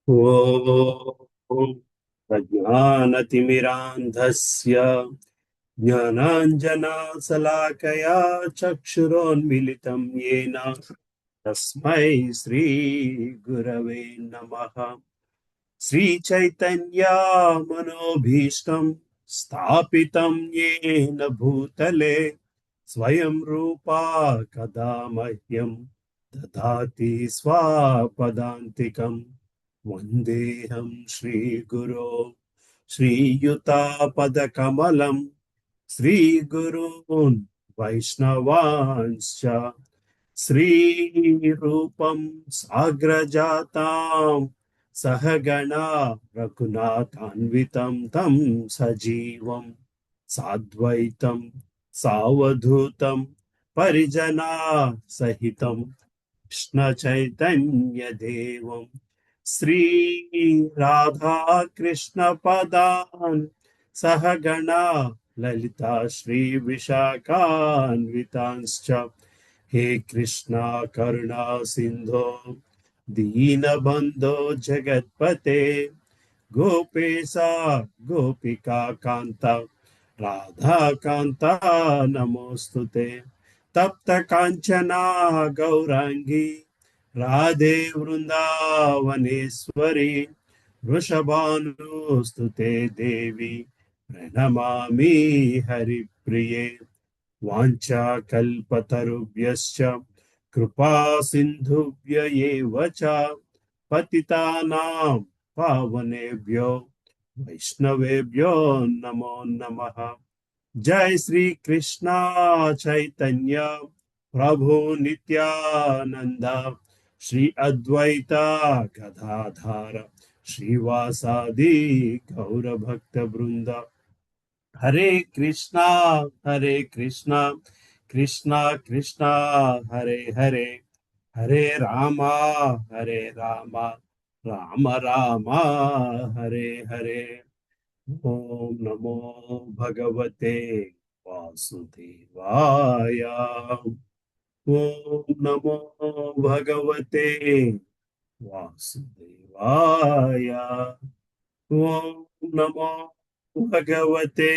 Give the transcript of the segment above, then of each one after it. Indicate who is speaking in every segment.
Speaker 1: ॐ प्रज्ञानतिमिरान्धस्य ज्ञानाञ्जनशलाकया चक्षुरोन्मिलितं येन तस्मै श्रीगुरवे नमः। श्रीचैतन्या मनोभीष्टं स्थापितं येन भूतले स्वयं रूपा कदा मह्यं ददाति स्वापदान्तिकम्। वन्देऽहं श्रीगुरो श्रीयुतापदकमलं श्रीगुरून् वैष्णवांश्च श्रीरूपं साग्रजातां सहगणा रघुनाथान्वितं तं सजीवं साद्वैतं सावधूतं परिजना सहितं कृष्ण चैतन्य देवं श्री राधा कृष्ण पदान् सहगणा ललिता श्री विशाखान्वितांश्च। हे कृष्णा करुणा सिंधो दीनबंधो जगत्पते गोपेशा गोपिका कांता राधा कांता नमोस्तुते। तप्त कांचना गौरांगी राधे वृंदावनेश्वरी वृषभानुस्तुते देवी प्रणमामि हरिप्रिये। वाञ्छाकल्पतरुभ्यश्च कृपा सिन्धुभ्य एव च पतितानां पावनेभ्यो वैष्णवेभ्यो नमो नमः। जय श्री कृष्णा चैतन्य प्रभु नित्यानंद श्री अद्वैता गदाधर श्रीवासादि गौर भक्त वृंद। हरे कृष्णा हरे कृष्णा कृष्णा कृष्णा हरे हरे हरे रामा हरे रामा राम रामा हरे हरे। ओम नमो भगवते वासुदेवाय। ओम नमो भगवते वासुदेवाय। ओम नमो भगवते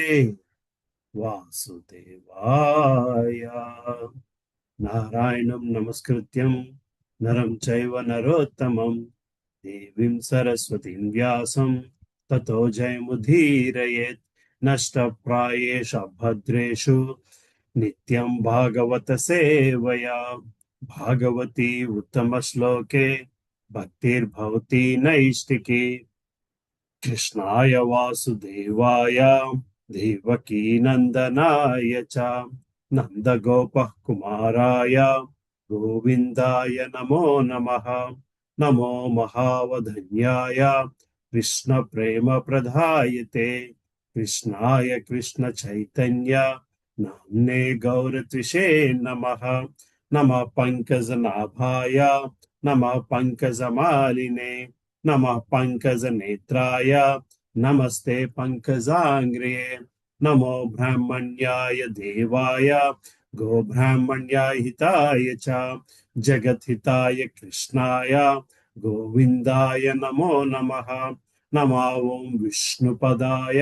Speaker 1: वासुदेवाय। नारायणं नमस्कृत्यं नरं चैव नरोत्तमं देवीं सरस्वतीं व्यासं ततो जयमुदीरयेत्। नष्टप्रायेषु भद्रेषु नित्यं भागवत सेवया भागवती उत्तमश्लोके भक्तिर्भवति नैष्टिकी। कृष्णाय वासुदेवाय देवकी नंदनाय च नंदगोपः कुमाराय गोविन्दाय नमो नमः। नमो महावधन्याय कृष्ण प्रेम प्रदायते कृष्णाय कृष्ण चैतन्य नाम्ने गौरत्विषे नमः। नमः पंकजनाभाय नमः पंकजमालिने नमः पंकजनेत्राय नमस्ते पंकजांग्र्ये। नमो ब्राह्मण्याय देवाय गो ब्राह्मण्याय हिताय च जगत हिताय कृष्णाय गोविन्दाय नमो नमः। नमो ओं विष्णुपदाय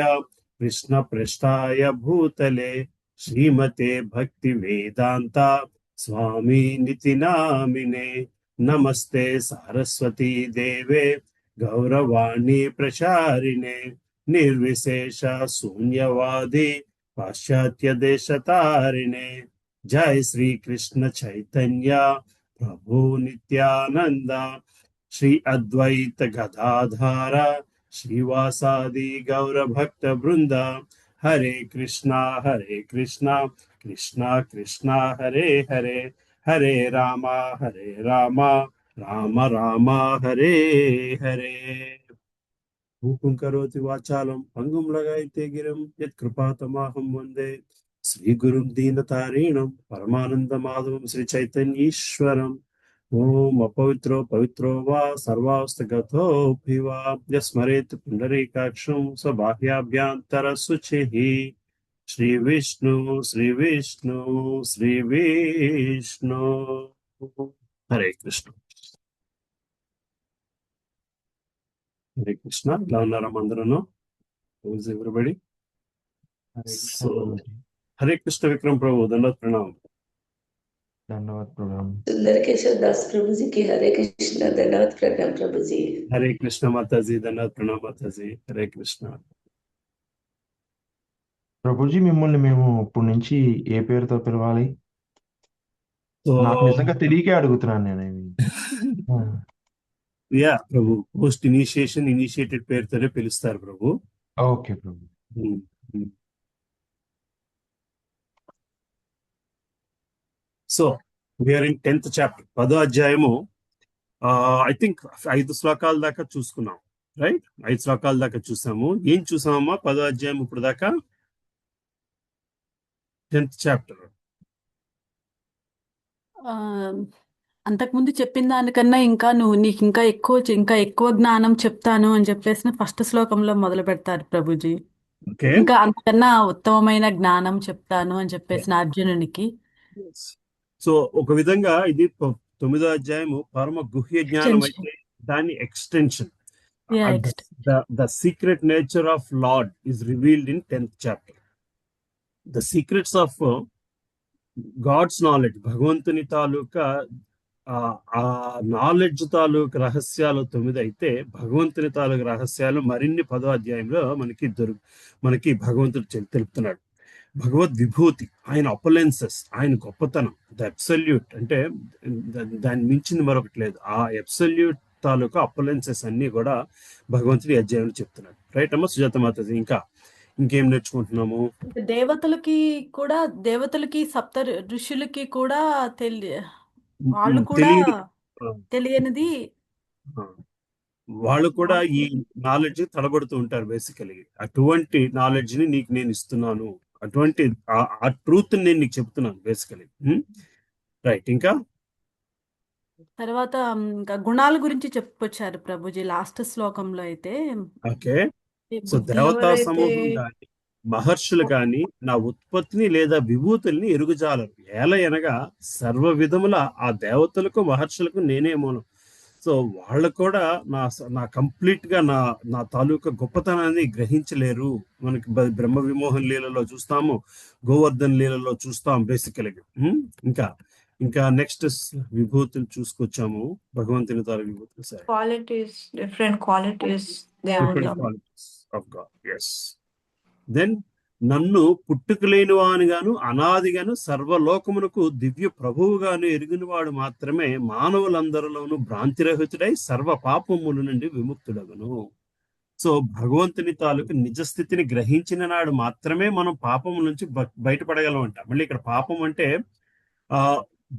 Speaker 1: कृष्णपृष्ठाय भूतले श्रीमते भक्ति वेदांता स्वामी निति नामिने। नमस्ते सारस्वती देवे गौरवाणी प्रचारिणे निर्विशेष शून्यवादी पाश्चात्य देशतारिणे। जय श्री कृष्ण चैतन्य प्रभु नित्यानंद श्री अद्वैत गदाधार श्रीवासादि गौर भक्त वृंद। हरे कृष्णा कृष्णा कृष्णा हरे हरे हरे रामा राम राम हरे हरे। मूकं करोति वाचालं पङ्गुं लगायते गिरं यत्कृपातमाहं वन्दे श्रीगुरुं दीनतारिणं परमानन्दमाधवं श्रीचैतन्यीश्वरम्। ॐ अपवित्रो पवित्रो वा सर्वावस्थगतोऽपि वा यस्मरेत् पुण्डरीकाक्षं स्वबाह्याभ्यन्तरशुचिः। श्रीविष्णु श्रीविष्णु श्रीविष्णु। हरे कृष्ण। హరే కృష్ణ. ఇలా ఉన్నారా అందరూ? ఎవ్రీబడి.
Speaker 2: हरे कृष्ण
Speaker 1: సో
Speaker 2: प्रभु जी।
Speaker 1: హరే కృష్ణ విక్రమ్ ప్రభు, దండవత్ ప్రణామం.
Speaker 2: धन्यवाद प्रणाम।
Speaker 3: सुंदर केशव दास प्रभु जी की हरे कृष्ण दंडवत प्रणाम प्रभु जी।
Speaker 1: హరే కృష్ణ మాతాజీ, దండవత్ ప్రణామం మాతాజీ. హరే కృష్ణ.
Speaker 2: ప్రభుజీ మిమ్మల్ని మేము ఇప్పటి నుంచి ఏ పేరుతో పిలవాలి?
Speaker 1: సో
Speaker 2: నాకు నిజంగా తెలియకే అడుగుతున్నాను నేను ఇవి.
Speaker 1: యా ప్రభు, పోస్ట్ ఇనిషియేటెడ్ పేరుతోనే పిలుస్తారు Prabhu.
Speaker 2: Okay Prabhu.
Speaker 1: So we are 10th chapter, 10వ అధ్యాయము. ఐ థింక్ 5 శ్లోకాల దాకా చూసుకున్నాం, రైట్? 5 శ్లోకాల దాకా చూసాము. ఏం చూసామమ్మా 10వ అధ్యాయం ఇప్పుడు దాకా? 10th chapter.
Speaker 4: అంతకుముందు చెప్పిన దానికన్నా నీకు ఇంకా ఎక్కువ జ్ఞానం చెప్తాను అని చెప్పేసి ఫస్ట్ శ్లోకంలో మొదలు పెడతారు ప్రభుజీ.
Speaker 1: ఓకే,
Speaker 4: ఇంకా అంతకన్నా ఉత్తమమైన జ్ఞానం చెప్తాను అని చెప్పేసిన అర్జునునికి.
Speaker 1: సో ఒక విధంగా ఇది 9వ అధ్యాయము పరమ గుహ్య జ్ఞానం అయితే దాని extension. The secret nature of Lord is revealed in 10th chapter. The secrets of God's knowledge, భగవంతుని తాలూకా ఆ నాలెడ్జ్ తాలూకు రహస్యాలు 9 అయితే, భగవంతుని తాలూకు రహస్యాలు మరిన్ని 10వ అధ్యాయంలో మనకి భగవంతుడు తెలుపుతున్నాడు. భగవద్ విభూతి, ఆయన అపలెన్సెస్, ఆయన గొప్పతనం, ద అబ్సల్యూట్, అంటే దాన్ని మించింది మరొకటి లేదు. ఆ అబ్సల్యూట్ తాలూకా అపలెన్సెస్ అన్ని కూడా భగవంతుడి అధ్యాయంలో చెప్తున్నాడు. రైట్ అమ్మ సుజాత మాతాజీ? ఇంకేం నేర్చుకుంటున్నాము?
Speaker 4: దేవతలకి సప్త ఋషులకి కూడా వాళ్ళు కూడా తెలియనిది,
Speaker 1: వాళ్ళు కూడా ఈ నాలెడ్జ్ తడబడుతూ ఉంటారు బేసికలీ. అటువంటి నాలెడ్జ్ ని నీకు నేను ఇస్తున్నాను, అటువంటి ఆ ట్రూత్ నేను నీకు చెప్తున్నాను బేసికలీ. రైట్. ఇంకా
Speaker 4: తర్వాత ఇంకా గుణాల గురించి చెప్పుకొచ్చారు ప్రభుజీ లాస్ట్ శ్లోకంలో అయితే.
Speaker 1: ఓకే, సో దేవతా సమూహం కానీ మహర్షులు కానీ నా ఉత్పత్తిని లేదా విభూతుల్ని ఎరుగుజాలరు. అనగా సర్వ విధముల ఆ దేవతలకు మహర్షులకు నేనే మూలం. సో వాళ్ళు కూడా నా కంప్లీట్ గా నా తాలూకా గొప్పతనాన్ని గ్రహించలేరు. మనకి బ్రహ్మ విమోహన్ లీలలో చూస్తాము, గోవర్ధన్ లీలలో చూస్తాం బేసికల్గా. ఇంకా నెక్స్ట్ విభూతులు చూసుకొచ్చాము, భగవంతుని తాలూకు విభూతులు.
Speaker 3: different qualities
Speaker 1: of God. Yes. Then నన్ను పుట్టుకలేని వానిగాను అనాదిగాను సర్వలోకమునకు దివ్య ప్రభువుగాను ఎరిగినవాడు మాత్రమే మానవులందరిలోనూ భ్రాంతిరహితుడై సర్వ పాపముల నుండి విముక్తుడగను. సో భగవంతుని తాలూకు నిజస్థితిని గ్రహించిన నాడు మాత్రమే మనం పాపము నుంచి బయటపడగలం అంట. మళ్ళీ ఇక్కడ పాపం అంటే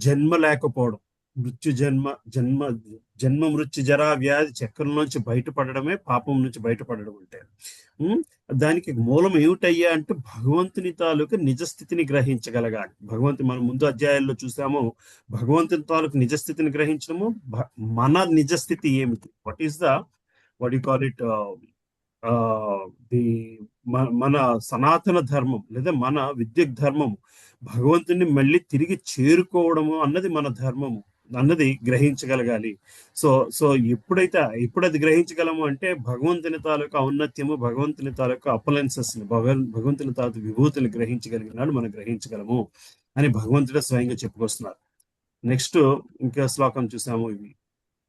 Speaker 1: జన్మ లేకపోవడం, మృత్యు జన్మ మృత్యు జరా వ్యాధి చక్రం నుంచి బయటపడడమే పాపం నుంచి బయటపడడం అంటే. దానికి మూలం ఏమిటయ్యా అంటే భగవంతుని తాలూకు నిజస్థితిని గ్రహించగలగాలి. మనం ముందు అధ్యాయాల్లో చూసాము, భగవంతుని తాలూకు నిజస్థితిని గ్రహించడము, మన నిజస్థితి ఏమిటి, వాట్ యు కాల్ ఇట్, మన సనాతన ధర్మం లేదా మన విద్యుత్ ధర్మము, భగవంతుని మళ్ళీ తిరిగి చేరుకోవడము అన్నది మన ధర్మము అన్నది గ్రహించగలగాలి. సో ఎప్పుడు అది గ్రహించగలము అంటే భగవంతుని తాలూకా ఔన్నత్యము, భగవంతుని తాలూకా అపలెన్సెస్, భగవంతుని తాలూకా విభూతిని గ్రహించగలిగినాడు మనం గ్రహించగలము అని భగవంతుడే స్వయంగా చెప్పుకొస్తున్నారు. నెక్స్ట్ ఇంకా శ్లోకం చూసాము. ఇవి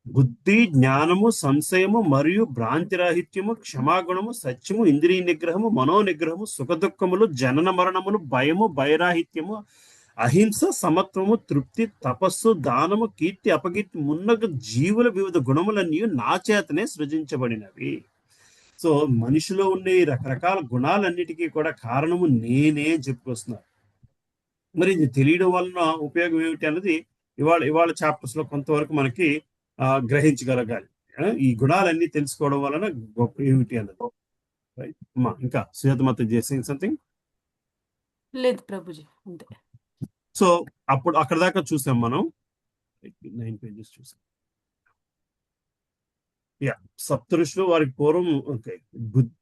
Speaker 1: బుద్ధి, జ్ఞానము, సంశయము మరియు భ్రాంతిరాహిత్యము, క్షమాగుణము, సత్యము, ఇంద్రియ నిగ్రహము, మనోనిగ్రహము, సుఖదుఖములు, జనన మరణములు, భయము, భయరాహిత్యము, అహింస, సమత్వము, తృప్తి, తపస్సు, దానము, కీర్తి, అపకీర్తి మున్నగు జీవుల వివిధ గుణములన్నీ నా చేతనే సృజించబడినవి. సో మనిషిలో ఉండే రకరకాల గుణాలన్నిటికీ కూడా కారణము నేనే చెప్పుకొస్తున్నారు. మరి ఇది తెలియడం వలన ఉపయోగం ఏమిటి అన్నది ఇవాళ చాప్టర్స్ లో కొంతవరకు మనకి గ్రహించగలగాలి. ఈ గుణాలన్నీ తెలుసుకోవడం వలన గొప్ప ఏమిటి అన్నది. ఇంకా సుజాత మాత చేసింగ్ సంథింగ్?
Speaker 4: లేదు ప్రభుజీ, అంతే.
Speaker 1: సో అప్పుడు అక్కడ దాకా చూసాం మనం, 9 pages చూసాం. సప్తఋషులు వారికి పూర్వం, ఓకే,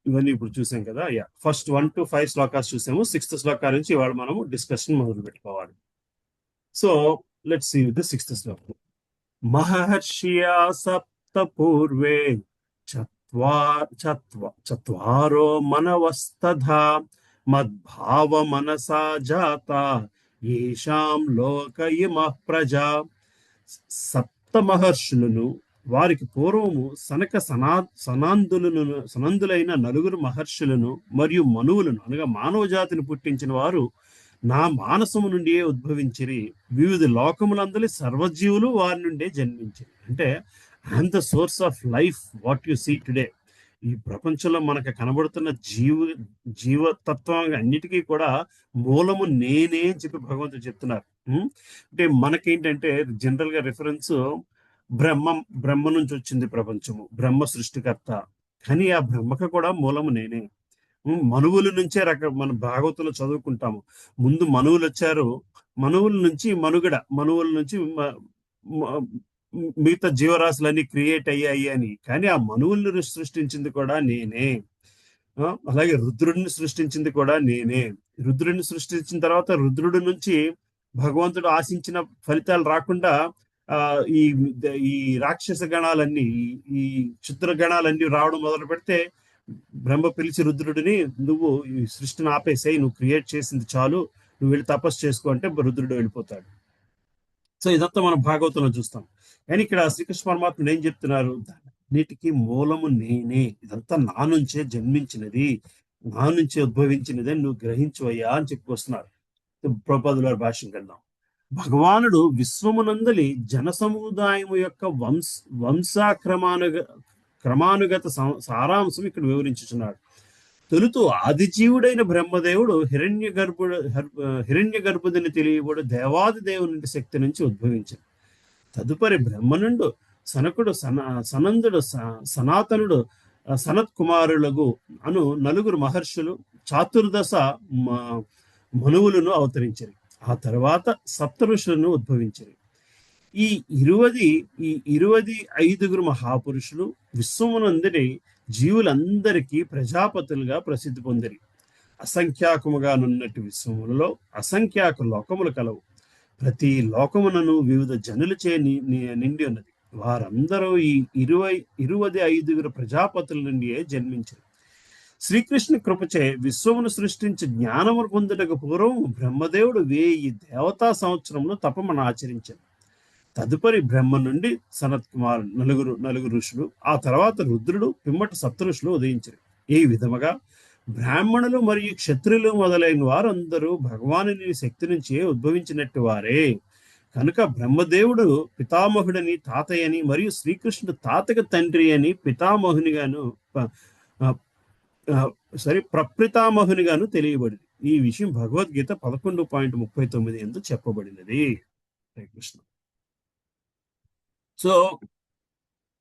Speaker 1: ఇవన్నీ ఇప్పుడు చూసాం కదా. ఫస్ట్ 1 to 5 శ్లోకాలు చూసాము. 6th శ్లోకా నుంచి ఇవాళ మనము డిస్కషన్ మొదలు పెట్టుకోవాలి. సో లెట్స్ సీ 6th శ్లోకం. మహర్షియా సప్త పూర్వే చత్వారో మనవస్తథా మద్భావ మనసా జాత ఏషాం లోక ఇమః ప్రజా. సప్త మహర్షులను, వారికి పూర్వము సనందులైన 9 మహర్షులను మరియు మనువులను అనగా మానవ జాతిని పుట్టించిన వారు నా మానసము నుండియే ఉద్భవించిరి. వివిధ లోకములందరి సర్వజీవులు వారి నుండే జన్మించిరి. అంటే I am the source of life what you see today. ఈ ప్రపంచంలో మనకు కనబడుతున్న జీవతత్వం అన్నిటికీ కూడా మూలము నేనే అని చెప్పి భగవంతుడు చెప్తున్నారు. అంటే మనకేంటంటే జనరల్ గా రిఫరెన్స్ బ్రహ్మ నుంచి వచ్చింది ప్రపంచము, బ్రహ్మ సృష్టికర్త. కానీ ఆ బ్రహ్మకు కూడా మూలము నేనే. మనువుల నుంచే మన భాగవతంలో చదువుకుంటాము. ముందు మనువులు వచ్చారు, మనువుల నుంచి మనుగడ, మనువుల నుంచి మిగతా జీవరాశులన్నీ క్రియేట్ అయ్యాయి అని. కానీ ఆ మనువుల్ని సృష్టించింది కూడా నేనే. అలాగే రుద్రుడిని సృష్టించింది కూడా నేనే. రుద్రుడిని సృష్టించిన తర్వాత రుద్రుడి నుంచి భగవంతుడు ఆశించిన ఫలితాలు రాకుండా ఈ ఈ రాక్షస గణాలన్నీ, ఈ క్షుద్ర గణాలన్నీ రావడం మొదలు పెడితే బ్రహ్మ పిలిచి రుద్రుడిని, నువ్వు ఈ సృష్టిని ఆపేసాయి, నువ్వు క్రియేట్ చేసింది చాలు, నువ్వు వెళ్ళి తపస్సు చేసుకో అంటే రుద్రుడు వెళ్ళిపోతాడు. సో ఇదంతా మనం భాగవతంలో చూస్తాం. కానీ ఇక్కడ శ్రీకృష్ణ పరమాత్ముడు ఏం చెప్తున్నారు? అన్నిటికీ మూలము నేనే, ఇదంతా నా నుంచే జన్మించినది, నా నుంచే ఉద్భవించినది అని నువ్వు గ్రహించవయ్యా అని చెప్పుకొస్తున్నారు. ప్రభుపాదుల వారి భాష్యం కద్దాం. భగవానుడు విశ్వమునందలి జన సముదాయము యొక్క క్రమానుగత సారాంశం ఇక్కడ వివరించుచున్నాడు. తొలుతూ ఆదిజీవుడైన బ్రహ్మదేవుడు హిరణ్య గర్భుడిని తెలియబడు దేవాది దేవుని శక్తి నుంచి ఉద్భవించాడు. తదుపరి బ్రహ్మ నుండు సనకుడు, సనందుడు, సనాతనుడు, సనత్ కుమారులకు అను 9 మహర్షులు, చాతుర్దశ మనువులను అవతరించారు. ఆ తర్వాత సప్త ఋషులను ఉద్భవించారు. ఈ 25 మహాపురుషులు విశ్వమునందరి జీవులందరికీ ప్రజాపతులుగా ప్రసిద్ధి పొందిరి. అసంఖ్యాకముగానున్నట్టు విశ్వములలో అసంఖ్యాక లోకములు కలవు. ప్రతి లోకమునను వివిధ జనులచే నిండి ఉన్నది. వారందరూ ఈ 25 ప్రజాపతుల నుండియే జన్మించారు. శ్రీకృష్ణ కృపచే విశ్వమును సృష్టించి జ్ఞానమును పొందుటకు పూర్వం బ్రహ్మదేవుడు 1000 దేవతా సంవత్సరములు తపమును ఆచరించారు. తదుపరి బ్రహ్మ నుండి సనత్ కుమార్ 9 ఋషులు, ఆ తర్వాత రుద్రుడు, పిమ్మట సప్త ఋషులు ఉదయించారు. ఈ విధముగా బ్రాహ్మణులు మరియు క్షత్రులు మొదలైన వారందరూ భగవానుని శక్తి నుంచి ఉద్భవించినట్టు వారే. కనుక బ్రహ్మదేవుడు పితామహుడని, తాతయ్యని, మరియు శ్రీకృష్ణుడు తాతకు తండ్రి అని పితామహునిగాను ప్రప్రతామహునిగాను తెలియబడింది. ఈ విషయం భగవద్గీత 11.39 ఎందు చెప్పబడినది. హరే కృష్ణ. సో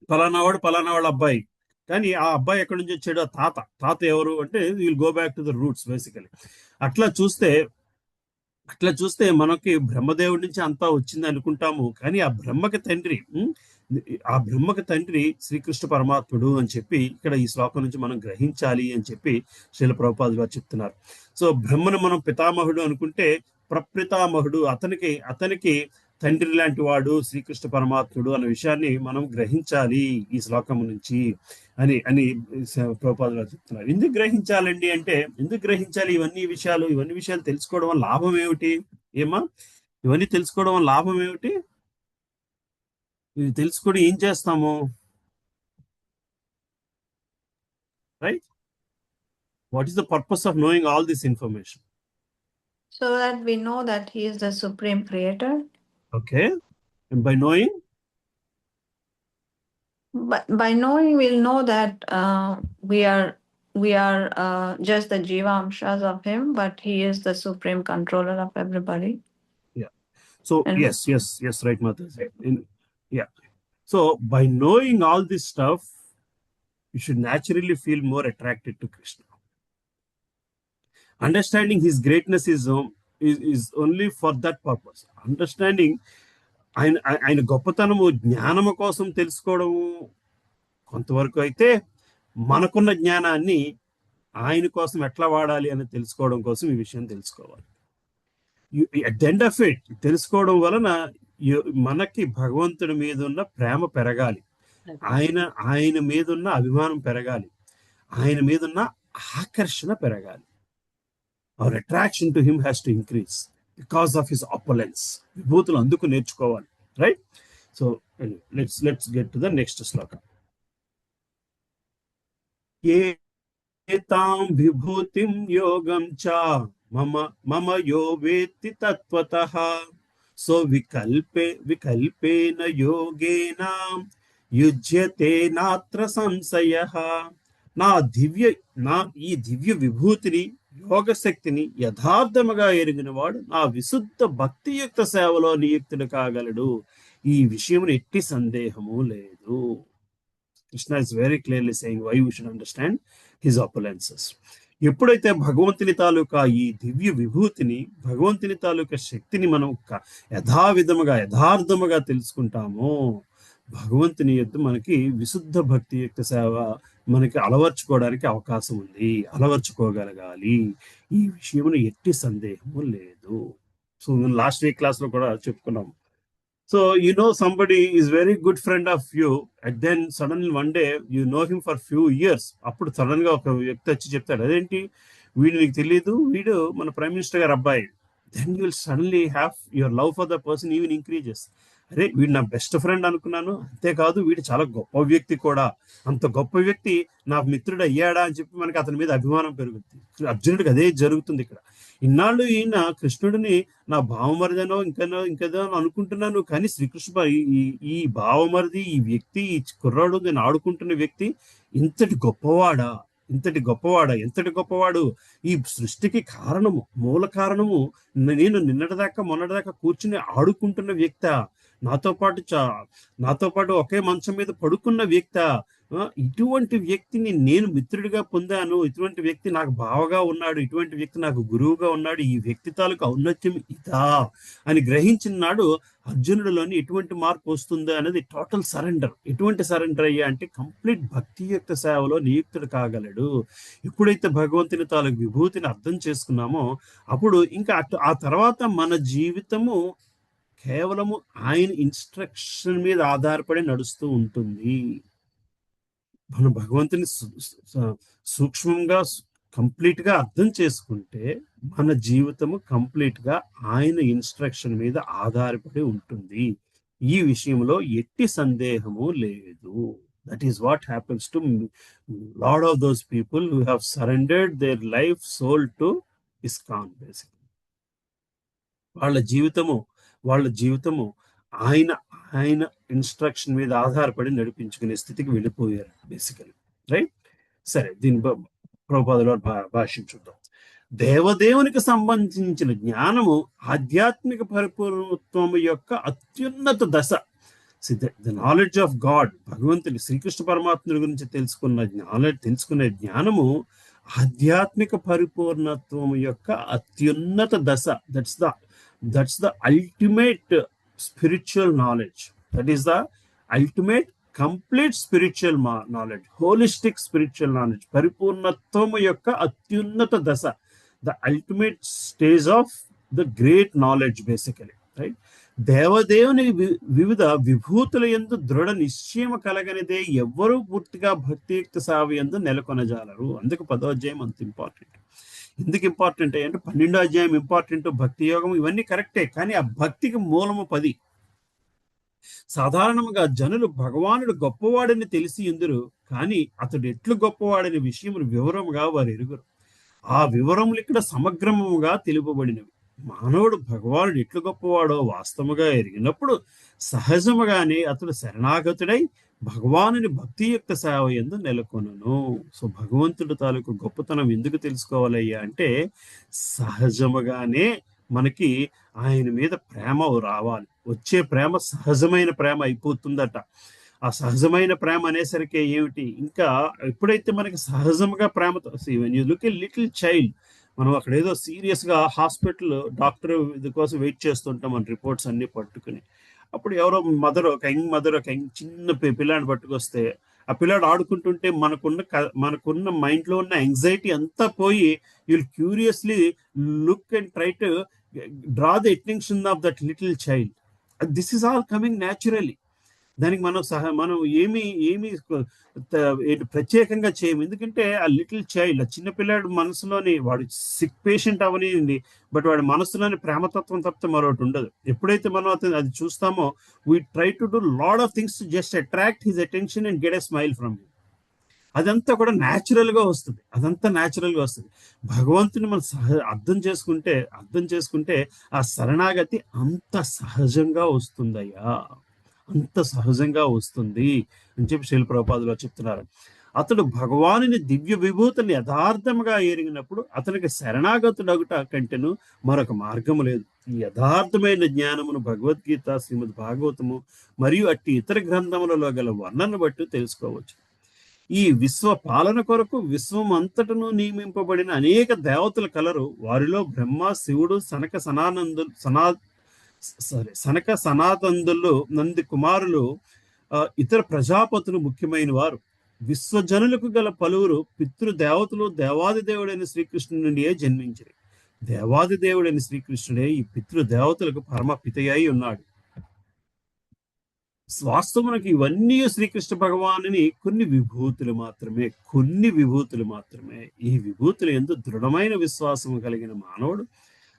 Speaker 1: పలానావాడు పలానావాడు అబ్బాయి, కానీ ఆ అబ్బాయి ఎక్కడి నుంచి వచ్చాడు? ఆ తాత ఎవరు అంటే will go back to the roots basically. అట్లా చూస్తే మనకి బ్రహ్మదేవుడి నుంచి అంతా వచ్చింది అనుకుంటాము, కానీ ఆ బ్రహ్మకి తండ్రి శ్రీకృష్ణ పరమాత్ముడు అని చెప్పి ఇక్కడ ఈ శ్లోకం నుంచి మనం గ్రహించాలి అని చెప్పి శ్రీల ప్రభుపాదులు గారు చెప్తున్నారు. సో బ్రహ్మను మనం పితామహుడు అనుకుంటే ప్రప్రతామహుడు అతనికి తండ్రి లాంటి వాడు శ్రీకృష్ణ పరమాత్ముడు అనే విషయాన్ని మనం గ్రహించాలి ఈ శ్లోకం నుంచి అని ప్రభుపాదులు గారు చెప్తున్నారు. ఎందుకు గ్రహించాలండి అంటే, ఎందుకు గ్రహించాలి ఇవన్నీ విషయాలు తెలుసుకోవడం వల్ల లాభం ఏమిటి? ఇవన్నీ తెలుసుకోవడం వల్ల లాభం ఏమిటి? ఇవి తెలుసుకొని ఏం చేస్తాము? Right? What is the purpose of knowing all this information?
Speaker 5: So that we know that he is the supreme creator.
Speaker 1: Okay. And by knowing?
Speaker 5: By knowing, we'll know that we are just the jivamshas of him, but he is the supreme controller of everybody.
Speaker 1: Yeah. So
Speaker 5: And
Speaker 1: yes, right, Mother. Yeah. So by knowing all this stuff, you should naturally feel more attracted to Krishna. Understanding his greatness is only for that purpose. Understanding ఆయన గొప్పతనము జ్ఞానము కోసం తెలుసుకోవడము కొంతవరకు అయితే, మనకున్న జ్ఞానాన్ని ఆయన కోసం ఎట్లా వాడాలి అని తెలుసుకోవడం కోసం ఈ విషయం తెలుసుకోవాలి. At the end of it తెలుసుకోవడం వలన మనకి భగవంతుడి మీద ఉన్న ప్రేమ పెరగాలి. ఆయన మీద ఉన్న అభిమానం పెరగాలి, ఆయన మీద ఉన్న ఆకర్షణ పెరగాలి. Our attraction to him has to increase because of his opulence. విభూతులు అందుకు నేర్చుకోవాలి, right? So let's get to the next shloka. ఏతాం విభూతిం యోగం చ మమ యో వేత్తి తత్వతః సో వికల్పేన యోగేన యుజ్యతే నాత్ర సంశయః. ఈ దివ్య విభూతిని, యోగ శక్తిని యథార్థముగా ఎరిగిన వాడు నా విశుద్ధ భక్తియుక్త సేవలో నియుక్తుడు కాగలడు. ఈ విషయమును ఎట్టి సందేహము లేదు. Krishna is very clearly saying why we should understand his opulences. ఎప్పుడైతే భగవంతుని తాలూకా ఈ దివ్య విభూతిని, భగవంతుని తాలూకా శక్తిని మనం యథార్థముగా తెలుసుకుంటామో, భగవంతుని యొక్క మనకి విశుద్ధ భక్తి యొక్క సేవ మనకి అలవర్చుకోవడానికి అవకాశం ఉంది, అలవర్చుకోగలగాలి. ఈ విషయమును ఎట్టి సందేహము లేదు. సో లాస్ట్ వీక్ క్లాస్ లో కూడా చెప్పుకున్నాం. So you know somebody is very good friend of you, and then suddenly one day you know him for few years. అప్పుడు సడన్ గా ఒక వ్యక్తి వచ్చి చెప్తాడు, అదేంటి వీడు నీకు తెలియదు, వీడు మన ప్రైమ్ మినిస్టర్ గారు అబ్బాయి. Then you will suddenly have your love for the person even increases. అరే వీడు నా బెస్ట్ ఫ్రెండ్ అనుకున్నాను, అంతేకాదు వీడు చాలా గొప్ప వ్యక్తి కూడా, అంత గొప్ప వ్యక్తి నా మిత్రుడు అయ్యాడా అని చెప్పి మనకి అతని మీద అభిమానం పెరుగుతుంది. అర్జునుడికి అదే జరుగుతుంది ఇక్కడ. ఇన్నాళ్ళు ఈయన కృష్ణుడిని నా భావమరిదనో ఇంకేదో అనుకుంటున్నాను, కానీ శ్రీకృష్ణ ఈ భావమరిది, ఈ వ్యక్తి, ఈ కుర్రాడు నేను ఆడుకుంటున్న వ్యక్తి ఇంతటి గొప్పవాడా, ఎంతటి గొప్పవాడు, ఈ సృష్టికి కారణము, మూల కారణము నేను నిన్నటిదాకా మొన్నటిదాకా కూర్చుని ఆడుకుంటున్న వ్యక్తి, నాతో పాటు ఒకే మంచం మీద పడుకున్న వ్యక్తి, ఇటువంటి వ్యక్తిని నేను మిత్రుడిగా పొందాను, ఇటువంటి వ్యక్తి నాకు బావగా ఉన్నాడు, ఇటువంటి వ్యక్తి నాకు గురువుగా ఉన్నాడు, ఈ వ్యక్తి తాలూకు ఔన్నత్యం ఇదా అని గ్రహించిన నాడు అర్జునుడిలోని ఎటువంటి మార్పు వస్తుందో అనేది టోటల్ సరెండర్. ఎటువంటి సరెండర్ అయ్యా అంటే కంప్లీట్ భక్తి యొక్క సేవలో నియుక్తుడు కాగలడు. ఎప్పుడైతే భగవంతుని తాలూకు విభూతిని అర్థం చేసుకున్నామో అప్పుడు ఇంకా ఆ తర్వాత మన జీవితము కేవలము ఆయన ఇన్స్ట్రక్షన్ మీద ఆధారపడి నడుస్తూ ఉంటుంది. మనం భగవంతుని సూక్ష్మంగా కంప్లీట్ గా అర్థం చేసుకుంటే మన జీవితము కంప్లీట్ గా ఆయన ఇన్స్ట్రక్షన్ మీద ఆధారపడి ఉంటుంది. ఈ విషయంలో ఎట్టి సందేహము లేదు. That is what happens to lot of those people who have surrendered their life soul to ISKCON. Basic వాళ్ళ జీవితము ఆయన ఇన్స్ట్రక్షన్ మీద ఆధారపడి నడిపించుకునే స్థితికి వెళ్ళిపోయారు బేసికలీ, రైట్? సరే, దీని ప్రభుపాదుల భాష్యం చూద్దాం. దేవదేవునికి సంబంధించిన జ్ఞానము ఆధ్యాత్మిక పరిపూర్ణత్వం యొక్క అత్యున్నత దశ. ద నాలెడ్జ్ ఆఫ్ గాడ్, భగవంతుని శ్రీకృష్ణ పరమాత్ముడి గురించి తెలుసుకునే జ్ఞానము ఆధ్యాత్మిక పరిపూర్ణత్వం యొక్క అత్యున్నత దశ. That's the ultimate spiritual knowledge. That is the ultimate complete spiritual knowledge, holistic spiritual knowledge, పరిపూర్ణత్వము యొక్క అత్యున్నత దశ, the ultimate stage of the great knowledge basically, right? దేవదేవుని వివిధ విభూతుల యందు దృఢ నిశ్చయం కలగనిదే ఎవ్వరూ పూర్తిగా భక్తియుక్త సేవ యందు నెలకొనజాలరు. అందుకు 10వ అధ్యాయం అంత ఇంపార్టెంట్. ఎందుకు ఇంపార్టెంట్ అంటే 12వ అధ్యాయం ఇంపార్టెంట్, భక్తి యోగం ఇవన్నీ కరెక్టే, కానీ ఆ భక్తికి మూలము 10. సాధారణంగా జనులు భగవానుడు గొప్పవాడని తెలిసి ఎందురు, కానీ అతడు ఎట్లు గొప్పవాడని విషయములు వివరముగా వారు ఎరుగురు. ఆ వివరములు ఇక్కడ సమగ్రముగా తెలుపబడినవి. మానవుడు భగవానుడు ఎట్లు గొప్పవాడో వాస్తవముగా ఎరిగినప్పుడు సహజముగానే అతడు శరణాగతుడై భగవానుని భక్తి యొక్క సేవ యందు నెలకొనను. సో భగవంతుడు తాలూకు గొప్పతనం ఎందుకు తెలుసుకోవాలయ్యా అంటే సహజముగానే మనకి ఆయన మీద ప్రేమ రావాలి. వచ్చే ప్రేమ సహజమైన ప్రేమ అయిపోతుందట. ఆ సహజమైన ప్రేమ అనేసరికి ఏమిటి, ఇంకా ఎప్పుడైతే మనకి సహజంగా ప్రేమతో, when you look a little child, మనం అక్కడ ఏదో సీరియస్ గా హాస్పిటల్ డాక్టర్ ఇది కోసం వెయిట్ చేస్తుంటాం మన రిపోర్ట్స్ అన్ని పట్టుకుని. అప్పుడు ఎవరో ఒక యంగ్ చిన్న పిల్లాడిని పట్టుకొస్తే ఆ పిల్లాడు ఆడుకుంటుంటే మనకున్న మైండ్ లో ఉన్న యాంగ్జైటీ అంతా పోయి you will curiously look and try to draw the attention of that little child. This is all coming naturally. దానికి మనం ఏమి ప్రత్యేకంగా చేయము. ఎందుకంటే ఆ లిటిల్ చైల్డ్, ఆ చిన్న పిల్లాడు మనసులోని, వాడు సిక్ పేషెంట్ అవనింది, బట్ వాడి మనసులోని ప్రేమతత్వం తప్పితే మరొకటి ఉండదు. ఎప్పుడైతే మనం అది చూస్తామో, we try to do lot of things to just attract his attention and get a smile from him. అదంతా కూడా న్యాచురల్ గా వస్తుంది, భగవంతుని మనం అర్థం చేసుకుంటే ఆ శరణాగతి అంత సహజంగా వస్తుందయ్యా, అంత సహజంగా వస్తుంది అని చెప్పి శ్రీల ప్రభుపాదులు చెప్తున్నారు. అతడు భగవానుని దివ్య విభూతిని యథార్థంగా ఎరిగినప్పుడు అతనికి శరణాగతుడగుట కంటేను మరొక మార్గము లేదు. ఈ యథార్థమైన జ్ఞానమును భగవద్గీత, శ్రీమద్ భాగవతము మరియు అట్టి ఇతర గ్రంథములలో గల వర్ణన బట్టి తెలుసుకోవచ్చు. ఈ విశ్వ పాలన కొరకు విశ్వం అంతటను నియమింపబడిన అనేక దేవతలు కలరు. వారిలో బ్రహ్మ, శివుడు, సనక సనాతందులు, నంది కుమారులు, ఇతర ప్రజాపతులు ముఖ్యమైన వారు. విశ్వజనులకు గల పలువురు పితృదేవతలు దేవాది దేవుడైన శ్రీకృష్ణుడి నుండియే జన్మించారు. దేవాది దేవుడైన శ్రీకృష్ణుడే ఈ పితృదేవతలకు పరమ పితయ్యి ఉన్నాడు. వాస్తవమునకు ఇవన్నీ శ్రీకృష్ణ భగవానుని కొన్ని విభూతులు మాత్రమే. ఈ విభూతులు యందు దృఢమైన విశ్వాసము కలిగిన మానవుడు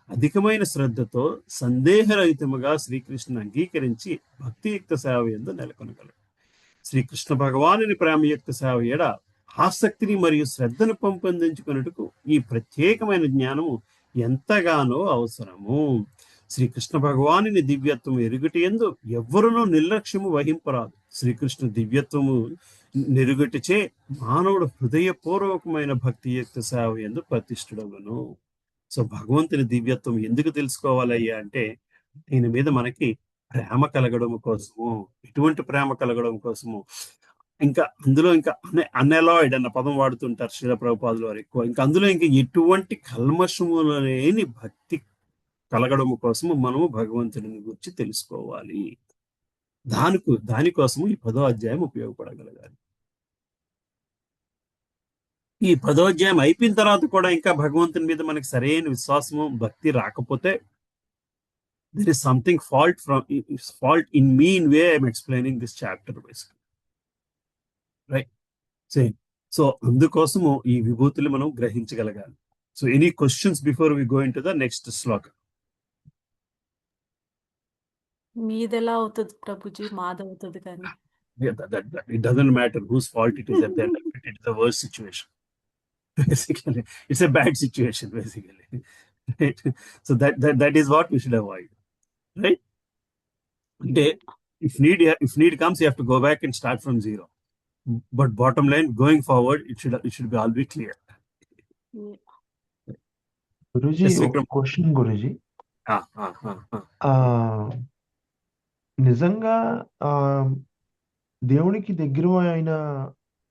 Speaker 1: అధికమైన శ్రద్ధతో సందేహరహితముగా శ్రీకృష్ణుని అంగీకరించి భక్తియుక్త సేవ యందు నెలకొనగలడు. శ్రీకృష్ణ భగవానుని ప్రేమయుక్త సేవ ఎడ ఆసక్తిని మరియు శ్రద్ధను పెంపొందించుకున్నట్టుకు ఈ ప్రత్యేకమైన జ్ఞానము ఎంతగానో అవసరము. శ్రీకృష్ణ భగవానుని దివ్యత్వం ఎరుగుటి యందు ఎవ్వరునూ నిర్లక్ష్యము వహింపరాదు. శ్రీకృష్ణ దివ్యత్వము నెరుగుటిచే మానవుడు హృదయపూర్వకమైన భక్తియుక్త సేవ యందు ప్రతిష్ఠుడగును. సో భగవంతుని దివ్యత్వం ఎందుకు తెలుసుకోవాలయ్యా అంటే, దీని మీద మనకి ప్రేమ కలగడం కోసము. ఎటువంటి ప్రేమ కలగడం కోసము? అందులో అనెలాయిడ్ అన్న పదం వాడుతుంటారు శ్రీల ప్రభుపాదుల వారు ఎక్కువ. అందులో ఎటువంటి కల్మషము లేని భక్తి కలగడం కోసము మనము భగవంతుని గురించి తెలుసుకోవాలి. దానికోసము ఈ 10వ అధ్యాయం ఉపయోగపడగలగాలి. ఈ 10వ అధ్యాయం అయిపోయిన తర్వాత కూడా ఇంకా భగవంతుని మీద మనకి సరైన విశ్వాసము, భక్తి రాకపోతే, there is something fault in me in way I'm explaining this chapter basically, right? So అందుకోసము ఈ విభూతులు మనం గ్రహించగలగాలి. So any questions before we go into the next sloka?
Speaker 4: మీదెలా అవుతుంది ప్రభుజీ, మాదవుతుంది కానీ.
Speaker 1: It doesn't matter whose fault it is at the end of it. It's a worse situation. Basically, it's a bad situation, basically. Right? So that is what we should avoid. Right? If need comes, you have to go back and start from zero. But bottom line, going forward, it should be all be clear.
Speaker 2: Guruji,
Speaker 1: Yes,
Speaker 2: ఒక
Speaker 1: Vikram.
Speaker 2: Question Guruji. ఆ, నిజంగా ఆ దేవునికి దగ్గర అయిన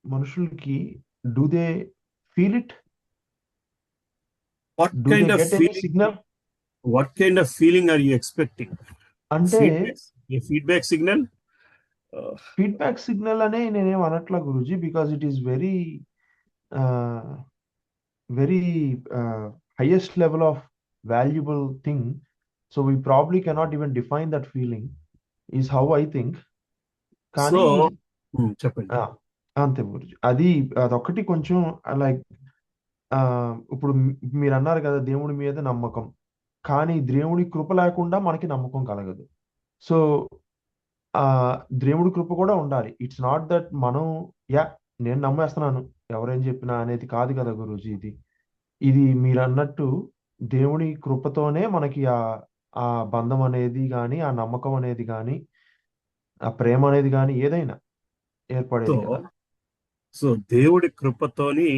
Speaker 2: మనుషులకి do they feel it?
Speaker 1: What
Speaker 2: do they
Speaker 1: kind of
Speaker 2: get any
Speaker 1: feeling?
Speaker 2: Signal?
Speaker 1: What kind of feeling are you expecting?
Speaker 2: అంటే
Speaker 1: A feedback signal?
Speaker 2: Feedback signal అనే నేనేం అనట్లా Guruji, because it is very very highest level of valuable thing. So we probably cannot even define that feeling is how I think. కానీ
Speaker 1: చెప్పండి.
Speaker 2: అంతే గురుజీ, అదొక్కటి కొంచెం like ఇప్పుడు మీరు అన్నారు కదా దేవుడి మీద నమ్మకం, కానీ దేవుడి కృప లేకుండా మనకి నమ్మకం కలగదు. సో దేవుడి కృప కూడా ఉండాలి. ఇట్స్ నాట్ దట్ మనం నేను నమ్మేస్తున్నాను ఎవరేం చెప్పినా అనేది కాదు కదా గురూజీ. ఇది మీరు అన్నట్టు దేవుడి కృపతోనే మనకి ఆ బంధం అనేది కానీ, ఆ నమ్మకం అనేది కానీ, ఆ ప్రేమ అనేది కానీ ఏదైనా ఏర్పడేది కదా.
Speaker 1: సో దేవుడి కృపతోని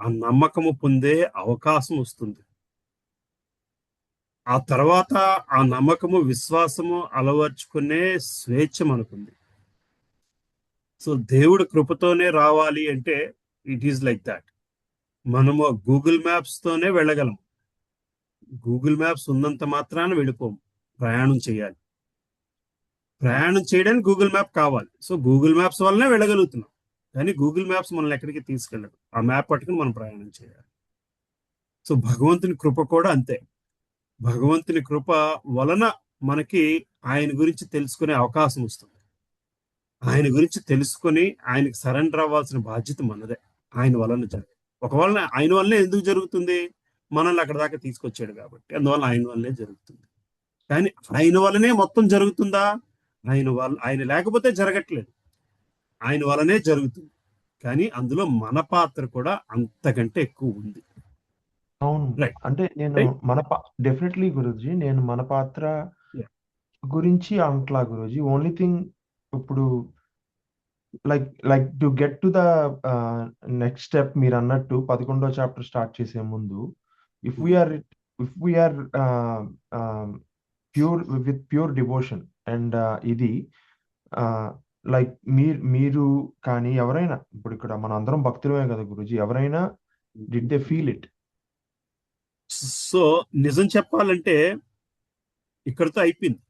Speaker 1: ఆ నమ్మకము పొందే అవకాశం వస్తుంది. ఆ తర్వాత ఆ నమ్మకము, విశ్వాసము అలవర్చుకునే స్వేచ్ఛ మనకుంది. సో దేవుడి కృపతోనే రావాలి అంటే ఇట్ ఈస్ లైక్ దాట్. మనము గూగుల్ మ్యాప్స్ తోనే వెళ్ళగలం. గూగుల్ మ్యాప్స్ ఉన్నంత మాత్రాన వెళ్ళిపోము. ప్రయాణం చేయాలి. ప్రయాణం చేయడానికి గూగుల్ మ్యాప్ కావాలి. సో గూగుల్ మ్యాప్స్ వల్లనే వెళ్ళగలుగుతున్నాం. కానీ గూగుల్ మ్యాప్స్ మనల్ని ఎక్కడికి తీసుకెళ్ళదు. ఆ మ్యాప్ పట్టుకుని మనం ప్రయాణం చేయాలి. సో భగవంతుని కృప కూడా అంతే. భగవంతుని కృప వలన మనకి ఆయన గురించి తెలుసుకునే అవకాశం వస్తుంది. ఆయన గురించి తెలుసుకొని ఆయనకి సరెండర్ అవ్వాల్సిన బాధ్యత మనదే. ఆయన వలన జరగదు. ఒకవేళ ఆయన వల్లనే ఎందుకు జరుగుతుంది? మనల్ని అక్కడ దాకా తీసుకొచ్చాడు కాబట్టి, అందువల్ల ఆయన వల్లనే జరుగుతుంది. కానీ ఆయన వల్లనే మొత్తం జరుగుతుందా? ఆయన లేకపోతే జరగట్లేదు. ఆయన వల్లనే జరుగుతుంది. కానీ అందులో మన పాత్ర కూడా అంతకంటే ఎక్కువ ఉంది.
Speaker 2: అవును.
Speaker 1: రైట్
Speaker 2: అంటే నేను
Speaker 1: రైట్
Speaker 2: డెఫినెట్లీ గురూజీ, నేను మన పాత్ర గురించి అంట్లా గురూజీ. ఓన్లీ థింగ్ ఇప్పుడు like to get to the next step, మీరు అన్నట్టు 11వ చాప్టర్ స్టార్ట్ చేసే ముందు, if we are pure devotion and ఇది లైక్ మీరు కానీ ఎవరైనా, ఇప్పుడు ఇక్కడ మన అందరం భక్తులమే కదా గురూజీ, ఎవరైనా did they feel it?
Speaker 1: So నిజం చెప్పాలంటే ఇక్కడితో అయిపోయింది.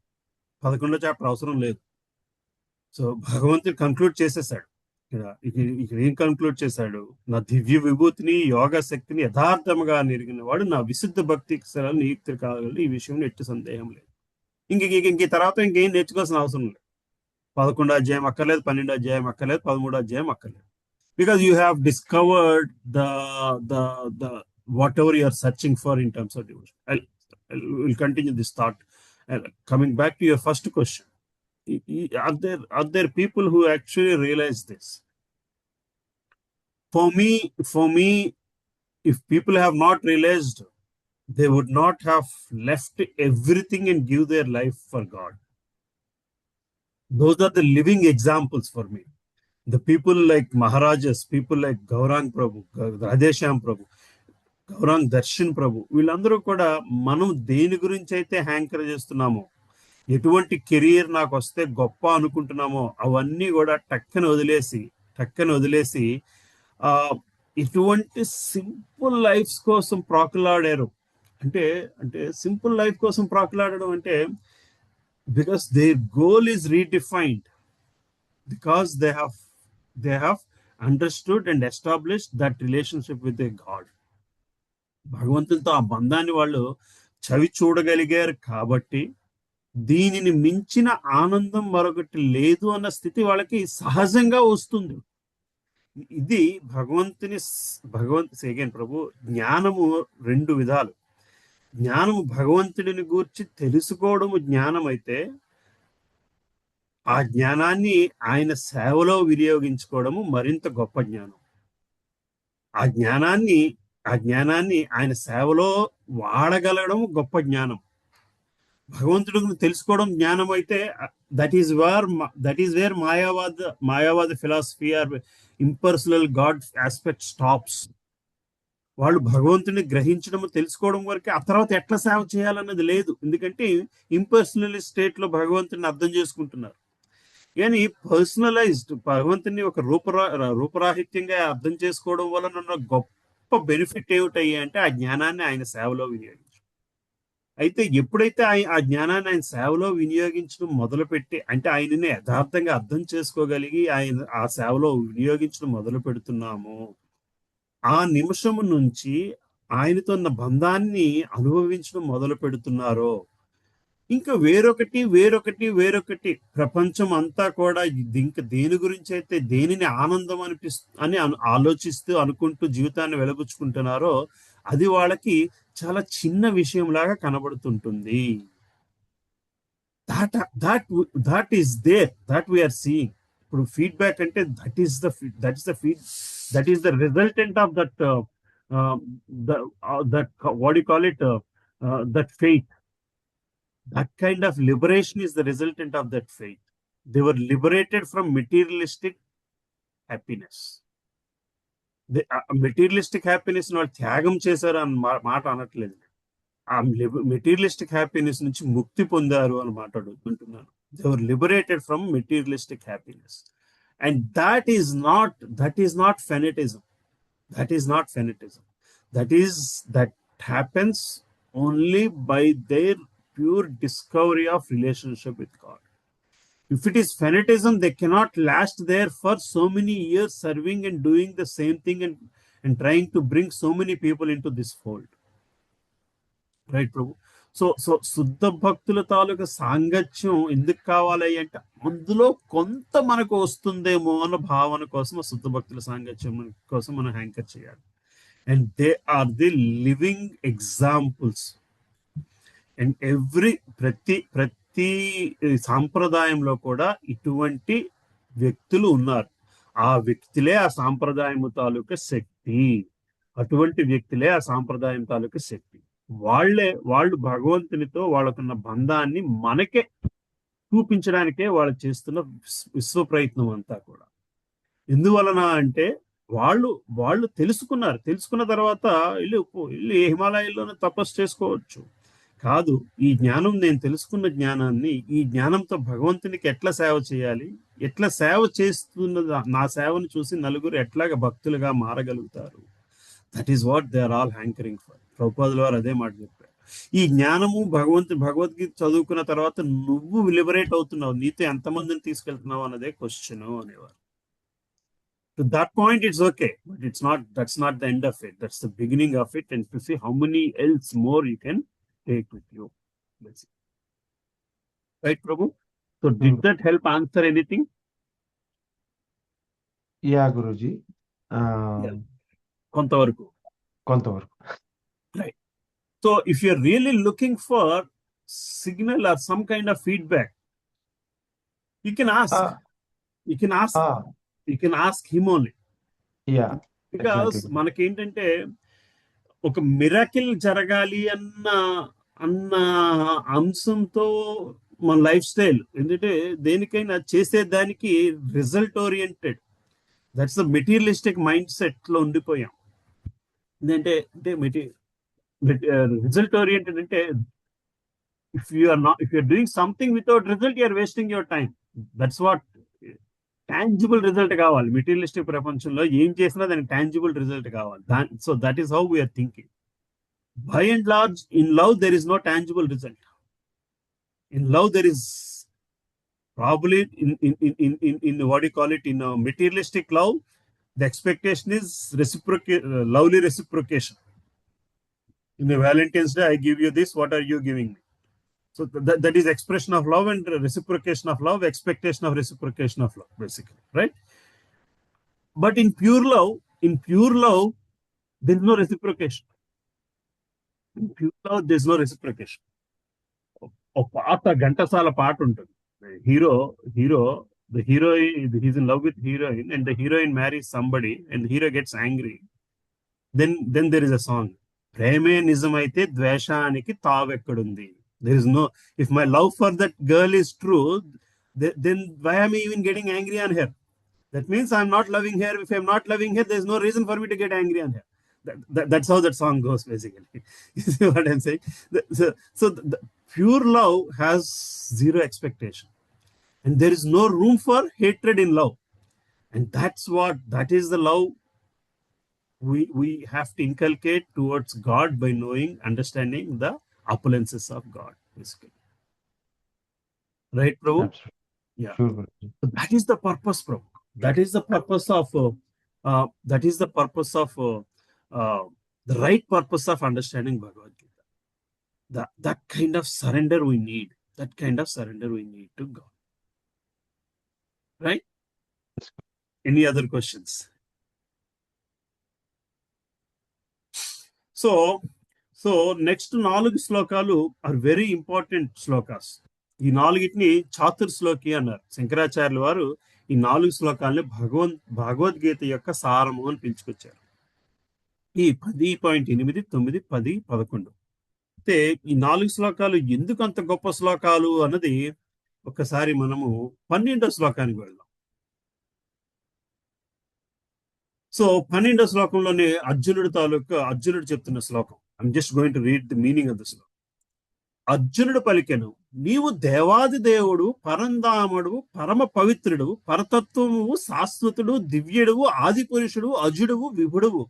Speaker 1: 11వ చాప్టర్ అవసరం లేదు. సో భగవంతుడు కంక్లూడ్ చేసేసాడు. ఇక్కడ ఏం కంక్లూడ్ చేశాడు? నా దివ్య విభూతిని, యోగ శక్తిని యథార్థముగా నెరిగిన వాడు నా విశుద్ధ భక్తి నియుక్తి కాగలడు, ఈ విషయంలో ఎట్టి సందేహం లేదు. ఇంక తర్వాత ఇంకేం నేర్చుకోవాల్సిన అవసరం లేదు. 11వ అధ్యాయం అక్కర్లేదు, 12వ అధ్యాయం అక్కర్లేదు, 13వ అధ్యాయం అక్కర్లేదు. Because you have discovered the whatever you are searching for in terms of devotion. We'll continue this thought. Coming back to your first question, are there people who actually realize this? For me, if people have not realized, they would not have left everything and give their life for God. Those are the living examples for me. The people like Maharajas, people like Gaurang Prabhu, Radhesham Prabhu, Gaurang Darshan Prabhu, వీళ్ళందరూ కూడా మనం దేని గురించి అయితే హ్యాంకర్ చేస్తున్నామో, ఎటువంటి career నాకు వస్తే గొప్ప అనుకుంటున్నామో, అవన్నీ కూడా టక్కన వదిలేసి ఇటువంటి సింపుల్ లైఫ్స్ కోసం ప్రాకులాడారు. అంటే సింపుల్ లైఫ్ కోసం ప్రాకులాడడం అంటే because their goal is redefined, because they have understood and established that relationship with a god. భగవంతునితో ఆ బంధాన్ని వాళ్ళు చవి చూడగలిగారు కాబట్టి దీనిని మించిన ఆనందం మరొకటి లేదు అన్న స్థితి వాళ్ళకి సహజంగా వస్తుంది. ఇది సేగన్ ప్రభు, జ్ఞానము 2 విధాలు. జ్ఞానము భగవంతుడిని గూర్చి తెలుసుకోవడము జ్ఞానం అయితే, ఆ జ్ఞానాన్ని ఆయన సేవలో వినియోగించుకోవడము మరింత గొప్ప జ్ఞానం. ఆ జ్ఞానాన్ని ఆయన సేవలో వాడగలగడం గొప్ప జ్ఞానం. భగవంతుడిని తెలుసుకోవడం జ్ఞానం అయితే, that is where Mayavada philosophy or impersonal god aspect stops. వాళ్ళు భగవంతుడిని గ్రహించడం, తెలుసుకోవడం వరకే. ఆ తర్వాత ఎట్లా సేవ చేయాలన్నది లేదు. ఎందుకంటే ఇంపర్సనల్ స్టేట్ లో భగవంతుడిని అర్థం చేసుకుంటున్నారు. కానీ పర్సనలైజ్డ్ భగవంతుని ఒక రూపరాహిత్యంగా అర్థం చేసుకోవడం వలన ఉన్న గొప్ప బెనిఫిట్ ఏమిటయ్యా అంటే, ఆ జ్ఞానాన్ని ఆయన సేవలో వినియోగించడం. అయితే ఎప్పుడైతే ఆ జ్ఞానాన్ని ఆయన సేవలో వినియోగించడం మొదలుపెట్టి, అంటే ఆయనని యథార్థంగా అర్థం చేసుకోగలిగి ఆయన ఆ సేవలో వినియోగించడం మొదలు పెడుతున్నామో, ఆ నిమిషము నుంచి ఆయనతో ఉన్న బంధాన్ని అనుభవించడం మొదలు పెడుతున్నారో, ఇంకా వేరొకటి ప్రపంచం అంతా కూడా ఇంకా దేని గురించి అయితే, దేనిని ఆనందం అని ఆలోచిస్తూ అనుకుంటూ జీవితాన్ని వెలబుచ్చుకుంటున్నారో, అది వాళ్ళకి చాలా చిన్న విషయం లాగా కనబడుతుంటుంది. That is there, that we're seeing. ఇప్పుడు ఫీడ్బ్యాక్ అంటే that is the resultant of that what you call it, that faith. That kind of liberation is the resultant of that faith. They were liberated from materialistic happiness. Materialistic happiness వాళ్ళు త్యాగం చేశారు అని మాట అనట్లేదు. ఆ materialistic happiness నుంచి ముక్తి పొందారు అని మాట్లాడుకుంటున్నాను. They were liberated from materialistic happiness. And that is not fanatism. That happens only by their pure discovery of relationship with God. If it is fanatism, they cannot last there for so many years serving and doing the same thing and trying to bring so many people into this fold. Right, Prabhu? So so శుద్ధ భక్తుల తాలూకా సాంగత్యం ఎందుకు కావాలి అంటే అందులో కొంత మనకు వస్తుందేమో అన్న భావన కోసం ఆ శుద్ధ భక్తుల సాంగత్యం కోసం మనం హ్యాంకర్ చేయాలి. And they are the living examples. And ప్రతి సాంప్రదాయంలో కూడా ఇటువంటి వ్యక్తులు ఉన్నారు. ఆ వ్యక్తులే ఆ సాంప్రదాయం తాలూకా శక్తి. అటువంటి వ్యక్తులే ఆ సాంప్రదాయం తాలూకా శక్తి. వాళ్ళు భగవంతునితో వాళ్ళకున్న బంధాన్ని మనకే చూపించడానికే వాళ్ళు చేస్తున్న విశ్వ ప్రయత్నం అంతా కూడా. ఎందువలన అంటే వాళ్ళు తెలుసుకున్న తర్వాత ఇల్లు హిమాలయాల్లోనే తపస్సు చేసుకోవచ్చు. కాదు, ఈ జ్ఞానం, నేను తెలుసుకున్న జ్ఞానాన్ని, ఈ జ్ఞానంతో భగవంతునికి ఎట్లా సేవ చేయాలి, ఎట్లా సేవ చేస్తున్న నా సేవను చూసి నలుగురు ఎట్లాగా భక్తులుగా మారగలుగుతారు. That is what they are all hankering for. ప్రభుపాదుల వారు అదే మాట చెప్పారు. ఈ జ్ఞానము భగవద్గీత చదువుకున్న తర్వాత నువ్వు లిబరేట్ అవుతున్నావు, నీతో ఎంతమందిని తీసుకెళ్తున్నావు అన్నదే క్వశ్చన్ అనేవారు. To that point, it's okay, but that's not the end of it. That's the beginning of it, and to see how many else more you can take with you. Basically. Right, Prabhu? So did that help answer anything?
Speaker 2: Yeah Guruji.
Speaker 1: కొంతవరకు. Right. So if you're really looking for signal or some kind of feedback, you can ask. You can ask him only.
Speaker 2: Yeah.
Speaker 1: Because మనకేంటంటే ఒక miracle జరగాలి అన్న అంశంతో మన life style ఏంటంటే దేనికైనా చేసేదానికి result oriented, that's the materialistic mind set లో ఉండిపోయాం. ఏంటంటే రిజల్ట్ ఓరియంటెడ్ అంటే if you're doing something without result, you're wasting your time. That's what tangible result కావాలి. మెటీరియలిస్టిక్ ప్రపంచంలో ఏం చేసినా దానికి tangible result కావాలి. So that is how we are thinking. By and large, in love there is no tangible result. In love there is probably in what do you call it, in a materialistic love, the expectation is lovely reciprocation. In the Valentine's Day, I give you this, what are you giving me? So that is expression of love and reciprocation of love, expectation of reciprocation of love, basically, right? But in pure love, there is no reciprocation. In pure love, there is no reciprocation. ఒక పాట, ఘంటసాల పాట ఉంటుంది. The hero he's in love with heroine, and the heroine marries somebody, and the hero gets angry. Then there is a song. ప్రేమే నిజమైతే ద్వేషానికి తావెక్కడుంది. There is no, if my love for that girl is true, then why am I even getting angry on her? That means I'm not loving her. If I'm not loving her, there's no reason for me to get angry on her. That's how that song goes, basically. You see what I'm saying? So the pure love has zero expectation, and there is no room for hatred in love. And that is the love we have to inculcate towards God by understanding the appearances of God, basically. Right, Prabhu?
Speaker 2: Absolutely.
Speaker 1: Yeah.
Speaker 2: Sure, Guruji.
Speaker 1: So that is the purpose, Prabhu. That is the purpose of the right purpose of understanding Bhagavad Gita. That kind of surrender we need. That kind of surrender we need to God. Right? Any other questions? So next 4 శ్లోకాలు are very important shlokas. ఈ 4ని చాతుర్శ్లోకి అన్నారు. శంకరాచార్యుల వారు ఈ 4 శ్లోకాలని భగవద్గీత యొక్క సారము అని పిలుచుకొచ్చారు. ఈ 10.8, 9, 10, 11. అయితే ఈ 4 శ్లోకాలు ఎందుకు అంత గొప్ప శ్లోకాలు అన్నది ఒకసారి మనము 12వ శ్లోకానికి వెళ్దాం. సో 12వ శ్లోకంలోనే అర్జునుడు చెప్తున్న శ్లోకం. I'm just going to read the meaning of the శ్లోకం. అర్జునుడు పలికెను, నీవు దేవాది దేవుడు, పరంధాముడు, పరమ పవిత్రుడు, పరతత్వము, శాశ్వతుడు, దివ్యుడువు, ఆది పురుషుడు, అజుడువు, విభుడువు.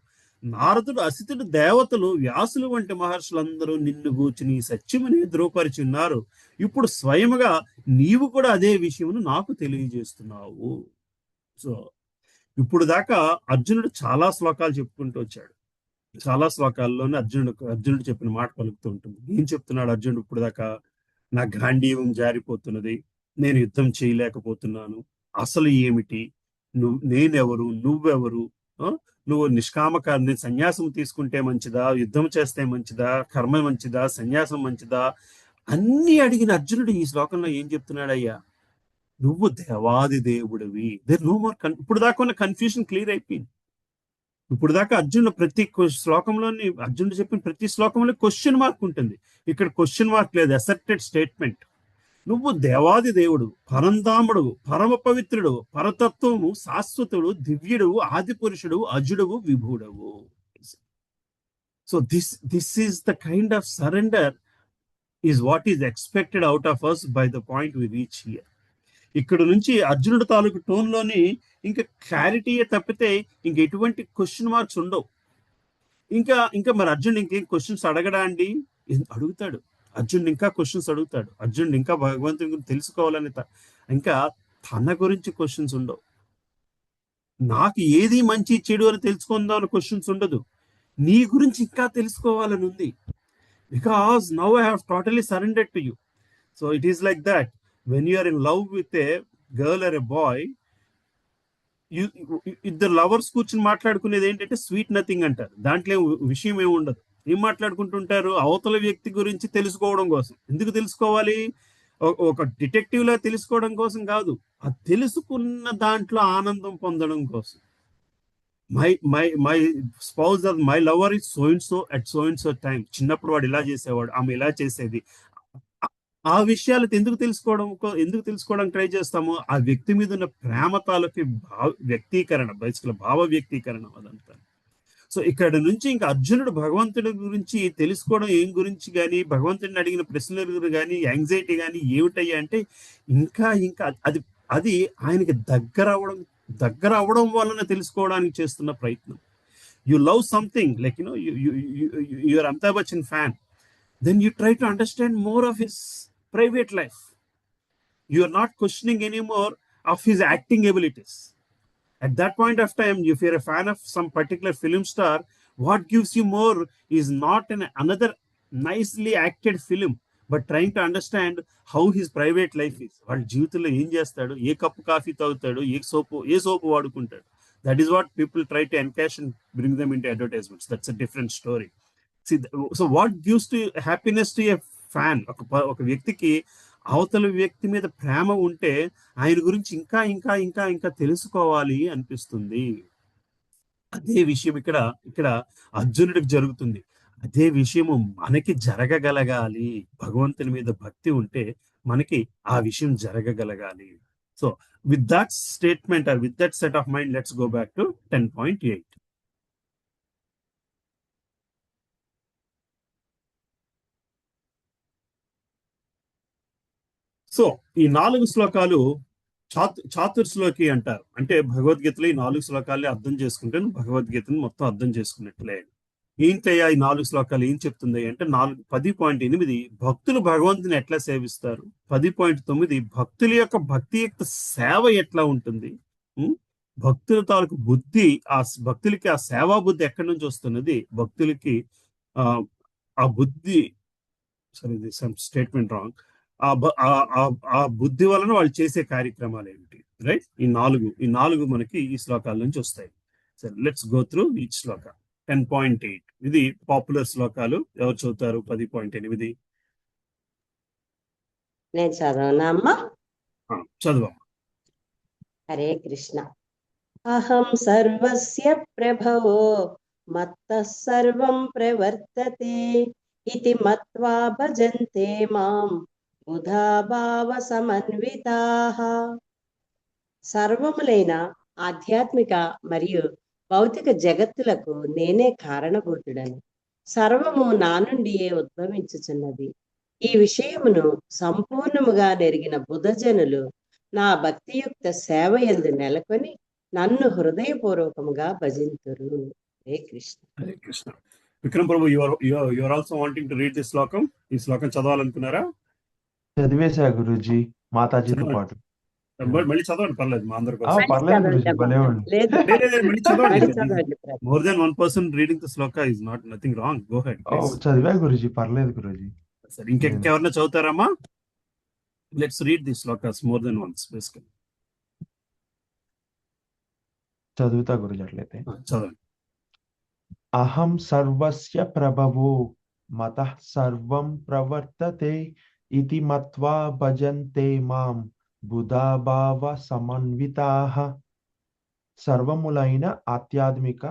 Speaker 1: నారదుడు, అసితుడు, దేవతలు, వ్యాసులు వంటి మహర్షులందరూ నిన్ను గూర్చి నీ సత్యముని ధృవపరిచి ఉన్నారు. ఇప్పుడు స్వయముగా నీవు కూడా అదే విషయమును నాకు తెలియజేస్తున్నావు. సో ఇప్పుడు దాకా అర్జునుడు చాలా శ్లోకాలు చెప్పుకుంటూ వచ్చాడు. చాలా శ్లోకాల్లోనే అర్జునుడు చెప్పిన మాట పలుకుతూ ఉంటుంది. ఏం చెప్తున్నాడు అర్జునుడు ఇప్పుడు దాకా? నా గాంధీవం జారిపోతున్నది, నేను యుద్ధం చేయలేకపోతున్నాను, అసలు ఏమిటి, నేనెవరు, నువ్వెవరు, ఆ? నువ్వు నిష్కామకాన్ని సన్యాసం తీసుకుంటే మంచిదా, యుద్ధం చేస్తే మంచిదా, కర్మ మంచిదా, సన్యాసం మంచిదా, అన్ని అడిగిన అర్జునుడు ఈ శ్లోకంలో ఏం చెప్తున్నాడయ్యా? నువ్వు దేవాది దేవుడివి. There no more. ఇప్పుడు దాకా ఉన్న కన్ఫ్యూజన్ క్లియర్ అయిపోయింది. ఇప్పుడు దాకా అర్జునుడు చెప్పిన ప్రతి శ్లోకంలో క్వశ్చన్ మార్క్ ఉంటుంది. ఇక్కడ క్వశ్చన్ మార్క్ లేదు, అసర్టెడ్ స్టేట్మెంట్. నువ్వు దేవాది దేవుడు, పరంధాముడు, పరమ పవిత్రుడు, పరతత్వము, శాశ్వతుడు, దివ్యుడు, ఆది పురుషుడు, అజుడువు, విభుడవు. So this is the kind of surrender is what is expected out of us by the point we reach here. ఇక్కడ నుంచి అర్జునుడు తాలూకు టోన్లోని ఇంకా క్లారిటీ తప్పితే ఇంక ఎటువంటి క్వశ్చన్ మార్క్స్ ఉండవు. ఇంకా మరి అర్జునుడు ఇంకేం క్వశ్చన్స్ అడగడా అండి? అడుగుతాడు. అర్జునుడు ఇంకా క్వశ్చన్స్ అడుగుతాడు. అర్జునుడు ఇంకా భగవంతుని గురించి తెలుసుకోవాలని ఇంకా తన గురించి క్వశ్చన్స్ ఉండవు. నాకు ఏది మంచి చెడు అని తెలుసుకుందాం అని క్వశ్చన్స్ ఉండదు. నీ గురించి ఇంకా తెలుసుకోవాలని ఉంది. Because now I have totally surrendered to you. So it is like that when you are in love with a girl or a boy, ఇద్దరు లవర్స్ కూర్చుని మాట్లాడుకునేది ఏంటంటే స్వీట్ నథింగ్ అంటారు. దాంట్లో విషయం ఏమి ఉండదు. ఏం మాట్లాడుకుంటుంటారు? అవతల వ్యక్తి గురించి తెలుసుకోవడం కోసం. ఎందుకు తెలుసుకోవాలి? ఒక డిటెక్టివ్ లా తెలుసుకోవడం కోసం కాదు, ఆ తెలుసుకున్న దాంట్లో ఆనందం పొందడం కోసం. My spouse or my lover is so and so at so and so time. చిన్నప్పుడు వాడు ఇలా చేసేవాడు, ఆమె ఇలా చేసేది. ఆ విషయాలు ఎందుకు తెలుసుకోవడానికి ట్రై చేస్తాము? ఆ వ్యక్తి మీద ఉన్న ప్రేమ తాలూకి వ్యక్తీకరణ, బేసికల్ భావ వ్యక్తీకరణ అదంతా. సో ఇక్కడ నుంచి ఇంకా అర్జునుడు భగవంతుడి గురించి తెలుసుకోవడం ఏం గురించి కానీ, భగవంతుడిని అడిగిన ప్రశ్నలు కానీ, యాంగ్జైటీ కానీ ఏమిటయ్యా అంటే ఇంకా అది ఆయనకి దగ్గర అవడం వలన తెలుసుకోవడానికి చేస్తున్న ప్రయత్నం. You love something like you are Amitabh Bachchan fan, then you try to understand more of his private life. You are not questioning anymore of his acting abilities. At that point of time, if you're a fan of some particular film star, what gives you more is not another nicely acted film, but trying to understand how his private life is. Vaadi jeevithamlo em chestadu, A cup coffee తాగుతాడు, ఏ సోపు వాడుకుంటాడు. That is what people try to encash and bring them into advertisements. That's a different story. See, so what gives to happiness to a fan? ఒక వ్యక్తికి అవతల వ్యక్తి మీద ప్రేమ ఉంటే ఆయన గురించి ఇంకా ఇంకా ఇంకా ఇంకా తెలుసుకోవాలి అనిపిస్తుంది. అదే విషయం ఇక్కడ అర్జునుడికి జరుగుతుంది. అదే విషయము మనకి జరగగలగాలి. భగవంతుని మీద భక్తి ఉంటే మనకి ఆ విషయం జరగగలగాలి. So with that statement or with that set of mind, let's go back to 10.8. So ఈ 4 శ్లోకాలు చాతుర్శ్లోకి అంటారు. అంటే భగవద్గీతలో ఈ 4 శ్లోకాలే అర్థం చేసుకుంటే భగవద్గీతను మొత్తం అర్థం చేసుకున్నట్లే. ఏంటయ్యా ఈ 4 శ్లోకాలు ఏం చెప్తుంది అంటే 10.8 భక్తులు భగవంతుని ఎట్లా సేవిస్తారు, 10.9 భక్తుల యొక్క భక్తియుక్త సేవ ఎట్లా ఉంటుంది, భక్తుల తాలూకు బుద్ధి, భక్తులకి ఆ సేవా బుద్ధి ఎక్కడి నుంచి వస్తున్నది, భక్తులకి ఆ బుద్ధి, సారీ దిస్ స్టేట్మెంట్ రాంగ్, ఆ బుద్ధి వలన వాళ్ళు చేసే కార్యక్రమాలు ఏమిటి, రైట్? ఈ నాలుగు మనకి ఈ శ్లోకాల నుంచి వస్తాయి. సరే, లెట్స్ గో త్రూ ఈచ్ శ్లోక. 10.8 ఇది పాపులర్ శ్లోకాలు. ఎవరు చదువుతారు 10.8?
Speaker 6: నేను చదవనా అమ్మా?
Speaker 1: చదువమ్మా.
Speaker 6: హరే కృష్ణ. అహం సర్వస్య ప్రభవో మత్తః సర్వం ప్రవర్తతే ఇతి మత్వా భజంతే మాం బుధా భావ సమన్వితాః. సర్వములైన ఆధ్యాత్మిక మరియు భౌతిక జగత్తులకు నేనే కారణభూతుడను. సర్వము నా నుండియే ఉద్భవించుచున్నది. ఈ విషయమును సంపూర్ణముగా నెరిగిన బుధజనులు నా భక్తియుక్త సేవ యందు నెలకొని నన్ను హృదయపూర్వకముగా భజింతురు. Hare Krishna.
Speaker 1: Hare Krishna. Vikram Prabhu, you are also wanting to read this శ్లోకం. ఈ శ్లోకం చదవాలనుకున్నారా?
Speaker 2: చదివేశా గురూజీ, మాతాజీతో పాటు.
Speaker 1: మళ్ళీ చదవండి, పర్లేదు మా అందరి కోసం.
Speaker 6: మళ్ళీ
Speaker 2: పర్లేదు
Speaker 6: చదవండి
Speaker 2: గురుజీ,
Speaker 6: అమ్మా.
Speaker 2: భలే ఉంది.
Speaker 6: లేదు
Speaker 1: మళ్ళీ చదవండి.
Speaker 6: మళ్ళీ చదవండి Prabhu.
Speaker 1: More than 1 person reading the shloka is not nothing wrong. Go ahead please.
Speaker 2: చదివా గురుజీ, పర్లేదు గురుజీ.
Speaker 1: సరే, ఇంకెవరన్నా చదువుతారమ్మా? Let's read the shlokas more than once basically.
Speaker 2: చదువుతా గురుజీ అట్లయితే.
Speaker 1: చదవండి.
Speaker 2: అహం సర్వస్య ప్రభవో మతః సర్వం ప్రవర్తతే ఇతి మత్వా భజంతే మాం బుధాభావ సమన్వితాః. సర్వములైన ఆధ్యాత్మిక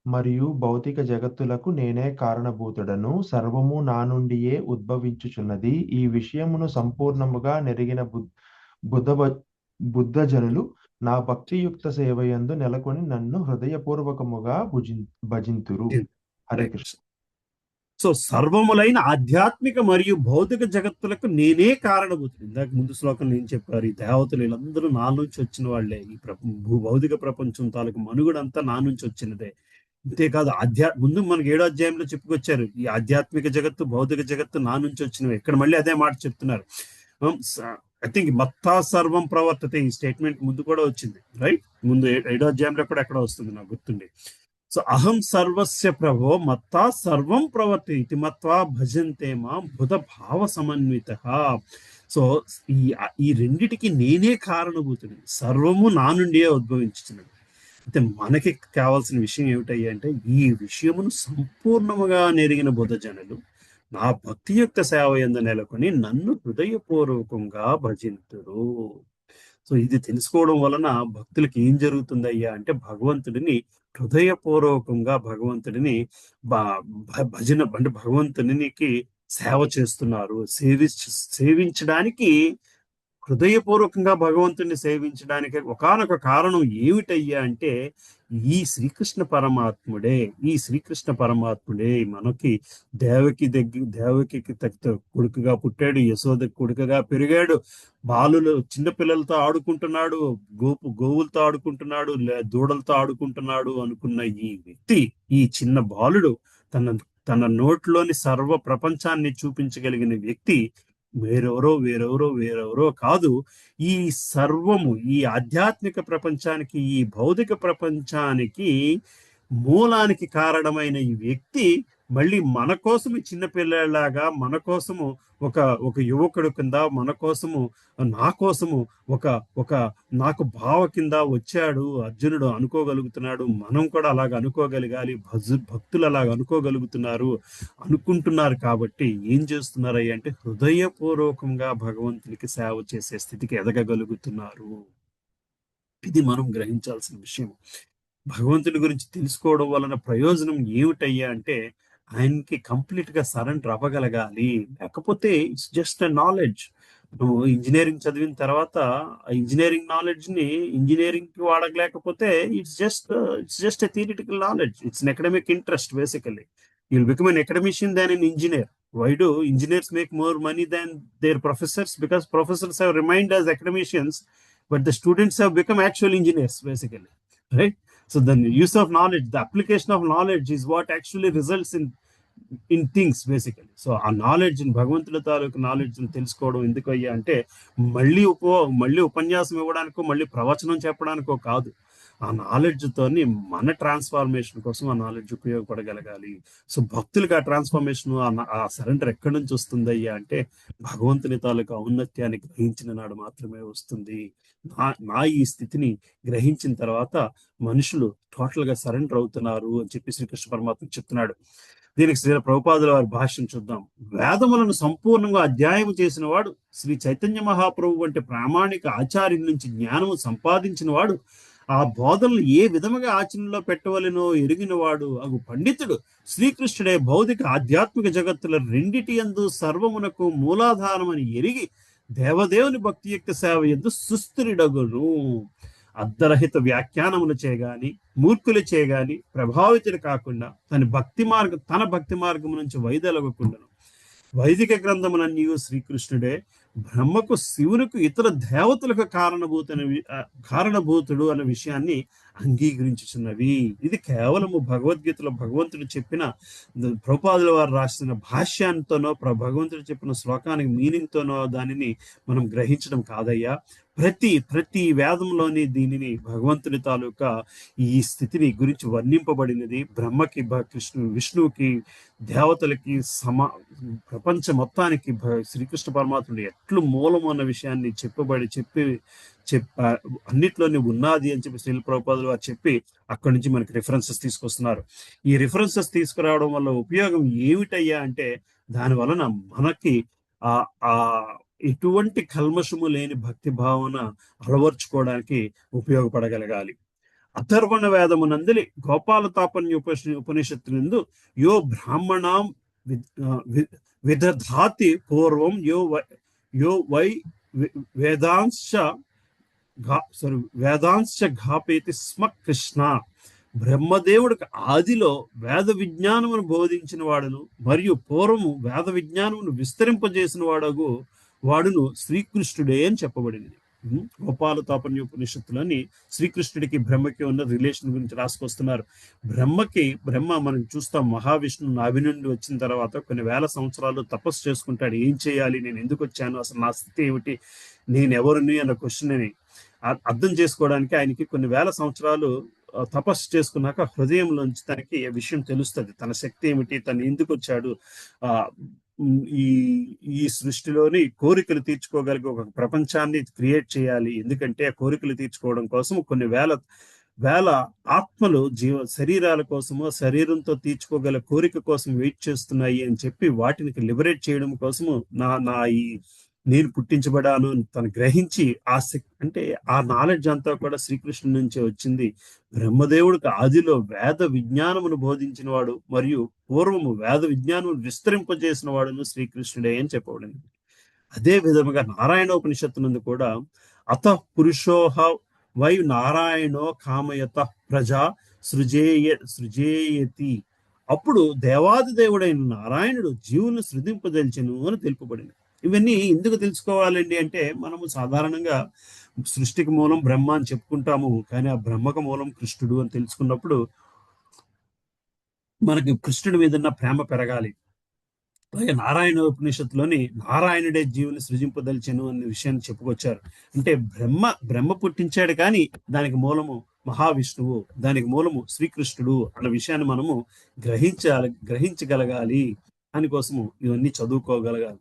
Speaker 2: మరియు భౌతిక జగత్తులకు నేనే కారణభూతుడను, సర్వము నా నుండియే ఉద్భవించుచున్నది. ఈ విషయమును సంపూర్ణముగా నెరిగిన బుద్ధజనులు నా భక్తియుక్త సేవయందు నెలకొని నన్ను హృదయపూర్వకముగా భజింతురు. హరే కృష్ణ.
Speaker 1: సో సర్వములైన ఆధ్యాత్మిక మరియు భౌతిక జగత్తులకు నేనే కారణభూతుడు. ఇందాక ముందు శ్లోకంలో ఏం చెప్పారు? ఈ దేవతలు వీళ్ళందరూ నా నుంచి వచ్చిన వాళ్ళే. ఈ భౌతిక ప్రపంచం తాలూకు మనుగడంతా నా నుంచి వచ్చినదే. అంతేకాదు ముందు మనకి 7వ అధ్యాయంలో చెప్పుకొచ్చారు, ఈ ఆధ్యాత్మిక జగత్తు భౌతిక జగత్తు నా నుంచి వచ్చినవి. ఇక్కడ మళ్ళీ అదే మాట చెప్తున్నారు. ఐ థింక్ మత్తా సర్వం ప్రవర్తతే, ఈ స్టేట్మెంట్ ముందు కూడా వచ్చింది, రైట్? ముందు 7వ అధ్యాయంలో కూడా ఎక్కడ వస్తుంది నాకు గుర్తుండే. సో అహం సర్వస్య ప్రభో మత్తా సర్వం ప్రవర్తే ఇతి మత్వా భజంతే మా బుధ భావ సమన్విత. సో ఈ రెండిటికి నేనే కారణభూతుడు, సర్వము నా నుండియే ఉద్భవించుతున్నది. అయితే మనకి కావాల్సిన విషయం ఏమిటయ్యా అంటే, ఈ విషయమును సంపూర్ణముగా నెరిగిన బుధజనులు నా భక్తియుక్త సేవ యందు నెలకొని నన్ను హృదయపూర్వకంగా భజింతురు. సో ఇది తెలుసుకోవడం వలన భక్తులకి ఏం జరుగుతుందయ్యా అంటే, భగవంతుడిని హృదయపూర్వకంగా భగవంతుడిని భజన అంటే భగవంతునికి సేవ చేస్తున్నారు. సేవించడానికి, హృదయపూర్వకంగా భగవంతుడిని సేవించడానికి ఒకానొక కారణం ఏమిటయ్యా అంటే, ఈ శ్రీకృష్ణ పరమాత్ముడే మనకి దేవకికి కొడుకుగా పుట్టాడు, యశోదకి కొడుకుగా పెరిగాడు, చిన్నపిల్లలతో ఆడుకుంటున్నాడు, గోవులతో ఆడుకుంటున్నాడు, దూడలతో ఆడుకుంటున్నాడు అనుకున్న ఈ వ్యక్తి, ఈ చిన్న బాలుడు తన నోట్లోని సర్వ ప్రపంచాన్ని చూపించగలిగిన వ్యక్తి వేరెవరో కాదు. ఈ సర్వము, ఈ ఆధ్యాత్మిక ప్రపంచానికి, ఈ భౌతిక ప్రపంచానికి మూలానికి కారణమైన ఈ వ్యక్తి మళ్ళీ మన కోసము చిన్నపిల్లలాగా, మన కోసము ఒక యువకుడు కింద, మన కోసము, నా కోసము నాకు భావ కింద వచ్చాడు అర్జునుడు అనుకోగలుగుతున్నాడు. మనం కూడా అలాగ అనుకోగలగాలి, భక్తులు అలాగ అనుకుంటున్నారు. కాబట్టి ఏం చేస్తున్నారయ్య అంటే, హృదయపూర్వకంగా భగవంతునికి సేవ చేసే స్థితికి ఎదగగలుగుతున్నారు. ఇది మనం గ్రహించాల్సిన విషయం. భగవంతుని గురించి తెలుసుకోవడం వలన ప్రయోజనం ఏమిటయ్యా అంటే, ఆయనకి కంప్లీట్ గా సరెండర్ అవ్వగలగాలి. లేకపోతే ఇట్స్ జస్ట్ అ నాలెడ్జ్. నువ్వు ఇంజనీరింగ్ చదివిన తర్వాత ఇంజనీరింగ్ నాలెడ్జ్ ని ఇంజనీరింగ్ కి వాడలేకపోతే it's just a theoretical knowledge. It's an academic interest. Basically you'll become an academician than an engineer. Why do engineers make more money than their professors? Because professors have remained as academicians, but the students have become actual engineers, basically, right? So the use of knowledge, the application of knowledge is what actually results in things, basically. So ఆ knowledge, భగవంతుల తాలూకు knowledge తెలుసుకోవడం ఎందుకు అయ్యా అంటే, మళ్ళీ ఉపన్యాసం ఇవ్వడానికో, మళ్ళీ ప్రవచనం చెప్పడానికో కాదు. ఆ నాలెడ్జ్ తోని మన ట్రాన్స్ఫార్మేషన్ కోసం ఆ నాలెడ్జ్ ఉపయోగపడగలగాలి. సో భక్తులకు ఆ ట్రాన్స్ఫార్మేషన్, ఆ సరెండర్ ఎక్కడి నుంచి వస్తుందయ్యా అంటే, భగవంతుని తాలూకు ఔన్నత్యాన్ని గ్రహించిన నాడు మాత్రమే వస్తుంది. నా ఈ స్థితిని గ్రహించిన తర్వాత మనుషులు టోటల్ గా సరెండర్ అవుతున్నారు అని చెప్పి శ్రీకృష్ణ పరమాత్మ చెప్తున్నాడు. దీనికి శ్రీ ప్రభుపాదుల వారి భాష్యం చూద్దాం. వేదములను సంపూర్ణంగా అధ్యాయం చేసిన వాడు, శ్రీ చైతన్య మహాప్రభు వంటి ప్రామాణిక ఆచార్యుల నుంచి జ్ఞానము సంపాదించిన వాడు, ఆ బోధనలు ఏ విధముగా ఆచరణలో పెట్టవలెనో ఎరిగిన వాడు అగు పండితుడు శ్రీకృష్ణుడే భౌతిక ఆధ్యాత్మిక జగత్తుల రెండిటి యందు సర్వమునకు మూలాధారమని ఎరిగి దేవదేవుని భక్తియుక్త సేవ యందు సుస్థిరుడగును. అర్ధరహిత వ్యాఖ్యానములు చేయగాని, మూర్ఖులు చేయగాని ప్రభావితులు కాకుండా తన భక్తి మార్గం నుంచి వైదొలగకుండాను వైదిక గ్రంథములన్నీ శ్రీకృష్ణుడే బ్రహ్మకు శివునికి ఇతర దేవతలకు కారణభూతుడు అనే విషయాన్ని అంగీకరించుచున్నవి. ఇది కేవలము భగవద్గీతలో భగవంతుడు చెప్పిన ప్రభుపాదుల వారు రాసిన భాష్యంతోనో భగవంతుడు చెప్పిన శ్లోకానికి మీనింగ్ తోనో దానిని మనం గ్రహించడం కాదయ్యా. ప్రతి వేదంలోని దీనిని భగవంతుని తాలూకా ఈ స్థితిని గురించి వర్ణింపబడినది. బ్రహ్మకి విష్ణువుకి దేవతలకి ప్రపంచ మొత్తానికి శ్రీకృష్ణ పరమాత్ముడు ఎట్లు మూలము అన్న విషయాన్ని అన్నిట్లోనే ఉన్నది అని చెప్పి శ్రీల ప్రభుపాదులు వారు చెప్పి అక్కడి నుంచి మనకి రిఫరెన్సెస్ తీసుకొస్తున్నారు. ఈ రిఫరెన్సెస్ తీసుకురావడం వల్ల ఉపయోగం ఏమిటయ్యా అంటే, దాని వలన మనకి ఆ ఎటువంటి కల్మషము లేని భక్తి భావన అలవర్చుకోవడానికి ఉపయోగపడగలగాలి. అథర్వణ వేదమునందలి గోపాల తాపన్య ఉపనిషత్తు యో బ్రాహ్మణాం విదధాతి పూర్వం యో వై వేదాంశ ఘాపేతి స్మ కృష్ణ. బ్రహ్మదేవుడికి ఆదిలో వేద విజ్ఞానమును బోధించిన వాడును మరియు పూర్వము వేద విజ్ఞానమును విస్తరింపజేసిన వాడును శ్రీకృష్ణుడే అని చెప్పబడింది. గోపాల తాపన్యోపనిషత్తులని శ్రీకృష్ణుడికి బ్రహ్మకి ఉన్న రిలేషన్ గురించి రాసుకొస్తున్నారు. బ్రహ్మ మనం చూస్తాం, మహావిష్ణువు నాభి నుండి వచ్చిన తర్వాత కొన్ని వేల సంవత్సరాలు తపస్సు చేసుకుంటాడు. ఏం చేయాలి, నేను ఎందుకు వచ్చాను, అసలు నా స్థితి ఏమిటి, నేను ఎవరిని అన్న క్వశ్చన్ అని అర్థం చేసుకోవడానికి ఆయనకి కొన్ని వేల సంవత్సరాలు తపస్సు చేసుకున్నాక హృదయంలోంచి తనకి విషయం తెలుస్తుంది. తన శక్తి ఏమిటి, తను ఎందుకు వచ్చాడు, ఈ సృష్టిలోని కోరికలు తీర్చుకోగలిగే ఒక ప్రపంచాన్ని క్రియేట్ చేయాలి. ఎందుకంటే ఆ కోరికలు తీర్చుకోవడం కోసం కొన్ని వేల ఆత్మలు శరీరాల కోసము, శరీరంతో తీర్చుకోగల కోరిక కోసం వెయిట్ చేస్తున్నాయి అని చెప్పి వాటిని లిబరేట్ చేయడం కోసము నేను పుట్టించబడాను తను గ్రహించి అంటే ఆ నాలెడ్జ్ అంతా కూడా శ్రీకృష్ణుడి నుంచే వచ్చింది. బ్రహ్మదేవుడికి ఆదిలో వేద విజ్ఞానమును బోధించిన వాడు మరియు పూర్వము వేద విజ్ఞానమును విస్తరింపజేసిన వాడును శ్రీకృష్ణుడే అని చెప్పబడింది. అదే విధముగా నారాయణోపనిషత్తునందు కూడా అత పురుషోహ వై నారాయణో కామయత ప్రజా సృజేయతి. అప్పుడు దేవాది దేవుడైన నారాయణుడు జీవులను సృజింపదలిచెను అని తెలుపబడింది. ఇవన్నీ ఎందుకు తెలుసుకోవాలండి అంటే, మనము సాధారణంగా సృష్టికి మూలం బ్రహ్మ అని చెప్పుకుంటాము, కానీ ఆ బ్రహ్మకు మూలం కృష్ణుడు అని తెలుసుకున్నప్పుడు మనకి కృష్ణుడి మీద ఉన్న ప్రేమ పెరగాలి. అలాగే నారాయణ ఉపనిషత్తులోని నారాయణుడే జీవుని సృజింపదలిచెను అనే విషయాన్ని చెప్పుకొచ్చారు. అంటే బ్రహ్మ పుట్టించాడు, కానీ దానికి మూలము మహావిష్ణువు, దానికి మూలము శ్రీకృష్ణుడు అన్న విషయాన్ని మనము గ్రహించగలగాలి. దానికోసము ఇవన్నీ చదువుకోగలగాలి.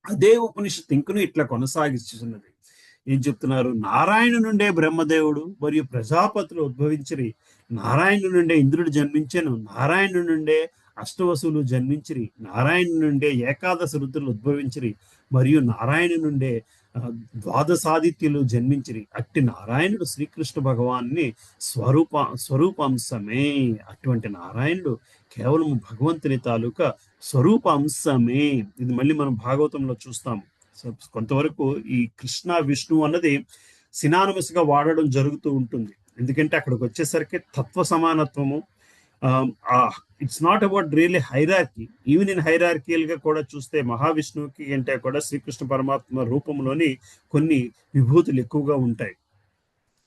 Speaker 1: అదే ఉపనిషత్తు ఇంకను ఇట్లా కొనసాగిస్తున్నది. ఏం చెప్తున్నారు, నారాయణ నుండే బ్రహ్మదేవుడు మరియు ప్రజాపతులు ఉద్భవించిరి, నారాయణ నుండే ఇంద్రుడు జన్మించెను, నారాయణ నుండే అష్టవసులు జన్మించిరి, నారాయణ నుండే ఏకాదశ రుద్రులు ఉద్భవించిరి మరియు నారాయణ నుండే ద్వాదశాదిత్యులు జన్మించిరి. అట్టి నారాయణుడు శ్రీకృష్ణ భగవాన్ని స్వరూపాంశమే. అటువంటి నారాయణుడు కేవలం భగవంతుని తాలూకా స్వరూప అంశమే. ఇది మళ్ళీ మనం భాగవతంలో చూస్తాము. కొంతవరకు ఈ కృష్ణ విష్ణు అన్నది సినానిమస్ గా వాడడం జరుగుతూ ఉంటుంది. ఎందుకంటే అక్కడికి వచ్చేసరికి తత్వ సమానత్వము, it's not about really hierarchy. Even in hierarchical గా కూడా చూస్తే మహావిష్ణువుకి అంటే కూడా శ్రీకృష్ణ పరమాత్మ రూపంలోని కొన్ని విభూతులు ఎక్కువగా ఉంటాయి.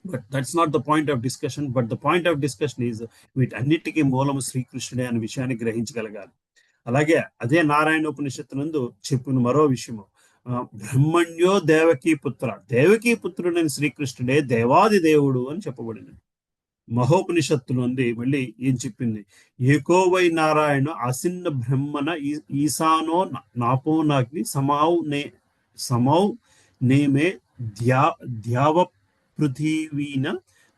Speaker 1: But that's not the point of discussion. But the point of discussion is వీటన్నిటికీ మూలము శ్రీకృష్ణుడే అనే విషయాన్ని గ్రహించగలగాలి. అలాగే అదే నారాయణోపనిషత్తునందు చెప్పిన మరో విషయము, బ్రహ్మణ్యో దేవకీ పుత్రుడైన శ్రీకృష్ణుడే దేవాది దేవుడు అని చెప్పబడింది. మహోపనిషత్తులు అంది మళ్ళీ ఏం చెప్పింది, ఏకో వై నారాయణ ఆసిన్న బ్రహ్మణ ఈశానో నాపో నాగ్ని సమౌ నేమే ద్యావ పృథివీన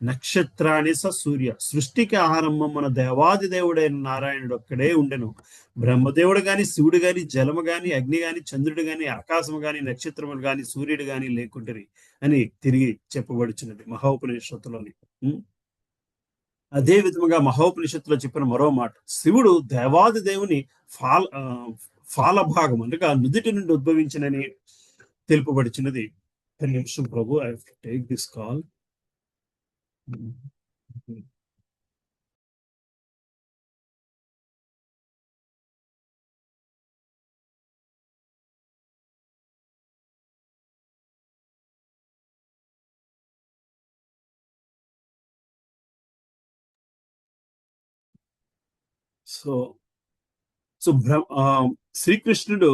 Speaker 1: నక్షత్రాన్ని సూర్య. సృష్టికి ఆరంభం మన దేవాది దేవుడైన నారాయణుడు ఒక్కడే ఉండెను. బ్రహ్మదేవుడు గాని, శివుడు గాని, జలము గాని, అగ్ని గాని, చంద్రుడు గాని, ఆకాశము గాని, నక్షత్రములు గాని, సూర్యుడు గాని లేకుంటరి అని తిరిగి చెప్పబడుచున్నది మహోపనిషత్తులోని. అదే విధముగా మహోపనిషత్తులో చెప్పిన మరో మాట, శివుడు దేవాది దేవుని ఫాలభాగం అనగా నుదిటి నుండి ఉద్భవించినని తెలుపబడుచున్నది. నిమిషం Prabhu, I take this call. So so శ్రీకృష్ణుడు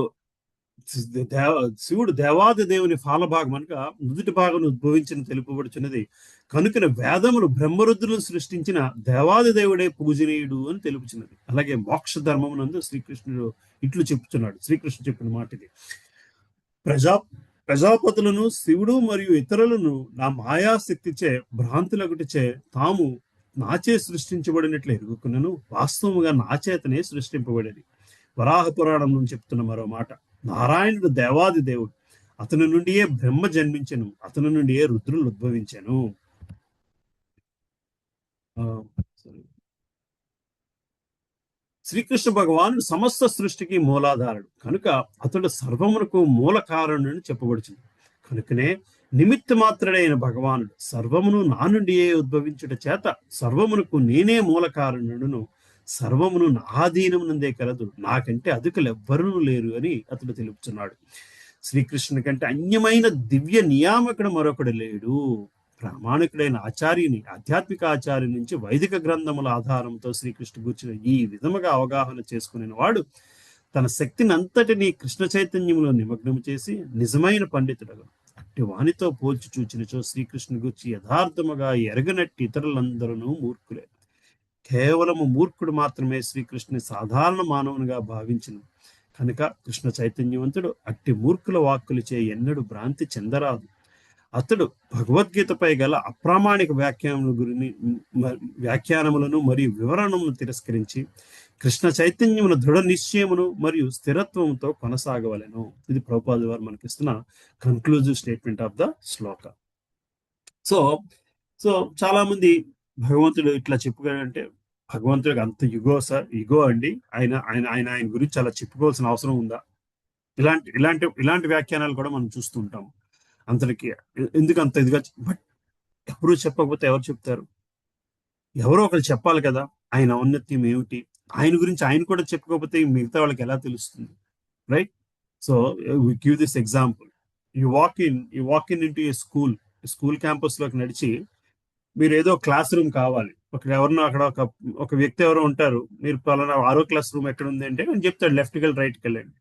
Speaker 1: శివుడు దేవాది దేవుని ఫాలభాగం అనగా నుదుటి భాగం ఉద్భవించిన తెలుపబడుచున్నది కనుకన వేదములు బ్రహ్మరుద్రులను సృష్టించిన దేవాది దేవుడే పూజనీయుడు అని తెలుపుచున్నది. అలాగే మోక్ష ధర్మమునందు శ్రీకృష్ణుడు ఇట్లు చెప్తున్నాడు. శ్రీకృష్ణుడు చెప్పిన మాట ఇది. ప్రజాపతులను శివుడు మరియు ఇతరులను నా మాయాశక్తిచే భ్రాంతులగుటిచే తాము నాచే సృష్టించబడినట్లు ఎరుగుకున్నను వాస్తవముగా నా చేతనే సృష్టింపబడేది. వరాహ పురాణం నుంచి చెప్తున్న మరో మాట. నారాయణుడు దేవాది దేవుడు, అతని నుండియే బ్రహ్మ జన్మించెను, అతని నుండియే రుద్రులు ఉద్భవించెను. శ్రీకృష్ణ భగవానుడు సమస్త సృష్టికి మూలాధారుడు కనుక అతడు సర్వమునకు మూల కారణుని చెప్పబడుచుంది. కనుకనే నిమిత్త మాత్రుడైన భగవానుడు సర్వమును నా నుండియే ఉద్భవించుట చేత సర్వమునకు నేనే మూల కారణుడును, సర్వమును నా ఆధీనమునందే కలదు, నాకంటే అధికులు ఎవ్వరూ లేరు అని అతడు తెలుపుతున్నాడు. శ్రీకృష్ణుని కంటే అన్యమైన దివ్య నియామకుడు మరొకడు లేడు. ప్రామాణికుడైన ఆచార్యుని, ఆధ్యాత్మిక ఆచార్య నుంచి వైదిక గ్రంథముల ఆధారంతో శ్రీకృష్ణ కూర్చున్న ఈ విధముగా అవగాహన చేసుకునే వాడు తన శక్తిని అంతటినీ కృష్ణ చైతన్యంలో నిమగ్నం చేసి నిజమైన పండితుడగను. అట్టి వానితో పోల్చి చూచినచో శ్రీకృష్ణుని గురించి యథార్థముగా ఎరగనట్టి ఇతరులందరూ మూర్ఖులే. కేవలము మూర్ఖుడు మాత్రమే శ్రీకృష్ణుని సాధారణ మానవునిగా భావించను కనుక కృష్ణ చైతన్యవంతుడు అట్టి మూర్ఖుల వాక్కులచే ఎన్నడూ భ్రాంతి చెందరాదు. అతడు భగవద్గీతపై గల అప్రామాణిక వ్యాఖ్యానములను మరియు వివరణమును తిరస్కరించి కృష్ణ చైతన్యమును దృఢ నిశ్చయమును మరియు స్థిరత్వంతో కొనసాగవలెను. ఇది ప్రభుపాదుల వారు మనకిస్తున్న conclusive statement of the shloka. So so చాలా మంది భగవంతుడు ఇట్లా చెప్పుకోవాలంటే భగవంతుడికి అంత ఇగో అండి, ఆయన గురించి అలా చెప్పుకోవాల్సిన అవసరం ఉందా? ఇలాంటి వ్యాఖ్యానాలు కూడా మనం చూస్తుంటాం. అంతటికి ఎందుకు అంత ఇదిగా, బట్ ఎవరు చెప్పకపోతే ఎవరు చెప్తారు? ఎవరో ఒకరు చెప్పాలి కదా ఆయన ఔన్నత్యం ఏమిటి, ఆయన గురించి ఆయన కూడా చెప్పుకోకపోతే మిగతా వాళ్ళకి ఎలా తెలుస్తుంది, right? So give this example. You walk in into A school campus లోకి నడిచి మీరు ఏదో క్లాస్ రూమ్ కావాలి, ఎవరినో అక్కడ ఒక వ్యక్తి ఎవరో ఉంటారు, మీరు పలానా 6వ క్లాస్ రూమ్ ఎక్కడ ఉంది అంటే నేను చెప్తాడు లెఫ్ట్కి వెళ్ళి రైట్కి వెళ్ళండి.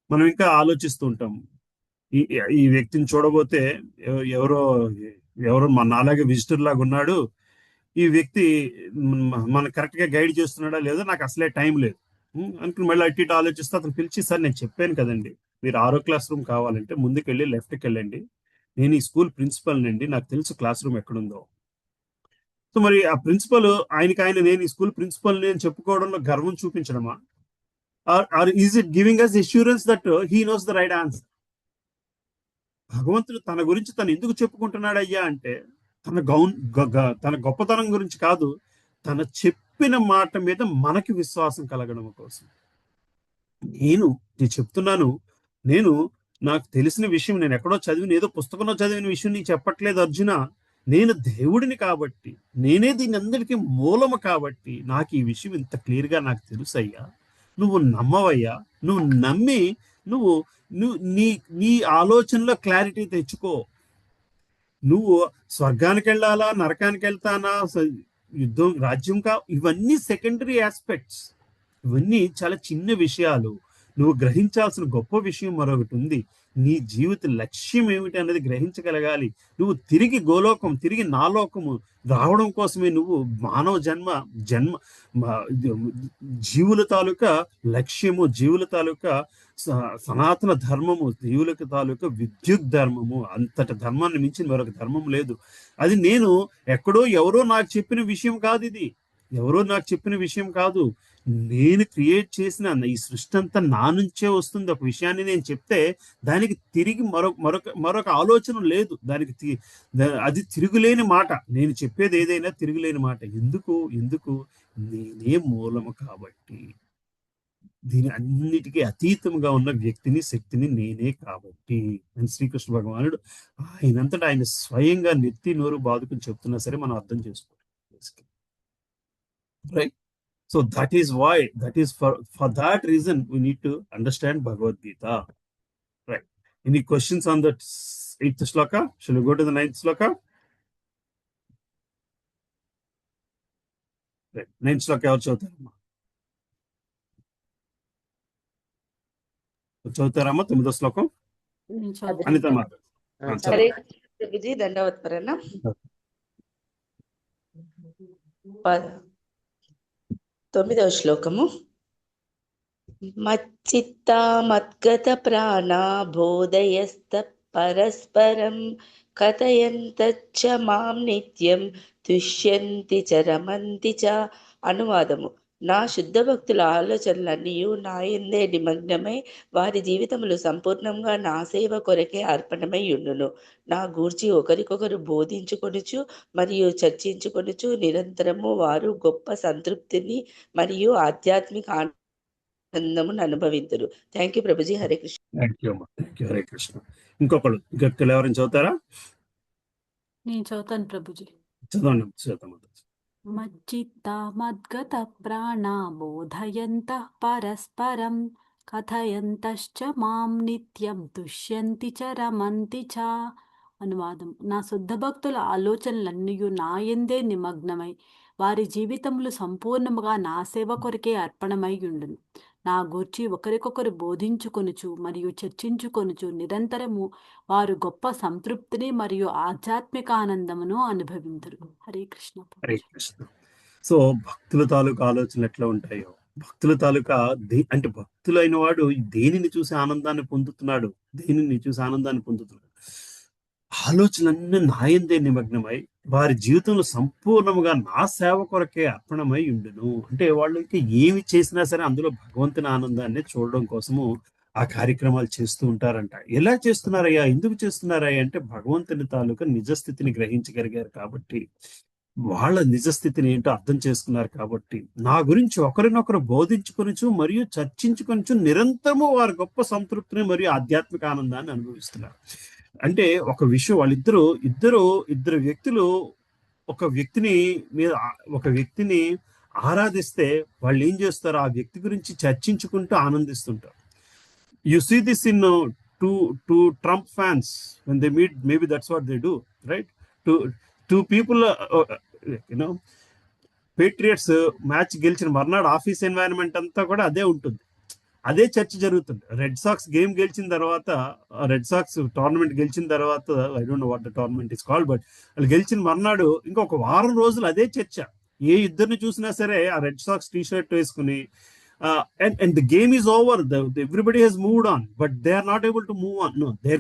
Speaker 1: మనం ఇంకా ఆలోచిస్తూ ఉంటాం ఈ వ్యక్తిని చూడబోతే ఎవరో నాలాగే విజిటర్ లాగా ఉన్నాడు, ఈ వ్యక్తి మన కరెక్ట్ గా గైడ్ చేస్తున్నాడా లేదో నాకు అసలే టైం లేదు అనుకుని మళ్ళీ అటు ఇటు ఆలోచిస్తే అతను పిలిచి, సార్ నేను చెప్పాను కదండి మీరు 6వ క్లాస్ రూమ్ కావాలంటే ముందుకు వెళ్ళి లెఫ్ట్కి వెళ్ళండి, నేను ఈ స్కూల్ ప్రిన్సిపల్ నండి, నాకు తెలుసు క్లాస్ రూమ్ ఎక్కడుందో. సో మరి ఆ ప్రిన్సిపల్ ఆయన నేను ఈ స్కూల్ ప్రిన్సిపల్ అని చెప్పుకోవడంలో గర్వం చూపించడమా, or is it giving us assurance that he knows the right answer? భగవంతుడు తన గురించి తను ఎందుకు చెప్పుకుంటున్నాడు అయ్యా అంటే తన గొప్పతనం గురించి కాదు, తన చెప్పిన మాట మీద మనకి విశ్వాసం కలగడం కోసం. నేను చెప్తున్నాను, నాకు తెలిసిన విషయం, నేను ఎక్కడో చదివిన ఏదో పుస్తకంలో చదివిన విషయం నీకు చెప్పట్లేదు అర్జున, నేను దేవుడిని కాబట్టి, నేనే దీని అందరికీ మూలము కాబట్టి నాకు ఈ విషయం ఇంత క్లియర్ గా నాకు తెలుసు అయ్యా, నువ్వు నమ్మవయ్యా, నువ్వు నమ్మి నువ్వు నీ ఆలోచనలో క్లారిటీ తెచ్చుకో. నువ్వు స్వర్గానికి వెళ్ళాలా, నరకానికి వెళ్తానా, యుద్ధం, రాజ్యం ఇవన్నీ సెకండరీ ఆస్పెక్ట్స్, ఇవన్నీ చాలా చిన్న విషయాలు. నువ్వు గ్రహించాల్సిన గొప్ప విషయం మరొకటి ఉంది. నీ జీవిత లక్ష్యం ఏమిటి అనేది గ్రహించగలగాలి. నువ్వు తిరిగి తిరిగి నాలోకము రావడం కోసమే నువ్వు మానవ జన్మ జీవుల తాలూకా లక్ష్యము, జీవుల తాలూకా సనాతన ధర్మము, జీవుల తాలూకా విద్యుత్ ధర్మము, అంతటి ధర్మాన్ని మించిన మరొక ధర్మం లేదు. అది నేను ఎవరో నాకు చెప్పిన విషయం కాదు, ఇది ఎవరో నాకు చెప్పిన విషయం కాదు, నేను క్రియేట్ చేసిన ఈ సృష్టి అంతా నా నుంచే వస్తుంది. ఒక విషయాన్ని నేను చెప్తే దానికి తిరిగి మరొక ఆలోచన లేదు, అది తిరుగులేని మాట. నేను చెప్పేది ఏదైనా తిరుగులేని మాట. ఎందుకు నేనే మూలము కాబట్టి, దీని అన్నిటికీ అతీతంగా ఉన్న వ్యక్తిని, శక్తిని నేనే కాబట్టి అని శ్రీకృష్ణ భగవానుడు ఆయనంతటా ఆయన స్వయంగా నెత్తి నోరు బాదుకుని చెప్తున్నా సరే మనం అర్థం చేసుకోవాలి, right? So that is for that reason we need to understand Bhagavad Gita, right? Any questions on that 8th shloka? Shall we go to the 9th shloka? Right, 9th shloka evaru chadutaru? చదువుతారమ్మా 9వ శ్లోకం.
Speaker 4: నేను
Speaker 6: అదే
Speaker 4: చదువుతాను
Speaker 1: అనిత
Speaker 4: ప్రభు.
Speaker 1: మాత
Speaker 3: హరే
Speaker 1: చదవండి.
Speaker 3: కృష్ణ ప్రభుజీ, దండవత్ ప్రణామం. ప- 9వ శ్లోకము. మచ్చిత్తా మద్గత ప్రాణా బోధయస్త పరస్పరం కథయంతచ్చ మాం నిత్యం తుష్యంతి చ రమంతి చ. అనువాదము. నా శుద్ధ భక్తుల ఆలోచనలన్నీ నా యందే నిమగ్నమై వారి జీవితములు సంపూర్ణంగా నా సేవ కొరకే అర్పణమై ఉండును. నా గూర్చి ఒకరికొకరు బోధించుకొనుచు మరియు చర్చించుకొనుచు నిరంతరము వారు గొప్ప సంతృప్తిని మరియు ఆధ్యాత్మిక ఆనందమును అనుభవింతురు. Thank you Prabhuji. Hare Krishna.
Speaker 1: Thank you అమ్మా. Thank you. హరే కృష్ణ. ఇంకొకళ్ళు ఎవరైనా చదువుతారా?
Speaker 4: నేను చదువుతాను ప్రభుజీ.
Speaker 1: చదవండి చదువుతాం.
Speaker 4: మచ్చిత్తా మద్గత ప్రాణా బోధయంతః పరస్పరం కథయంతశ్చ మాం నిత్యం తుష్యంతి చ రమంతి చ. అనువాదం. నా శుద్ధ భక్తుల ఆలోచనలన్నీ నాయందే నిమగ్నమై వారి జీవితములు సంపూర్ణముగా నా సేవ కొరకే అర్పణమై ఉండును. నా గూర్చి ఒకరికొకరు బోధించుకొనుచు మరియు చర్చించుకొనుచు నిరంతరము వారు గొప్ప సంతృప్తిని మరియు ఆధ్యాత్మిక ఆనందమును అనుభవింతురు. హరే కృష్ణ.
Speaker 1: హరే కృష్ణ. సో భక్తుల తాలూకా ఆలోచనలు ఎట్లా ఉంటాయో, భక్తుల తాలూకా అంటే భక్తులైన వాడు దేనిని చూసి ఆనందాన్ని పొందుతున్నాడు, ఆలోచనలన్నీ నాయందే నిమగ్నమై వారి జీవితంలో సంపూర్ణముగా నా సేవ కొరకే అర్పణమై ఉండును. అంటే వాళ్ళు ఇంకా ఏమి చేసినా సరే అందులో భగవంతుని ఆనందాన్ని చూడడం కోసము ఆ కార్యక్రమాలు చేస్తూ ఉంటారంట. ఎలా చేస్తున్నారయ్యా, ఎందుకు చేస్తున్నారయ్యా అంటే భగవంతుని తాలూకా నిజస్థితిని గ్రహించగలిగారు కాబట్టి, వాళ్ళ నిజస్థితిని ఏంటో అర్థం చేసుకున్నారు కాబట్టి, నా గురించి ఒకరినొకరు బోధించుకొనుచు మరియు చర్చించుకొనుచు నిరంతరము వారి గొప్ప సంతృప్తిని మరియు ఆధ్యాత్మిక ఆనందాన్ని అనుభవిస్తున్నారు. అంటే ఒక విషయం, ఇద్దరు వ్యక్తులు ఒక వ్యక్తిని ఆరాధిస్తే వాళ్ళు ఏం చేస్తారు, ఆ వ్యక్తి గురించి చర్చించుకుంటూ ఆనందిస్తుంటారు. You see this in two Trump fans when they meet, maybe that's what they do, right? Two people, Patriots match గెలిచిన మర్నాడు ఆఫీస్ ఎన్వైరన్మెంట్ అంతా కూడా అదే ఉంటుంది, అదే చర్చ జరుగుతుంది. రెడ్ సాక్స్ గేమ్ గెలిచిన తర్వాత, రెడ్ సాక్స్ టోర్నమెంట్ గెలిచిన తర్వాత, I don't know what the tournament is called, but వాళ్ళు గెలిచిన మర్నాడు ఇంకొక వారం రోజులు అదే చర్చ. ఏ ఇద్దరిని చూసినా సరే ఆ రెడ్ సాక్స్ టీ షర్ట్ వేసుకుని, and the game is over, everybody has moved on, but they are not able to move on. No, they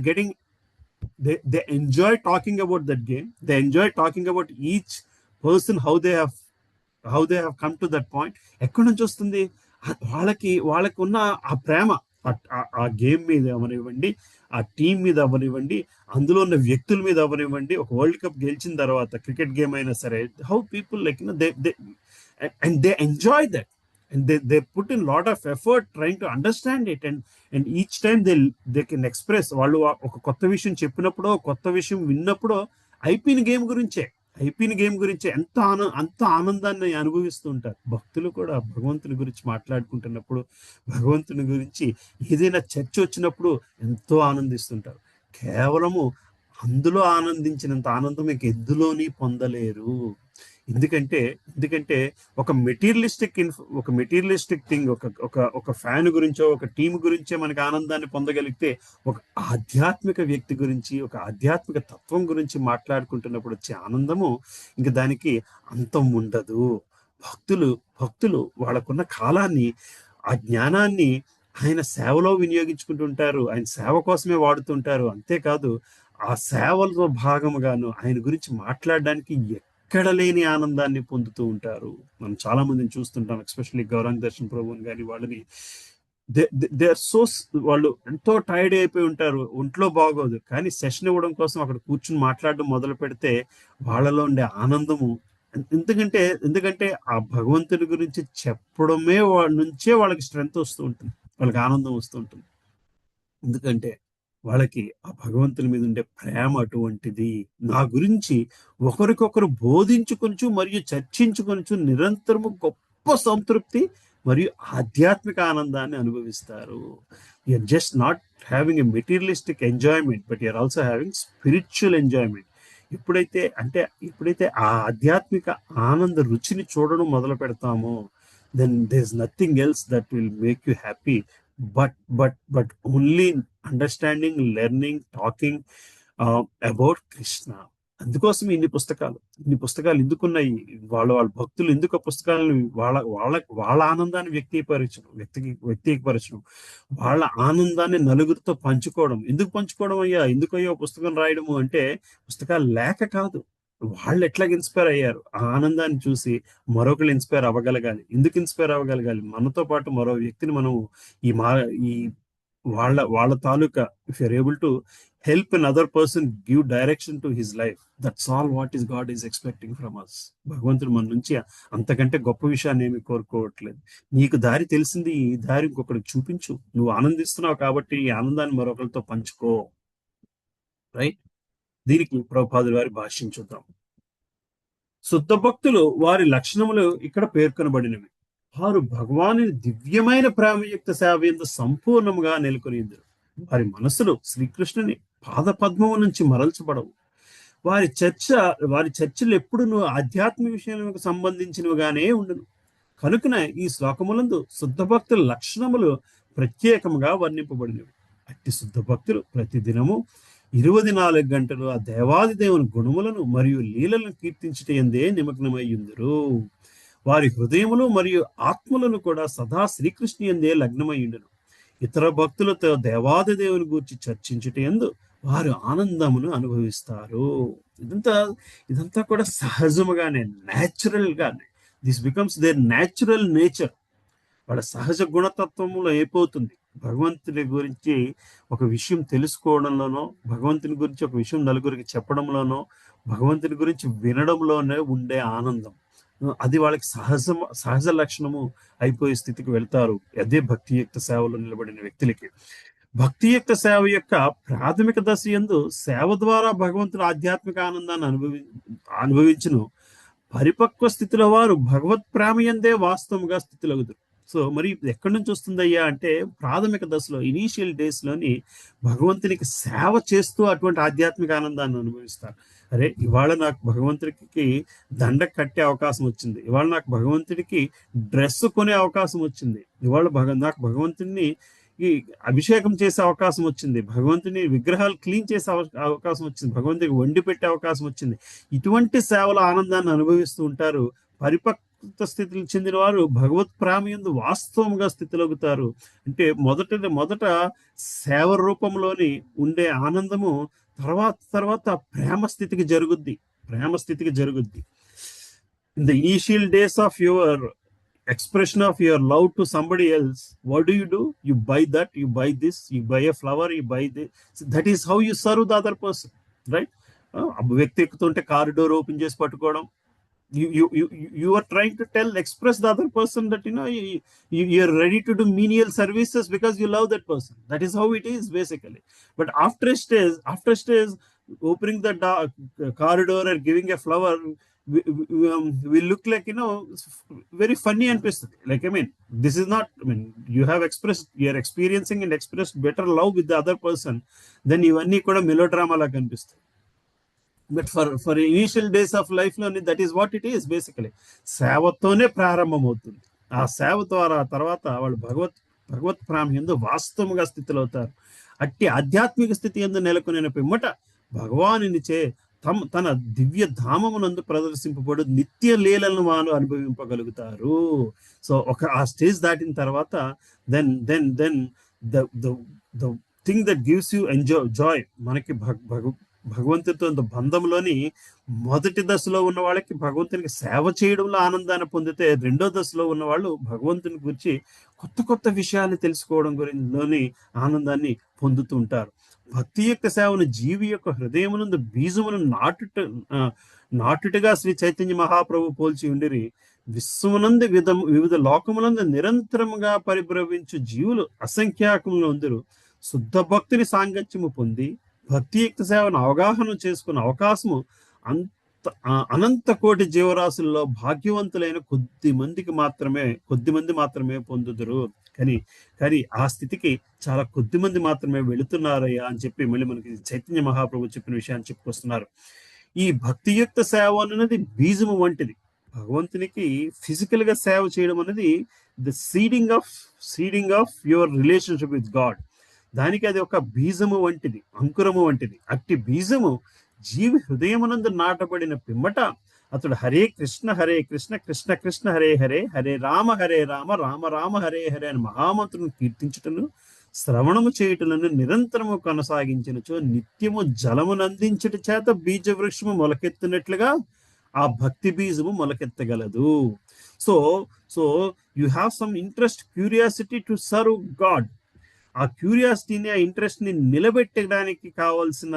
Speaker 1: enjoy talking about that game, they enjoy talking about each person, how they have come to that point. ఎక్కడి నుంచి వస్తుంది వాళ్ళకి ఉన్న ఆ ప్రేమ, ఆ game మీద అవనివ్వండి, ఆ టీం మీద అవనివ్వండి, అందులో ఉన్న వ్యక్తుల మీద అవనివ్వండి. ఒక వరల్డ్ కప్ గెలిచిన తర్వాత క్రికెట్ గేమ్ అయినా సరే, how people like they enjoy that, and they put in lot of effort trying to understand it, and each time they can express. వాళ్ళు ఒక కొత్త విషయం చెప్పినప్పుడు, కొత్త విషయం విన్నప్పుడు అయిపోయిన గేమ్ గురించే అంత ఆనందాన్ని అనుభవిస్తూ ఉంటారు. భక్తులు కూడా భగవంతుని గురించి మాట్లాడుకుంటున్నప్పుడు, భగవంతుని గురించి ఏదైనా చర్చ వచ్చినప్పుడు ఎంతో ఆనందిస్తుంటారు. కేవలము అందులో ఆనందించినంత ఆనందం ఇంక ఎందులోని పొందలేరు. ఎందుకంటే ఒక మెటీరియలిస్టిక్ థింగ్, ఒక ఫ్యాన్ గురించో, ఒక టీం గురించే మనకి ఆనందాన్ని పొందగలిగితే, ఒక ఆధ్యాత్మిక వ్యక్తి గురించి, ఒక ఆధ్యాత్మిక తత్వం గురించి మాట్లాడుకుంటున్నప్పుడు వచ్చే ఆనందము ఇంకా దానికి అంతం ఉండదు. భక్తులు వాళ్ళకున్న కాలాన్ని, ఆ జ్ఞానాన్ని ఆయన సేవలో వినియోగించుకుంటుంటారు, ఆయన సేవ కోసమే వాడుతుంటారు. అంతేకాదు ఆ సేవలో భాగముగాను ఆయన గురించి మాట్లాడడానికి ఎక్కడ లేని ఆనందాన్ని పొందుతూ ఉంటారు. మనం చాలా మందిని చూస్తుంటాం, ఎస్పెషల్లీ గౌరాంగ్ దర్శన్ ప్రభుని గారి వాళ్ళని. వాళ్ళు ఎంతో టైర్డ్ అయిపోయి ఉంటారు, ఒంట్లో బాగోదు, కానీ సెషన్ ఇవ్వడం కోసం అక్కడ కూర్చుని మాట్లాడడం మొదలు పెడితే వాళ్ళలో ఉండే ఆనందము, ఎందుకంటే ఆ భగవంతుడి గురించి చెప్పడమే నుంచే వాళ్ళకి స్ట్రెంగ్త్ వస్తూ ఉంటుంది, వాళ్ళకి ఆనందం వస్తూ ఉంటుంది. ఎందుకంటే వాళ్ళకి ఆ భగవంతుని మీద ఉండే ప్రేమ అటువంటిది. నా గురించి ఒకరికొకరు బోధించుకొనుచు మరియు చర్చించుకొనుచు నిరంతరము గొప్ప సంతృప్తి మరియు ఆధ్యాత్మిక ఆనందాన్ని అనుభవిస్తారు. You are just not having a materialistic enjoyment, but you are also having spiritual enjoyment. ఎప్పుడైతే ఆ ఆధ్యాత్మిక ఆనంద రుచిని చూడడం మొదలు పెడతామో, then there's nothing else that will make you happy but only understanding, learning, talking about Krishna. అందుకోసం ఇన్ని పుస్తకాలు ఎందుకున్నాయి? వాళ్ళ భక్తులు ఎందుకు ఆ పుస్తకాలను వాళ్ళ ఆనందాన్ని వ్యక్తీకపరచడం, వాళ్ళ ఆనందాన్ని నలుగురితో పంచుకోవడం. ఎందుకు పంచుకోవడం అయ్యా? ఎందుకయ్యా పుస్తకం రాయడము అంటే పుస్తకాలు లేక కాదు, వాళ్ళు ఎట్లా ఇన్స్పైర్ అయ్యారు, ఆ ఆనందాన్ని చూసి మరొకరు ఇన్స్పైర్ అవ్వగలగాలి. ఎందుకు ఇన్స్పైర్ అవ్వగలగాలి? మనతో పాటు మరో వ్యక్తిని మనం ఈ వాళ్ళ తాలూకా, if you're able to help another person give direction to his life, that's all what is God is expecting from us. భగవంతుడు మన నుంచి అంతకంటే గొప్ప విషయాన్ని ఏమి కోరుకోవట్లేదు. నీకు దారి తెలిసింది, ఈ దారి ఇంకొకరికి చూపించు. నువ్వు ఆనందిస్తున్నావు కాబట్టి ఈ ఆనందాన్ని మరొకరితో పంచుకో. రైట్? దీనికి ప్రభుపాదుల వారి భాష్యం చూద్దాం. శుద్ధ భక్తులు వారి లక్షణములు ఇక్కడ పేర్కొనబడినవి. వారు భగవాను దివ్యమైన ప్రేమయుక్త సేవయందు సంపూర్ణముగా నెలకొనిందరు. వారి మనసులు శ్రీకృష్ణుని పాదపద్మము నుంచి మరల్చబడవు. వారి చర్చలు ఎప్పుడు ఆధ్యాత్మిక విషయాలకు సంబంధించినవిగానే ఉండును. కనుకనే ఈ శ్లోకములందు శుద్ధ భక్తుల లక్షణములు ప్రత్యేకముగా వర్ణింపబడినవి. అట్టి శుద్ధ భక్తులు ప్రతిదినము 24 గంటలు ఆ దేవాది దేవుని గుణములను మరియు లీలలను కీర్తించుటయందే నిమగ్నమయ్యుందురు. వారి హృదయములు మరియు ఆత్మలను కూడా సదా శ్రీకృష్ణ యందే లగ్నమయ్యుండును. ఇతర భక్తులతో దేవాది దేవుని గురించి చర్చించుటయందు వారు ఆనందమును అనుభవిస్తారు. ఇదంతా కూడా సహజముగానే, న్యాచురల్ గానే. This becomes their natural nature. వాళ్ళ సహజ గుణతత్వంలో అయిపోతుంది. భగవంతుని గురించి ఒక విషయం తెలుసుకోవడంలోనో, భగవంతుని గురించి ఒక విషయం నలుగురికి చెప్పడంలోనో, భగవంతుని గురించి వినడంలోనే ఉండే ఆనందం, అది వాళ్ళకి సహజ లక్షణము అయిపోయే స్థితికి వెళ్తారు. అదే భక్తియుక్త సేవలో నిలబడిన వ్యక్తులకి. భక్తియుక్త సేవ యొక్క ప్రాథమిక దశ యందు సేవ ద్వారా భగవంతుడు ఆధ్యాత్మిక ఆనందాన్ని అనుభవించును. పరిపక్వ స్థితిలో వారు భగవత్ ప్రేమ యందే వాస్తవంగా స్థితిలోగుతారు. సో మరి ఎక్కడి నుంచి వస్తుందయ్యా అంటే, ప్రాథమిక దశలో, ఇనీషియల్ డేస్ లోని భగవంతునికి సేవ చేస్తూ అటువంటి ఆధ్యాత్మిక ఆనందాన్ని అనుభవిస్తారు. అరే, ఇవాళ నాకు భగవంతుడికి దండ కట్టే అవకాశం వచ్చింది, ఇవాళ నాకు భగవంతుడికి డ్రెస్ కొనే అవకాశం వచ్చింది, ఇవాళ నాకు భగవంతుడిని ఈ అభిషేకం చేసే అవకాశం వచ్చింది, భగవంతుని విగ్రహాలు క్లీన్ చేసే అవకాశం వచ్చింది, భగవంతుడికి వండి పెట్టే అవకాశం వచ్చింది. ఇటువంటి సేవల ఆనందాన్ని అనుభవిస్తూ ఉంటారు. పరిపక్వ స్థితికి చెందిన వారు భగవత్ ప్రేమయందు వాస్తవంగా స్థితిలోగుతారు. అంటే మొదట సేవ రూపంలోని ఉండే ఆనందము తర్వాత ప్రేమ స్థితికి జరుగుద్ది. In the initial days of your expression of your love to somebody else, what do? You buy that, you buy this, you buy a flower, you buy this. So that is how you serve the other person, right? వ్యక్తి ఎక్కుతుంటే corridor open చేసి పట్టుకోవడం, you are trying to express the other person that you are ready to do menial services because you love that person. That is how it is basically. But after a stage opening the corridor or giving a flower, we look like very funny and like, I mean, this is not, I mean, you are experiencing and expressed better love with the other person, then ivanni kuda melodrama la kanipistayi. But for initial days of life lo, that is what it is basically. సేవతోనే ప్రారంభం అవుతుంది. ఆ సేవ ద్వారా తర్వాత వాళ్ళు భగవత్ ప్రేమ యందు వాస్తవముగా స్థితిలో అవుతారు. అట్టి ఆధ్యాత్మిక స్థితి యందు నెలకొనిన పిమ్మట భగవానునిచే తన దివ్య ధామమునందు ప్రదర్శింపబడు నిత్య లీలను వారు అనుభవింపగలుగుతారు. సో ఆ స్టేజ్ దాటిన తర్వాత then the thing that gives you joy, మనకి భగవంతుడితో బంధంలోని మొదటి దశలో ఉన్న వాళ్ళకి భగవంతునికి సేవ చేయడంలో ఆనందాన్ని పొందితే, రెండో దశలో ఉన్న వాళ్ళు భగవంతుని గురించి కొత్త విషయాన్ని తెలుసుకోవడం గురించి ఆనందాన్ని పొందుతూ ఉంటారు. భక్తి యొక్క సేవను జీవి యొక్క హృదయమునందు బీజమును నాటుటగా శ్రీ చైతన్య మహాప్రభు పోల్చి ఉండిరి. విశ్వమునందు వివిధ లోకములందు నిరంతరముగా పరిభ్రమించు జీవులు అసంఖ్యాకములు ఉందరు. శుద్ధ భక్తుని సాంగత్యము పొంది భక్తియుక్త సేవను అవగాహన చేసుకున్న అవకాశము అనంత కోటి జీవరాశుల్లో భాగ్యవంతులైన కొద్ది మంది మాత్రమే పొందుదురు. కానీ ఆ స్థితికి చాలా కొద్ది మంది మాత్రమే వెళుతున్నారయ్యా అని చెప్పి మళ్ళీ మనకి చైతన్య మహాప్రభు చెప్పిన విషయాన్ని చెప్పుకొస్తున్నారు. ఈ భక్తియుక్త సేవ అనేది బీజము వంటిది. భగవంతునికి ఫిజికల్ గా సేవ చేయడం అనేది the seeding of your relationship with God. దానికి అది ఒక బీజము వంటిది, అంకురము వంటిది. అట్టి బీజము జీవి హృదయమునందు నాటబడిన పిమ్మట అతడు హరే కృష్ణ కృష్ణ కృష్ణ హరే హరే, హరే రామ రామ రామ హరే హరే అని మహామంత్రుని కీర్తించుటను శ్రవణము చేయుటలను నిరంతరము కొనసాగించినచో నిత్యము జలమునందించుట చేత బీజ వృక్షము మొలకెత్తినట్లుగా ఆ భక్తి బీజము మొలకెత్తగలదు. So so you have some interest, curiosity to serve god. ఆ క్యూరియాసిటీని, ఆ ఇంట్రెస్ట్ ని నిలబెట్టడానికి కావాల్సిన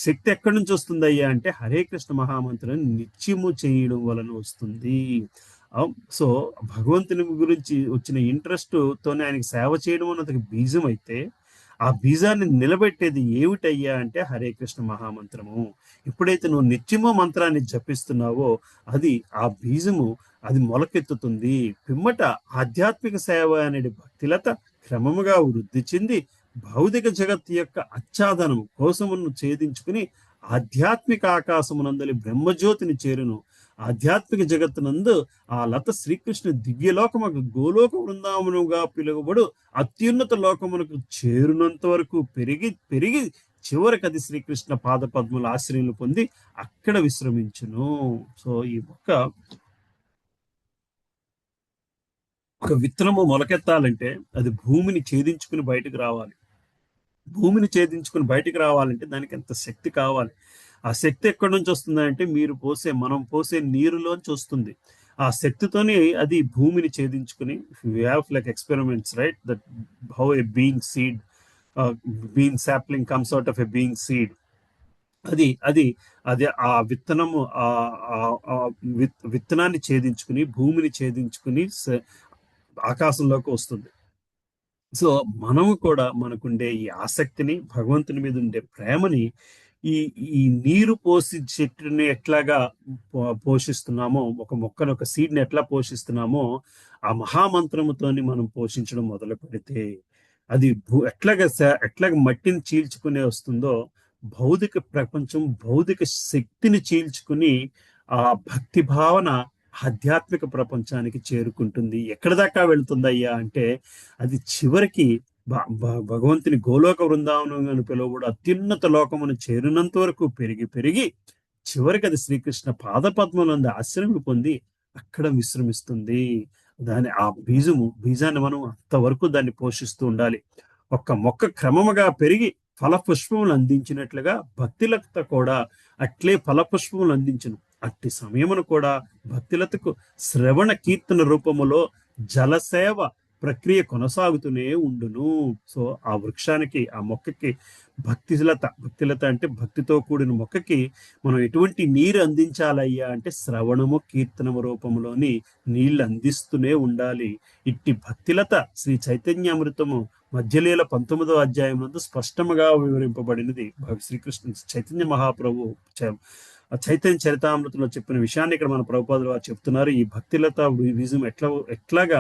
Speaker 1: శక్తి ఎక్కడి నుంచి వస్తుందయ్యా అంటే హరే కృష్ణ మహామంత్రం నిత్యము చేయడం వలన వస్తుంది. సో భగవంతుని గురించి వచ్చిన ఇంట్రెస్ట్ తోనే ఆయనకి సేవ చేయడం అన్నది బీజం అయితే, ఆ బీజాన్ని నిలబెట్టేది ఏమిటయ్యా అంటే హరే కృష్ణ మహామంత్రము. ఎప్పుడైతే నువ్వు నిత్యము మంత్రాన్ని జపిస్తున్నావో అది ఆ బీజము అది మొలకెత్తుతుంది. పిమ్మట ఆధ్యాత్మిక సేవ అనే భక్తిలత క్రమముగా వృద్ధి చెంది భౌతిక జగత్తు యొక్క ఆచ్ఛాదనము కోసమును ఛేదించుకుని ఆధ్యాత్మిక ఆకాశమునందలి బ్రహ్మజ్యోతిని చేరును. ఆధ్యాత్మిక జగత్తునందు ఆ లత శ్రీకృష్ణ దివ్యలోకముకు గోలోక బృందావనముగా పిలువబడు అత్యున్నత లోకమునకు చేరునంత వరకు పెరిగి పెరిగి చివరికి అది శ్రీకృష్ణ పాద పద్మల ఆశ్రయం పొంది అక్కడ విశ్రమించును. సో ఈ ఒక విత్తనము మొలకెత్తాలంటే అది భూమిని ఛేదించుకుని బయటకు రావాలి. భూమిని ఛేదించుకుని బయటకు రావాలంటే దానికి ఎంత శక్తి కావాలి. ఆ శక్తి ఎక్కడి నుంచి వస్తుందంటే మనం పోసే నీరులోంచి వస్తుంది. ఆ శక్తితోనే అది భూమిని ఛేదించుకుని we have like experiments, right, that how a bean sapling comes out of a bean seed. అది ఆ విత్తనము విత్తనాన్ని ఛేదించుకుని భూమిని ఛేదించుకుని ఆకాశంలోకి వస్తుంది. సో మనము కూడా మనకుండే ఈ ఆసక్తిని, భగవంతుని మీద ఉండే ప్రేమని ఈ నీరు పోసి చెట్టుని ఎట్లాగా పోషిస్తున్నామో, ఒక మొక్కను, ఒక సీడ్ని ఎట్లా పోషిస్తున్నామో ఆ మహామంత్రముతోని మనం పోషించడం మొదలు పెడితే అది ఎట్లాగ మట్టిని చీల్చుకునే వస్తుందో భౌతిక ప్రపంచం భౌతిక శక్తిని చీల్చుకుని ఆ భక్తి భావన ఆధ్యాత్మిక ప్రపంచానికి చేరుకుంటుంది. ఎక్కడి దాకా వెళ్తుందయ్యా అంటే అది చివరికి భగవంతుని గోలోక బృందావనం అని పిలువబడు అత్యున్నత లోకమును చేరినంత వరకు పెరిగి పెరిగి చివరికి అది శ్రీకృష్ణ పాద పద్మలందు ఆశ్రయం పొంది అక్కడ విశ్రమిస్తుంది. ఆ బీజాన్ని మనం అంతవరకు దాన్ని పోషిస్తూ ఉండాలి. ఒక్క మొక్క క్రమముగా పెరిగి ఫలపుష్పములు అందించినట్లుగా భక్తిలత కూడా అట్లే ఫలపుష్పములు అందించును. అట్టి సమయమును కూడా భక్తిలతకు శ్రవణ కీర్తన రూపములో జలసేవ ప్రక్రియ కొనసాగుతూనే ఉండును. సో ఆ వృక్షానికి, ఆ మొక్కకి భక్తిలత అంటే భక్తితో కూడిన మొక్కకి మనం ఎటువంటి నీరు అందించాలయ్యా అంటే శ్రవణము కీర్తనము రూపంలోని నీళ్లు అందిస్తూనే ఉండాలి. ఇట్టి భక్తిలత శ్రీ చైతన్యామృతము మధ్యలీల 19వ అధ్యాయం నందు స్పష్టముగా వివరింపబడినది. శ్రీకృష్ణ చైతన్య మహాప్రభు చైతన్య చరితామృతంలో చెప్పిన విషయాన్ని ఇక్కడ మన ప్రభుపాదులు వారు చెప్తున్నారు. ఈ భక్తిలత బీజం ఎట్లాగా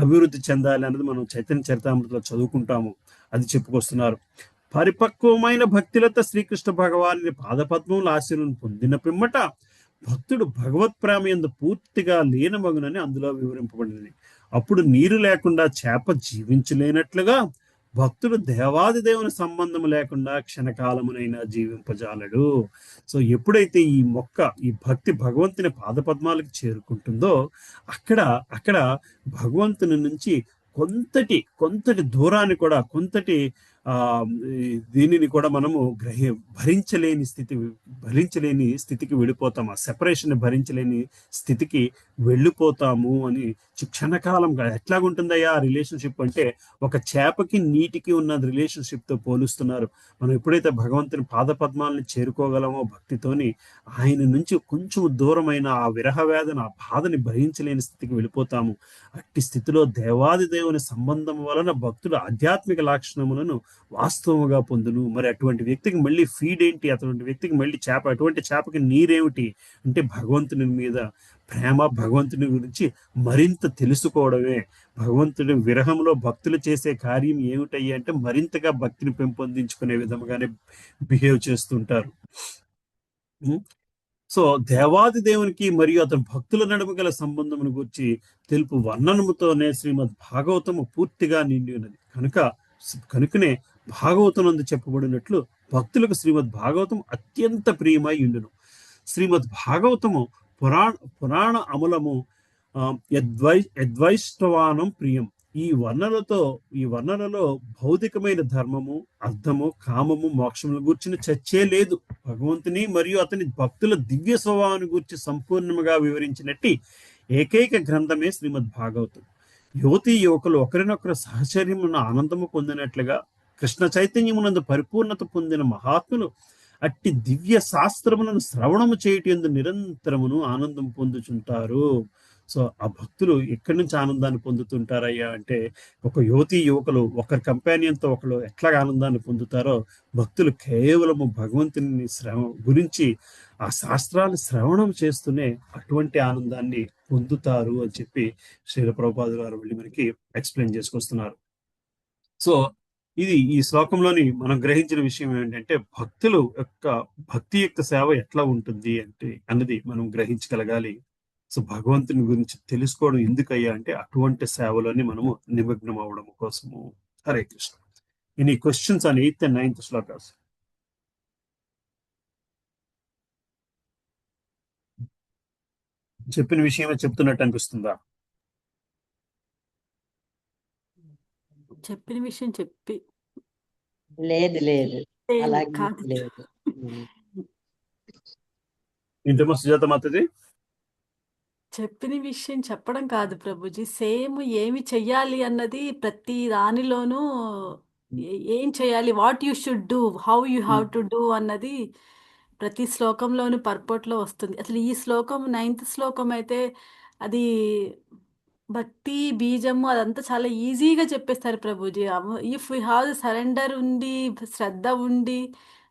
Speaker 1: అభివృద్ధి చెందాలి అన్నది మనం చైతన్య చరితామృతంలో చదువుకుంటాము. అది చెప్పుకొస్తున్నారు. పరిపక్వమైన భక్తిలత శ్రీకృష్ణ భగవాని పాదపద్మముల ఆశీర్వాదం పొందిన పిమ్మట భక్తుడు భగవత్ ప్రేమ యందు పూర్తిగా లీనమగునని అందులో వివరింపబడింది. అప్పుడు నీరు లేకుండా చేప జీవించలేనట్లుగా భక్తుడు దేవాది దేవుని సంబంధం లేకుండా క్షణకాలమునైనా జీవింపజాలడు. సో ఎప్పుడైతే ఈ భక్తి భగవంతుని పాదపద్మాలకు చేరుకుంటుందో అక్కడ భగవంతుని నుంచి కొంతటి దూరాన్ని కూడా, దీనిని కూడా మనము భరించలేని స్థితికి వెళ్ళిపోతాము. ఆ సెపరేషన్ భరించలేని స్థితికి వెళ్ళిపోతాము అని క్షణకాలంగా. ఎట్లాగుంటుందయ్యా ఆ రిలేషన్షిప్ అంటే ఒక చేపకి నీటికి ఉన్న రిలేషన్షిప్ తో పోలుస్తున్నారు. మనం ఎప్పుడైతే భగవంతుని పాదపద్మాలని చేరుకోగలమో భక్తితోని, ఆయన నుంచి కొంచెం దూరమైన ఆ విరహ వేదన, ఆ బాధని భరించలేని స్థితికి వెళ్ళిపోతాము. అట్టి స్థితిలో దేవాది దేవుని సంబంధం వలన భక్తుడు ఆధ్యాత్మిక లక్షణములను వాస్తవముగా పొందును. మరి అటువంటి వ్యక్తికి మళ్ళీ ఫీడ్ ఏంటి? అటువంటి వ్యక్తికి మళ్ళీ అటువంటి చేపకి నీరేమిటి అంటే భగవంతుని మీద ప్రేమ, భగవంతుని గురించి మరింత తెలుసుకోవడమే. భగవంతుడి విరహంలో భక్తులు చేసే కార్యం ఏమిటయ్యి అంటే మరింతగా భక్తిని పెంపొందించుకునే విధముగానే బిహేవ్ చేస్తుంటారు. సో దేవాది దేవునికి మరియు అతని భక్తుల నడుమ గల సంబంధమును గురించి తెలుపు వర్ణనముతోనే శ్రీమద్ భాగవతము పూర్తిగా నిండి ఉన్నది. కనుకనే భాగవతనందు చెప్పబడినట్లు భక్తులకు శ్రీమద్ భాగవతం అత్యంత ప్రియమై ఉండును. శ్రీమద్ భాగవతము పురాణ అమలము యద్వైష్ణవానం ప్రియం. ఈ వర్ణనలో భౌతికమైన ధర్మము, అర్థము, కామము, మోక్షముల గూర్చిన చర్చే లేదు. భగవంతుని మరియు అతని భక్తుల దివ్య స్వభావాన్ని గూర్చి సంపూర్ణముగా వివరించినట్టి ఏకైక గ్రంథమే శ్రీమద్ భాగవతం. యువకులు ఒకరినొకరు సహచర్యమున ఆనందము పొందినట్లుగా కృష్ణ చైతన్యమునందు పరిపూర్ణత పొందిన మహాత్ములు అట్టి దివ్య శాస్త్రములను శ్రవణము చేయటందు నిరంతరమును ఆనందం పొందుచుంటారు. సో ఆ భక్తులు ఎక్కడి నుంచి ఆనందాన్ని పొందుతుంటారయ్యా అంటే, ఒక యువకులు ఒకరి కంపానియన్తో ఒకరు ఎట్లాగా ఆనందాన్ని పొందుతారో, భక్తులు కేవలము భగవంతుని గురించి ఆ శాస్త్రాన్ని శ్రవణం చేస్తూనే అటువంటి ఆనందాన్ని పొందుతారు అని చెప్పి శ్రీల ప్రభుపాదుల వారు వెళ్ళి మనకి ఎక్స్ప్లెయిన్ చేసుకొస్తున్నారు. సో ఇది ఈ శ్లోకంలోని మనం గ్రహించిన విషయం ఏంటంటే, భక్తులు యొక్క భక్తి యొక్క సేవ ఎట్లా ఉంటుంది అంటే అన్నది మనం గ్రహించగలగాలి. సో భగవంతుని గురించి తెలుసుకోవడం ఎందుకయ్యా అంటే అటువంటి సేవలోని మనము నిమగ్నం అవడం కోసము. Hare Krishna. Any questions on 8th and 9th shlokas? చెప్పిన విషయమే చెప్తున్నట్టు అనిపిస్తుందా?
Speaker 4: చెప్పిన విషయం చెప్పి
Speaker 6: లేదు అలాగే
Speaker 4: కాదు.
Speaker 6: లేదు.
Speaker 1: ఇంతమో సుజాత మాతది
Speaker 4: చెప్పిన విషయం చెప్పడం కాదు ప్రభుజీ, సేమ్ ఏమి చెయ్యాలి అన్నది ప్రతి దానిలోనూ ఏం చేయాలి, what you should do, how you have to do అన్నది ప్రతి శ్లోకంలోనూ పర్పట్లో వస్తుంది. అసలు ఈ శ్లోకం 9th శ్లోకం అయితే అది భక్తి బీజము అదంతా చాలా ఈజీగా చెప్పేస్తారు Prabhuji. If you have surrender ఉండి, శ్రద్ధ ఉండి,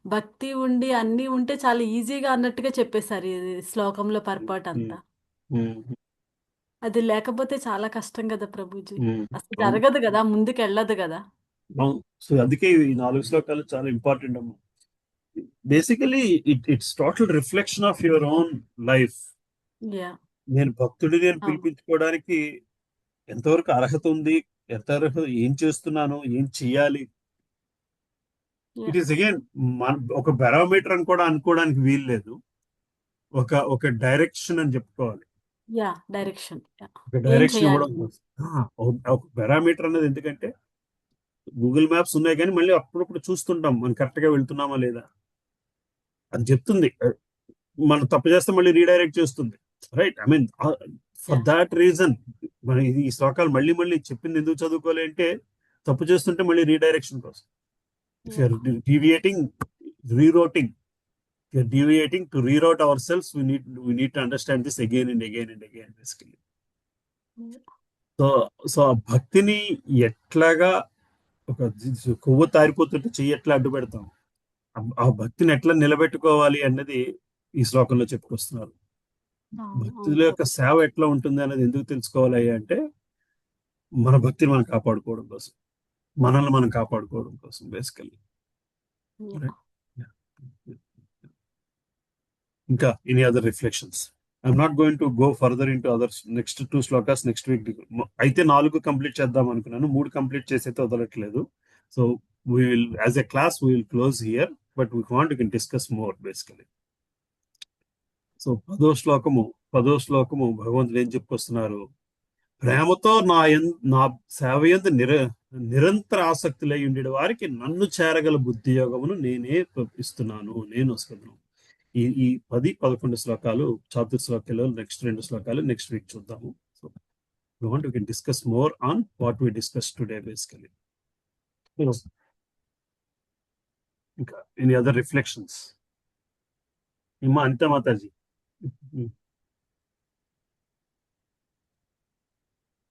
Speaker 4: భక్తి ఉండి, అన్నీ ఉంటే చాలా ఈజీగా అన్నట్టుగా చెప్పేశారు ఈ శ్లోకంలో పర్పట్ అంతా. అది లేకపోతే చాలా కష్టం కదా ప్రభుజీ, అసలు జరగదు కదా, ముందుకు వెళ్ళదు కదా.
Speaker 1: సో అందుకే ఈ 4 శ్లోకాలు చాలా ఇంపార్టెంట్ అమ్మా. Basically it's total reflection of your own life.
Speaker 4: Yeah
Speaker 1: నేను భక్తుడిని అని పిలిపించుకోవడానికి ఎంతవరకు అర్హత ఉంది, ఎంతవరకు ఏం చేస్తున్నాను, ఏం చెయ్యాలి. ఇట్ ఈస్ అగైన్ ఒక బారోమీటర్ అని కూడా అనుకోవడానికి వీలు లేదు. ఒక డైరెక్షన్ అని చెప్పుకోవాలి.
Speaker 4: Yeah direction.
Speaker 1: ఒక డైరెక్షన్ ఇవ్వడం కోసం. ఒక పారామీటర్ అనేది ఎందుకంటే గూగుల్ మ్యాప్స్ ఉన్నాయి కానీ మళ్ళీ అప్పుడప్పుడు చూస్తుంటాం మనం కరెక్ట్ గా వెళ్తున్నామా లేదా అని చెప్తుంది. మనం తప్పు చేస్తే మళ్ళీ రీడైరెక్ట్ చేస్తుంది, right? I mean for that reason మన ఈ శ్లోకాలు మళ్ళీ చెప్పింది ఎందుకు చదువుకోవాలి అంటే, తప్పు చేస్తుంటే మళ్ళీ రీడైరెక్షన్ కోసం. If you're deviating, rerouting, you're deviating to reroute ourselves, we need to understand this again and again basically. So భక్తిని ఎట్లాగా ఒక కొవ్వు తారిపోతుంటే చెయ్యి ఎట్లా అడ్డు పెడతాం, ఆ భక్తిని ఎట్లా నిలబెట్టుకోవాలి అన్నది ఈ శ్లోకంలో చెప్పుకొస్తున్నారు. భక్తుల యొక్క సేవ ఎట్లా ఉంటుంది అనేది ఎందుకు తెలుసుకోవాలి అంటే, మన భక్తిని మనం కాపాడుకోవడం కోసం, మనల్ని మనం కాపాడుకోవడం కోసం బేసికలీ. ఇంకా any other reflections? I'm not going to go further into others. Next 2 shlokas next week అయితే 4 కంప్లీట్ చేద్దాం అనుకున్నాను, 3 కంప్లీట్ చేసైతే వదలట్లేదు. So we will, as a class we will close here, but we can discuss more basically. So 10వ శ్లోకము భగవంతుడు ఏం చెప్పుకొస్తున్నారు? ప్రేమతో నా సేవ యందు నిరంతర ఆసక్తులై ఉండే వారికి నన్ను చేరగల బుద్ధి యోగమును నేనే ఇస్తున్నాను, నేను వస్తున్నాను. ఈ 10-11 శ్లోకాలు చాతుర్శ్లోకాలు, నెక్స్ట్ 2 శ్లోకాలు నెక్స్ట్ వీక్ చూద్దాము. So we can discuss more on what we discussed today basically. ఇంకా ఎనీ అదర్ రిఫ్లెక్షన్స్? ఇమ్మా అంతే మాతాజీ.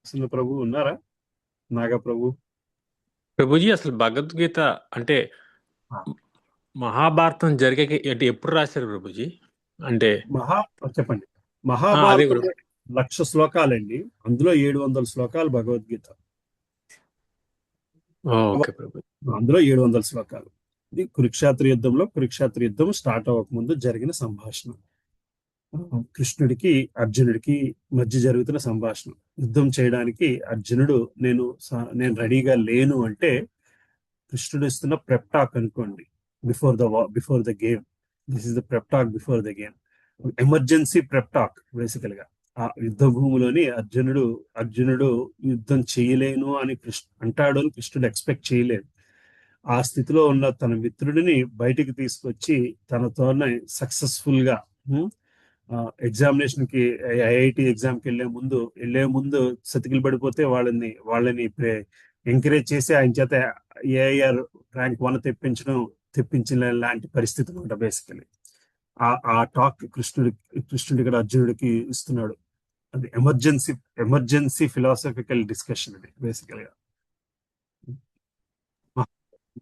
Speaker 1: అసలు ప్రభు ఉన్నారా? నాగా
Speaker 7: ప్రభుజీ, అసలు భగవద్గీత అంటే మహాభారతం జరిగే అంటే ఎప్పుడు రాశారు ప్రభుజీ? అంటే
Speaker 1: చెప్పండి. మహాభారతం 1,00,000 శ్లోకాలండి, అందులో 700 శ్లోకాలు భగవద్గీత. అందులో 700 శ్లోకాలు. ఇది కురుక్షేత్ర యుద్ధం స్టార్ట్ అవ్వకముందు జరిగిన సంభాషణ. కృష్ణుడికి అర్జునుడికి మధ్య జరుగుతున్న సంభాషణ. యుద్ధం చేయడానికి అర్జునుడు నేను రెడీగా లేను అంటే కృష్ణుడు ఇస్తున్న ప్రెప్టాక్ అనుకోండి. Before the game, this is the prep talk before the game, emergency prep talk బేసికల్ గా. ఆ యుద్ధ భూమిలోని అర్జునుడు యుద్ధం చేయలేను అని అంటాడు అని కృష్ణుడు ఎక్స్పెక్ట్ చేయలేదు. ఆ స్థితిలో ఉన్న తన మిత్రుడిని బయటికి తీసుకొచ్చి తనతోనే సక్సెస్ఫుల్ గా ఎగ్జామినేషన్ కి, ఐఐటి ఎగ్జామ్ కి వెళ్లే ముందు సతికిలు పడిపోతే వాళ్ళని ఎంకరేజ్ చేసి ఆయన చేత ఏఐఆర్ ర్యాంక్ 1 తెప్పించిన లాంటి పరిస్థితి అనమాట బేసికలీ. ఆ టాక్ కృష్ణుడు ఇక్కడ అర్జునుడికి ఇస్తున్నాడు. అది ఎమర్జెన్సీ ఫిలాసఫికల్ డిస్కషన్ అది బేసికల్ గా.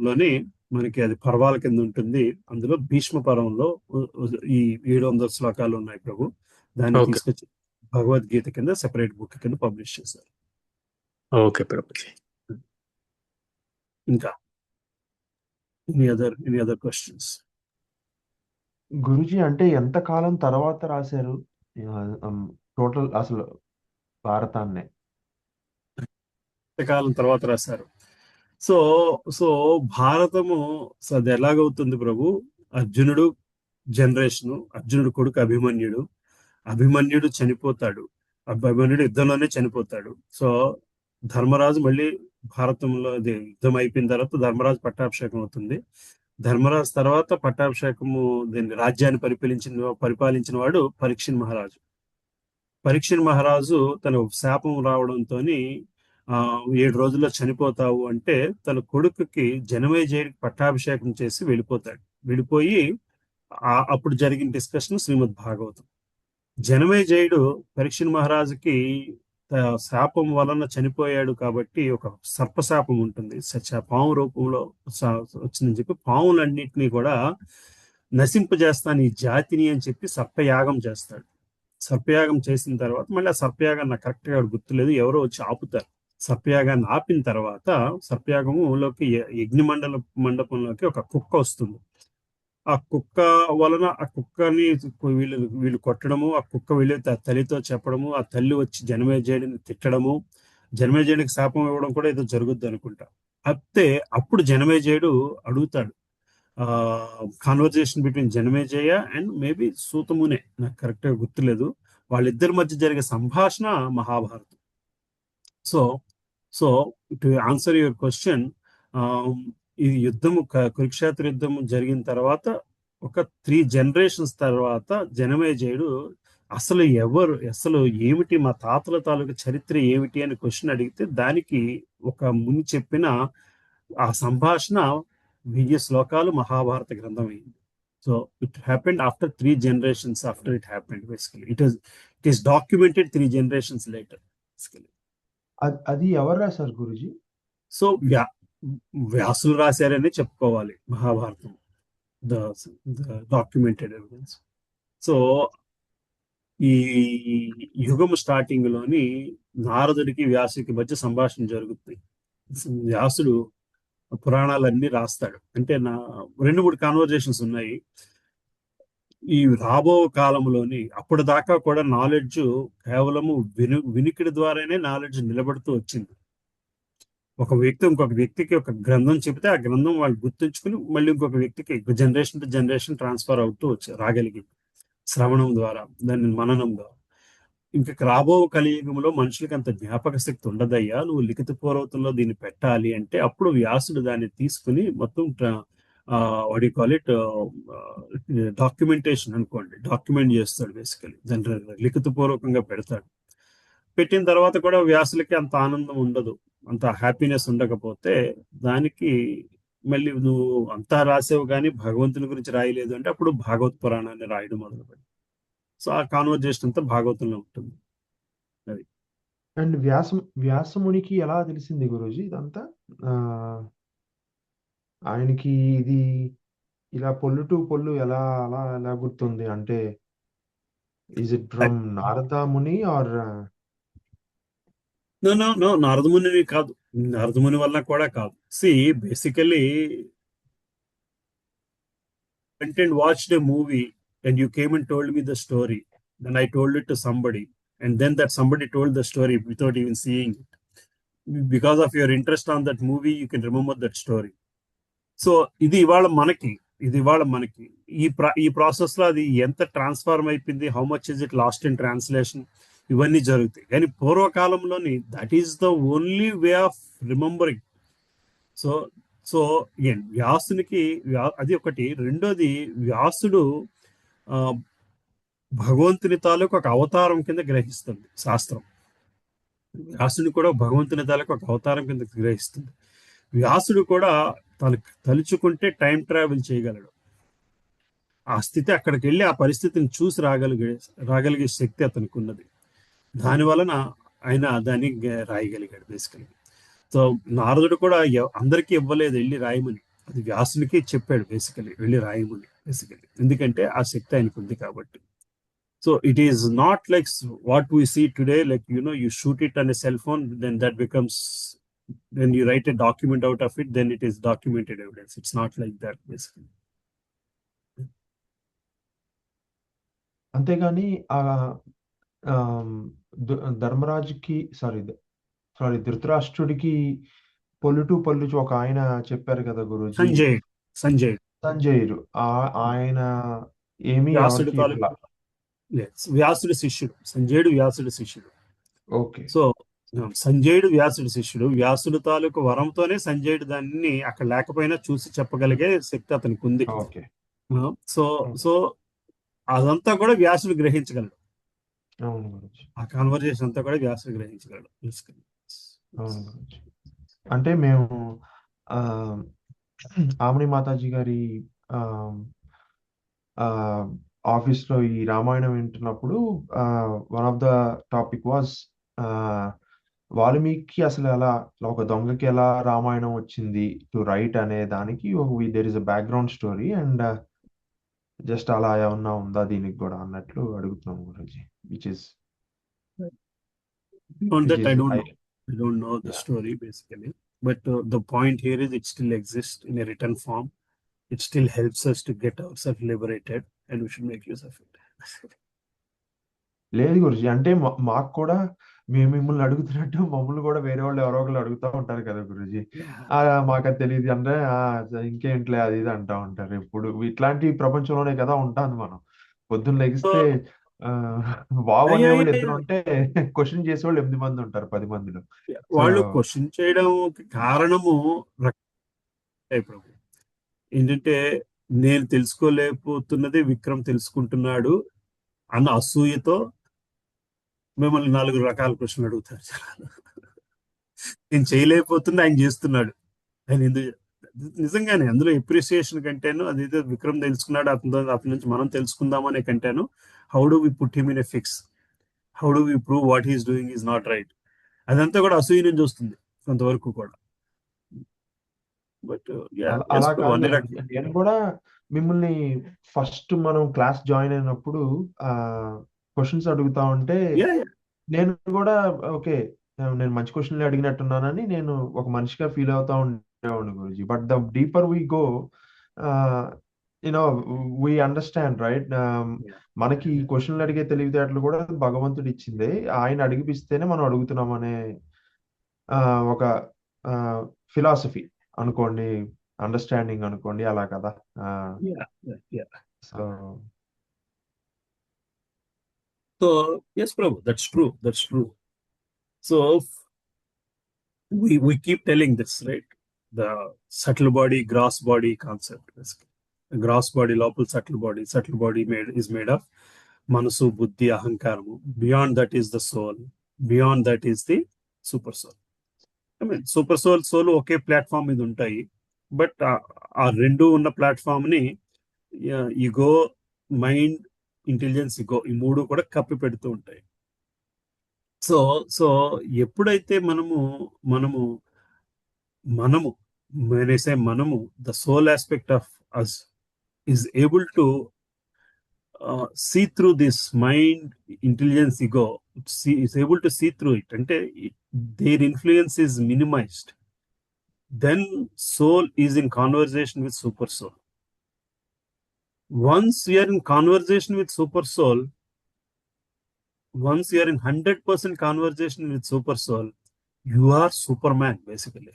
Speaker 1: లోని మనకి అది పర్వాల కింద ఉంటుంది. అందులో భీష్మ పర్వంలో ఈ 700 శ్లోకాలు ఉన్నాయి ప్రభు. దాన్ని
Speaker 7: ఓకే
Speaker 1: తీసుకొచ్చి భగవద్గీత కింద సెపరేట్ బుక్ కింద పబ్లిష్ చేశారు.
Speaker 7: ఓకే ప్రభుజీ.
Speaker 1: ఇంకా ఎనీ అదర్ క్వశ్చన్స్?
Speaker 2: గురుజీ అంటే ఎంత కాలం తర్వాత రాశారు టోటల్ అసలు భారతాన్ని?
Speaker 1: కాలం తర్వాత రాశారు. సో సో భారతము అది ఎలాగవుతుంది ప్రభు? అర్జునుడు కొడుకు అభిమన్యుడు చనిపోతాడు. అభిమన్యుడు యుద్ధంలోనే చనిపోతాడు. సో ధర్మరాజు మళ్ళీ భారతంలో యుద్ధం అయిపోయిన తర్వాత ధర్మరాజు పట్టాభిషేకం అవుతుంది. ధర్మరాజు తర్వాత పట్టాభిషేకము దీన్ని రాజ్యాన్ని పరిపాలించిన వాడు పరీక్షిన్ మహారాజు తన శాపం రావడంతో 7 రోజుల్లో చనిపోతావు అంటే తన కొడుకుకి జనమేజయుడికి పట్టాభిషేకం చేసి వెళ్ళిపోయి అప్పుడు జరిగిన డిస్కషన్ శ్రీమద్ భాగవతం. జనమేజయుడు పరీక్షిన్ మహారాజుకి శాపం వలన చనిపోయాడు కాబట్టి ఒక సర్పశాపం ఉంటుంది, పాము రూపంలో వచ్చిందని చెప్పి పాములన్నింటినీ కూడా నశింపజేస్తాను ఈ జాతిని అని చెప్పి సర్పయాగం చేస్తాడు. సర్పయాగం చేసిన తర్వాత మళ్ళీ ఆ సర్పయాగాన్ని నాకు కరెక్ట్ గా గుర్తులేదు, ఎవరో వచ్చి ఆపుతారు. సర్పయాగాన్ని ఆపిన తర్వాత సర్పయాగంలోకి మండపంలోకి ఒక కుక్క వస్తుంది. ఆ కుక్క వలన ఆ కుక్కని వీళ్ళు కొట్టడము, ఆ కుక్క వెళ్ళి తల్లితో చెప్పడము, ఆ తల్లి వచ్చి జనమేజయుడిని తిట్టడము, జనమేజయుడికి శాపం ఇవ్వడం కూడా ఏదో జరుగుద్ది అనుకుంటా. అప్పుడు జనమేజయుడు అడుగుతాడు, conversation between Janamejaya and maybe సూతమునే, నాకు కరెక్ట్ గా గుర్తులేదు, వాళ్ళిద్దరి మధ్య జరిగే సంభాషణ మహాభారతం. So to answer your question, ఈ యుద్ధము కురుక్షేత్ర యుద్ధము జరిగిన తర్వాత ఒక 3 generations తర్వాత జనమేజయుడు అసలు ఏమిటి మా తాతల తాలూకు చరిత్ర ఏమిటి అని క్వశ్చన్ అడిగితే దానికి ఒక ముందు చెప్పిన ఆ సంభాషణ 1000 శ్లోకాలు మహాభారత గ్రంథం అయింది. So it happened after 3 generations after it happened basically. It is documented 3 generations later basically.
Speaker 2: అది ఎవరు రాశారు గురుజీ?
Speaker 1: సో వ్యాసులు రాశారని చెప్పుకోవాలి Mahabharatam, the documented evidence. So ఈ యుగము స్టార్టింగ్ లోని నారదుడికి వ్యాసుడికి మధ్య సంభాషణ జరుగుతుంది. వ్యాసుడు పురాణాలన్నీ రాస్తాడు. అంటే 2-3 కాన్వర్జేషన్స్ ఉన్నాయి. ఈ రాబో కాలంలోని అప్పటిదాకా కూడా నాలెడ్జ్ కేవలము వినికిడి ద్వారానే నాలెడ్జ్ నిలబడుతూ వచ్చింది. ఒక వ్యక్తి ఇంకొక వ్యక్తికి ఒక గ్రంథం చెబితే ఆ గ్రంథం వాళ్ళు గుర్తుంచుకుని మళ్ళీ ఇంకొక వ్యక్తికి జనరేషన్ టు జనరేషన్ ట్రాన్స్ఫర్ అవుతూ రాగలిగింది శ్రవణం ద్వారా, దాన్ని మననం ద్వారా. ఇంకా రాబో కలియుగంలో మనుషులకి అంత జ్ఞాపక శక్తి ఉండదయ్యా, నువ్వు లిఖిత పూర్వకంలో దీన్ని పెట్టాలి అంటే అప్పుడు వ్యాసుడు దాన్ని తీసుకుని మొత్తం డాక్యుమెంటేషన్ అనుకోండి, డాక్యుమెంట్ చేస్తాడు బేసికలీ, దాన్ని లిఖిత పూర్వకంగా పెడతాడు. పెట్టిన తర్వాత కూడా వ్యాసులకి అంత ఆనందం ఉండదు, అంత హ్యాపీనెస్ ఉండకపోతే దానికి మళ్ళీ నువ్వు అంతా రాసేవు కానీ భగవంతుని గురించి రాయలేదు అంటే అప్పుడు భాగవత పురాణాన్ని రాయడం మొదలుపెట్టి. సో ఆ కాన్వర్జేషన్ అంతా భాగవతంలో ఉంటుంది. అది
Speaker 2: అండ్ వ్యాసమునికి ఎలా తెలిసింది గురూజీ ఇదంతా? ఆయనకి ఇది ఇలా పొల్లు టు పొల్లు ఎలా గుర్తుంది అంటే is it from Narada Muni are?
Speaker 1: No Naradamuni కాదు, నారదముని వల్ల కూడా కాదు. She basically went and watched a movie and you came and told me the story. then I told it to somebody, and then that somebody told the story without even seeing it. Because of your interest on that movie, you can remember that story. So ఇది ఇవాళ మనకి ఈ process లో అది ఎంత transform అయిపోయింది, how much is it lost in translation, ఇవన్నీ జరుగుతాయి. కానీ పూర్వకాలంలోని that is the only way of remembering. So so వ్యాసునికి అది ఒకటి. రెండోది, వ్యాసుడు భగవంతుని తాలూకు ఒక అవతారం కింద గ్రహిస్తుంది శాస్త్రం. వ్యాసుని కూడా భగవంతుని తాలూకు ఒక అవతారం కింద గ్రహిస్తుంది. వ్యాసుడు కూడా తలుచుకుంటే టైం ట్రావెల్ చేయగలడు. ఆ స్థితి, అక్కడికి వెళ్ళి ఆ పరిస్థితిని చూసి రాగలిగే శక్తి అతనికి ఉన్నది. దాని వలన ఆయన దాన్ని రాయగలిగాడు బేసికలీ. సో నారదుడు కూడా అందరికీ ఇవ్వలేదు వెళ్ళి రాయమని, అది వ్యాసునికి చెప్పాడు బేసికలీ వెళ్ళి రాయమని బేసికలీ, ఎందుకంటే ఆ శక్తి ఆయనకు ఉంది కాబట్టి. So it is not like what we see today, like, you shoot it on a cell phone, then that becomes, then you write a document out of it, then it is documented evidence. It's not like that, basically.
Speaker 2: అంతేగాని ధర్మరాజుకి ధృతరాష్ట్రుడికి పళ్ళు ఒక ఆయన చెప్పారు కదా గురూజీ, సంజయుడు. ఆయన ఏమి
Speaker 1: వ్యాసుడి శిష్యుడు సంజయుడు, వ్యాసుడి శిష్యుడు.
Speaker 2: ఓకే.
Speaker 1: సో సంజయుడు వ్యాసుడి శిష్యుడు. వ్యాసుడు తాలూకు వరంతోనే సంజయుడు దాన్ని అక్కడ లేకపోయినా చూసి చెప్పగలిగే శక్తి అతనికి ఉంది. సో అదంతా కూడా వ్యాసుడు గ్రహించగలడు. ఆ కాన్వర్జేషన్ అంతా కూడా వ్యాసుడు గ్రహించగలడు.
Speaker 2: అంటే మేము ఆమని మాతాజీ గారి ఆఫీస్ లో ఈ రామాయణం వింటున్నప్పుడు one of the topic was Valmiki అసలు ఎలా, ఒక దొంగకి ఎలా రామాయణం వచ్చింది టు రైట్ అనే దానికి there is a background story, and just అలా ఏమన్నా ఉందా దీనికి కూడా అన్నట్లు అడుగుతున్నాం గురూజీ. Which is
Speaker 1: I don't know the story basically, but the point here is it still exists in a written form. It still helps us to get ourselves liberated, and we should make use of it.
Speaker 2: లేదు గురుజీ, అంటే మాకు కూడా మేము మిమ్మల్ని అడుగుతున్నట్టు మమ్మల్ని కూడా వేరే వాళ్ళు ఎవరో ఒకళ్ళు అడుగుతూ ఉంటారు కదా గురుజీ. మాకు అది తెలియదు అంటే ఇంకేంట్లే అది ఇది అంటా ఉంటారు. ఇప్పుడు ఇట్లాంటి ప్రపంచంలోనే కదా ఉంటాను మనం. పొద్దున్న లెగిస్తే వావ్ అనే వాళ్ళు ఇద్దరు ఉంటే క్వశ్చన్ చేసే వాళ్ళు 8 మంది ఉంటారు 10 మందిలో.
Speaker 1: వాళ్ళు క్వశ్చన్ చేయడం కారణము ఏంటంటే, నేను తెలుసుకోలేకపోతున్నది విక్రమ్ తెలుసుకుంటున్నాడు అన్న అసూయతో మిమ్మల్ని 4 రకాల ప్రశ్నలు అడుగుతారు. నేను చేయలేకపోతున్నా, ఆయన చేస్తున్నాడు. ఆయన ఎందుకు, నిజంగానే అందులో ఎప్రిసియేషన్ కంటేను అదేదో విక్రమ్ తెలుసుకున్నాడు అతని నుంచి మనం తెలుసుకుందాం అనే కంటేను how do we put him in a fix, how do we prove what he's doing is not right, అదంతా కూడా అసూయ నుంచి వస్తుంది కొంతవరకు కూడా. బట్
Speaker 2: నేను కూడా మిమ్మల్ని ఫస్ట్ మనం క్లాస్ జాయిన్ అయినప్పుడు క్వశ్చన్స్ అడుగుతా ఉంటే నేను కూడా ఓకే నేను మంచి క్వశ్చన్లు అడిగినట్టున్నానని నేను ఒక మనిషిగా ఫీల్ అవుతా ఉండేవాడిని గురుజీ. But the deeper we go we understand right, మనకి క్వశ్చన్లు అడిగే తెలివితేటలు కూడా భగవంతుడు ఇచ్చిందే, ఆయన అడిగిపిస్తేనే మనం అడుగుతున్నాం అనే ఒక ఫిలాసఫీ అనుకోండి, అండర్స్టాండింగ్ అనుకోండి, అలా కదా.
Speaker 1: So yes, Prabhu, that's true. So we keep telling this, right? The subtle body, gross body concept. The gross body, local subtle body is made of manasu, buddhi, ahankaramu. Beyond that is the soul. Beyond that is the super soul. I mean, super soul okay platform మీద ఉంటాయి. But ఆ రెండు ఉన్న platform ని ego, mind, intelligence, ego, ఈ 3 కూడా కప్పి పెడుతూ ఉంటాయి. సో ఎప్పుడైతే మనము the soul aspect of us is able to see through this mind, intelligence, ego, is able to see through it, ante their influence is minimized, then soul is in conversation with super soul. Once we are in conversation with super soul, once you are in 100% conversation with super soul, you are Superman basically.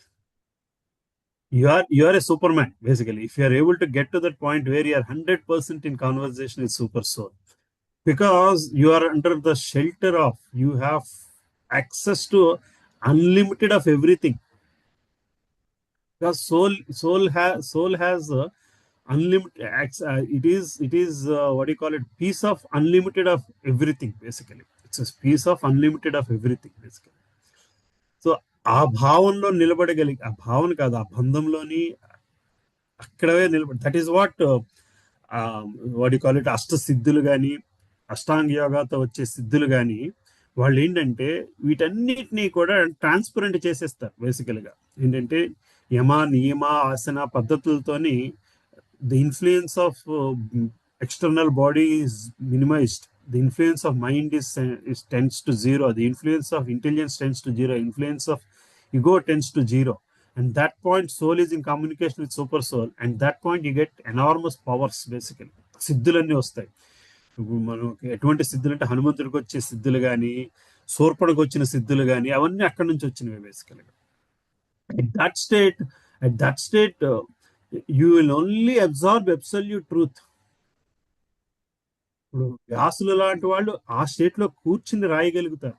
Speaker 1: You are a Superman basically. If you are able to get to that point where you are 100% in conversation with super soul, because you are under the shelter of, you have access to unlimited of everything. Because soul has unlimited it is what do you call it, piece of unlimited of everything basically. It's a piece of unlimited of everything basically. So ఆ భావంలో నిలబడగలిగి, ఆ భావన కాదు, ఆ బంధంలోని అక్కడే నిలబడి, that is what what you call it, అష్ట సిద్ధులు కానీ, అష్టాంగ యోగాతో వచ్చే సిద్ధులు కానీ, వాళ్ళు ఏంటంటే వీటన్నిటినీ కూడా ట్రాన్స్పరెంట్ చేసేస్తారు బేసికల్గా. ఏంటంటే యమ నియమ ఆసన పద్ధతులతోని the influence of external body is minimized. The influence of mind is tends to zero. The influence of intelligence tends to zero. Influence of ego tends to zero. And that point, soul is in communication with super soul. And that point, you get enormous powers basically. సిద్ధులన్నీ వస్తాయి. ఇప్పుడు మనం ఎటువంటి సిద్ధులు అంటే హనుమంతుడికి వచ్చే సిద్ధులు కానీ, శూర్పణకు వచ్చిన సిద్ధులు కానీ, అవన్నీ అక్కడి నుంచి వచ్చినవి బేసికల్గా. At that state, you will only absorb absolute truth. ఇప్పుడు వ్యాసులు లాంటి వాళ్ళు ఆ స్టేట్ లో కూర్చుని రాయగలుగుతారు.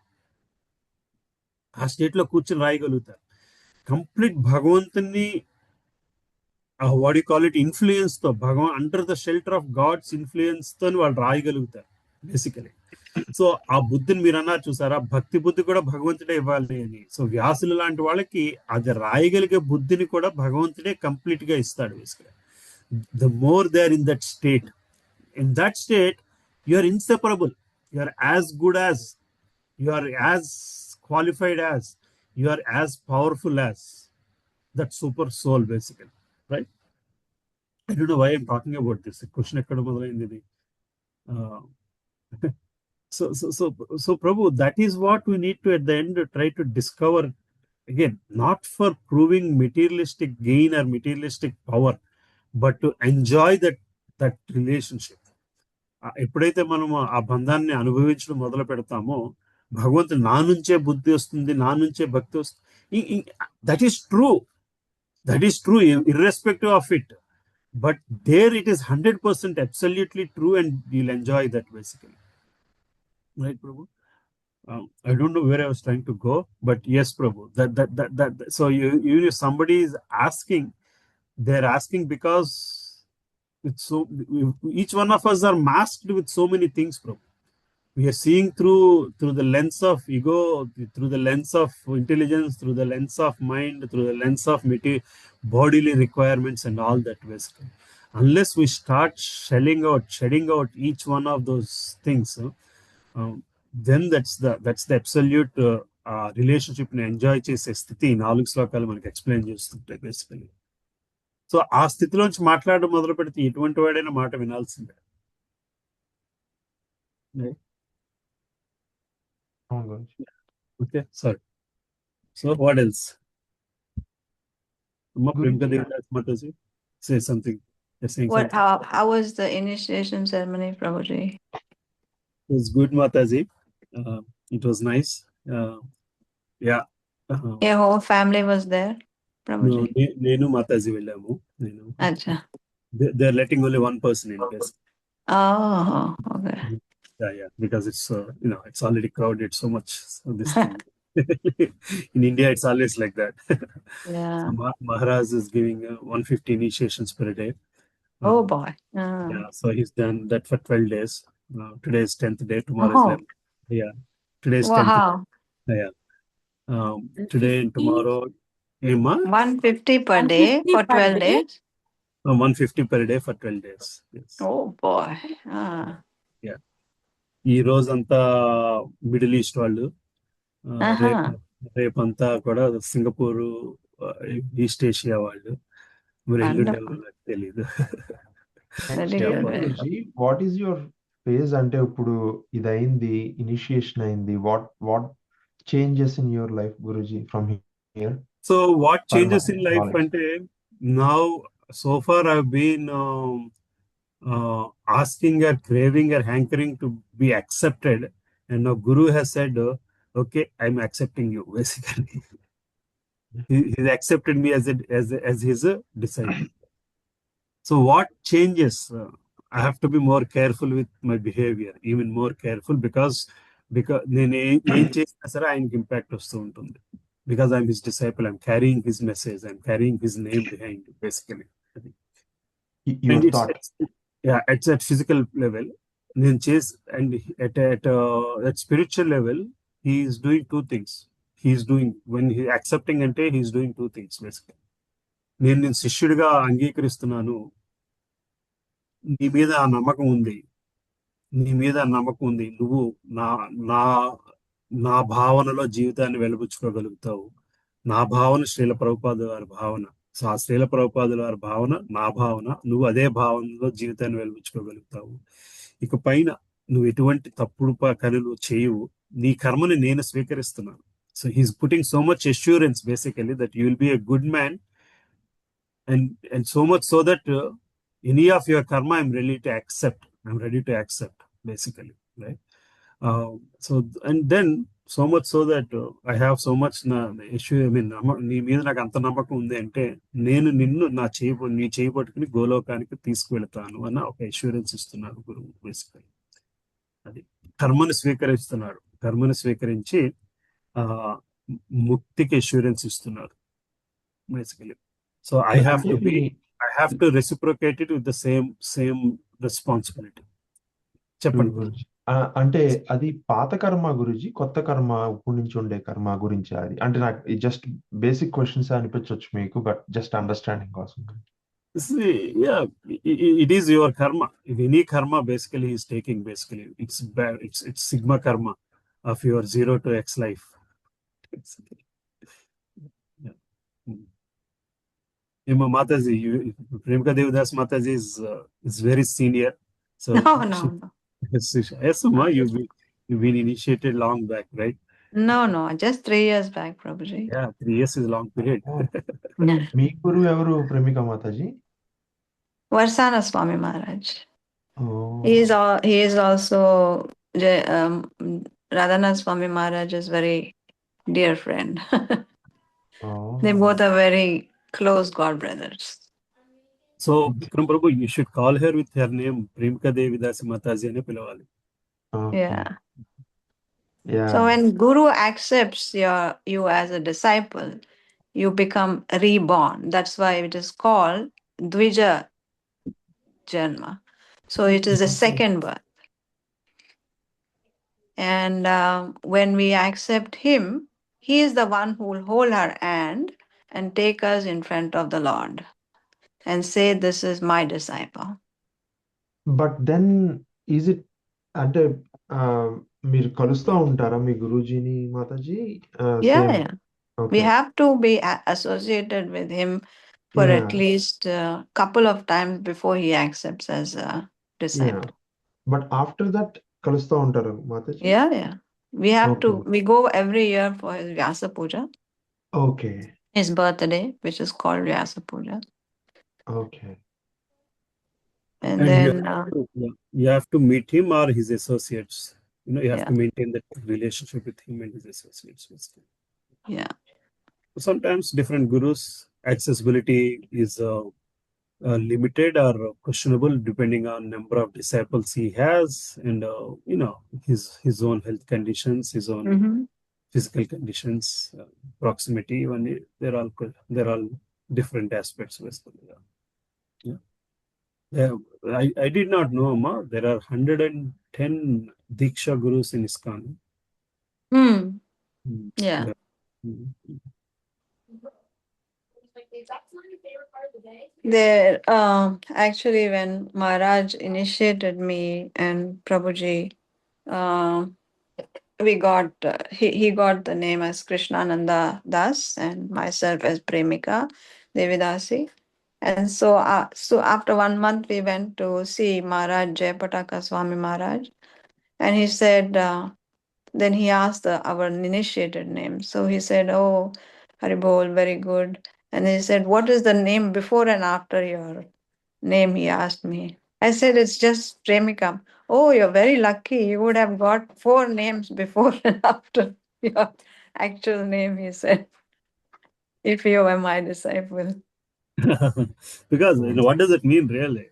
Speaker 1: కంప్లీట్ భగవంతుని what you call it influence తో, under the shelter of god's influence తో వాళ్ళు రాయగలుగుతారు బేసికలీ. సో ఆ బుద్ధిని మీరు అన్నారు చూసారా, భక్తి బుద్ధి కూడా భగవంతుడే ఇవ్వాలి అని. సో వ్యాసులు లాంటి వాళ్ళకి అది రాయగలిగే బుద్ధిని కూడా భగవంతుడే కంప్లీట్ గా ఇస్తాడు basically. The more they are in that state, you are inseparable. You are as good as, you are as qualified as, you are as powerful as that super soul basically, right? I don't know why I'm talking about this. The question ekkada modalaindi idi. So Prabhu, that is what we need to at the end try to discover again, not for proving materialistic gain or materialistic power, but to enjoy that relationship. ఎప్పుడైతే మనం ఆ బంధాన్ని అనుభవించడం మొదలు పెడతామో, భగవంతుడు నా నుంచే బుద్ధి వస్తుంది, నా నుంచే భక్తి వస్తుంది. That is true irrespective of it. But there it is 100% absolutely true, and you'll enjoy that basically. Right, Prabhu? I don't know where I was trying to go, but yes, Prabhu. That so you somebody is asking, they're asking because each one of us are masked with so many things, Prabhu. We are seeing through the lens of ego, through the lens of intelligence, through the lens of mind, through the lens of bodily requirements and all that basically. Unless we start shedding out each one of those things, then that's the absolute relationship ni enjoy chese sthiti 4 శ్లోకాలు మనకి explain చేస్తుంటాయి basically. So ఆ స్థితిలోంచి మాట్లాడడం మొదలు పెడితే ఎటువంటి వాడైనా మాట వినాల్సిందే. Okay, sorry. So what else? Mataji, say something.
Speaker 5: How was the initiation ceremony, Prabhuji?
Speaker 1: It was good, Mataji. It was nice. Yeah.
Speaker 5: Your whole family was there, Prabhuji?
Speaker 1: నేను మాతాజీ వెళ్ళాము.
Speaker 5: Acha.
Speaker 1: They are letting only one person in case.
Speaker 5: Oh, okay.
Speaker 1: Yeah, because it's it's already crowded so much. So this thing. In India, it's always like that.
Speaker 5: Yeah.
Speaker 1: So Maharaj is giving 150 initiations per day.
Speaker 5: Oh boy.
Speaker 1: Yeah, so he's done that for 12 days. Today is 10th day. Tomorrow is 11th. Yeah, today is 10th.
Speaker 5: Wow.
Speaker 1: Yeah. Today and tomorrow.
Speaker 5: 150 per day for 12 days?
Speaker 1: 150 per day for 12 days. Yes.
Speaker 5: Oh boy.
Speaker 1: Yeah. ఈ రోజంతా middle east వాళ్ళు, రేపంతా కూడా Singapore, east Asia వాళ్ళు. మరి ఎల్లుండి ఎవరో నాకు తెలీదు.
Speaker 2: What is your phase? అంటే ఇప్పుడు ఇది అయింది, ఇనిషియేషన్ అయింది. What changes in your life, Guruji, from here?
Speaker 1: So what changes in life అంటే, now so far I've been asking or craving or hankering to be accepted And now Guru has said, okay, I'm accepting you, basically. He's accepted me as his disciple. So what changes? I have to be more careful with my behavior, even more careful, because నేను ఏం చేసినా సరే ఆయనకి impact వస్తూ ఉంటుంది. Because I'm his disciple, I'm carrying his message, I'm carrying his name behind, basically.
Speaker 2: Your
Speaker 1: And
Speaker 2: thought.
Speaker 1: it's at physical level. నేను చేసి and at spiritual level, he is doing two things. He's doing, when he accepting అంటే he's doing two things, basically. నేను శిష్యుడిగా అంగీకరిస్తున్నాను, నీ మీద ఆ నమ్మకం ఉంది, నీ మీద ఆ నమ్మకం ఉంది, నువ్వు నా నా నా భావనలో జీవితాన్ని వెలుబుచ్చుకోగలుగుతావు. నా భావన శ్రీల ప్రభుపాద వారి భావన. సో ఆ శ్రీల ప్రభుపాదుల వారి భావన నా భావన, నువ్వు అదే భావనలో జీవితాన్ని వెలుబుచ్చుకోగలుగుతావు. ఇక పైన నువ్వు ఎటువంటి తప్పుడు కనులు చేయవు, నీ కర్మని నేను స్వీకరిస్తున్నాను. So he's putting so much assurance, basically, that you will be a good man, and so much so that any of your karma I'm ready to accept, basically, right? So and then so much so that I have so much issue, I mean, నీ మీద నాకు అంత నమ్మకం ఉంది అంటే నేను నిన్ను నీ చేయి పట్టుకుని గోలోకానికి తీసుకువెళ్తాను అన్న ఒక అష్యూరెన్స్ ఇస్తున్నారు గురువు, బేసికలీ. అది కర్మని స్వీకరిస్తున్నారు, కర్మని స్వీకరించి ముక్తికి అష్యూరెన్స్ ఇస్తున్నారు, basically. So I have to reciprocate it with the same responsibility. చెప్పండి
Speaker 2: గురుజీ. అంటే అది పాత కర్మ గురుజీ, కొత్త కర్మ, ఇప్పటి నుంచి ఉండే కర్మ గురించి? అది అంటే నాకు జస్ట్ బేసిక్ క్వశ్చన్స్ అనిపించవచ్చు మీకు, బట్ జస్ట్ అండర్స్టాండింగ్ కోసం.
Speaker 1: See, yeah, it is your karma. If any karma basically is taking, basically it's bad, it's sigma karma of your 0 to X life. Yeah. Mataji, Premka Devidas Mataji is very senior. So
Speaker 5: No.
Speaker 1: yes, Ma, you've been initiated long back, right?
Speaker 5: No, just 3 years back, Prabhuji.
Speaker 1: Yeah, 3 years is a long period.
Speaker 2: మీ గురువు ఎవరు ప్రేమిక Mataji?
Speaker 5: Varsana Swami Maharaj.
Speaker 2: Oh.
Speaker 5: He is also Radhanath Swami Maharaj is very dear friend.
Speaker 2: Oh.
Speaker 5: They both are very close god brothers.
Speaker 1: So Vikram Prabhu, you should call her with her name, Premka Devidasi Mataji ane pilavali.
Speaker 2: Okay. Yeah.
Speaker 5: So when Guru accepts you as a disciple, you become reborn. That's why it is called Dvija Janma. So it is a second birth. And when we accept him, he is the one who will hold our hand and take us in front of the Lord and say, this is my disciple.
Speaker 2: But then is it అంటే మీరు కలుస్తూ ఉంటారా మీ గురూజీని మాతాజీ?
Speaker 5: Yeah.
Speaker 2: Okay.
Speaker 5: We have to be associated with him for at least a couple of times before he accepts as a disciple.
Speaker 2: But after that కలుస్తూ ఉంటారా Mataji?
Speaker 5: Yeah. We go every year for his Vyasa Puja,
Speaker 2: okay.
Speaker 5: his birthday, which is called Vyasa Puja.
Speaker 2: Okay.
Speaker 5: And
Speaker 1: And
Speaker 5: then
Speaker 1: you have to meet him or his associates. You have
Speaker 5: Yeah.
Speaker 1: to maintain that relationship with him and his associates, basically.
Speaker 5: yeah.
Speaker 1: Sometimes different gurus accessibility is limited or questionable depending on number of disciples he has, and his own health conditions, his own
Speaker 5: Mhm.
Speaker 1: physical conditions, proximity. Even they're all different aspects, basically. Yeah. I did not know, Ma. There are 110 Diksha gurus in ISKCON.
Speaker 5: Yeah. There, actually, when Maharaj initiated me and Prabhuji, we got he got the name as Krishnananda Das and myself as Premika Devidasi. And so after 1 month, we went to see Maharaj Jayapataka Swami Maharaj, and he said, then he asked our initiated name. So he said, "Oh, Haribol, very good." And he said, "What is the name before and after your name?" He asked me. I said, it's just Premika. Oh, you're very lucky. You would have got 4 names before and after your actual name, he said, if you were my disciple.
Speaker 1: Because what does it mean really?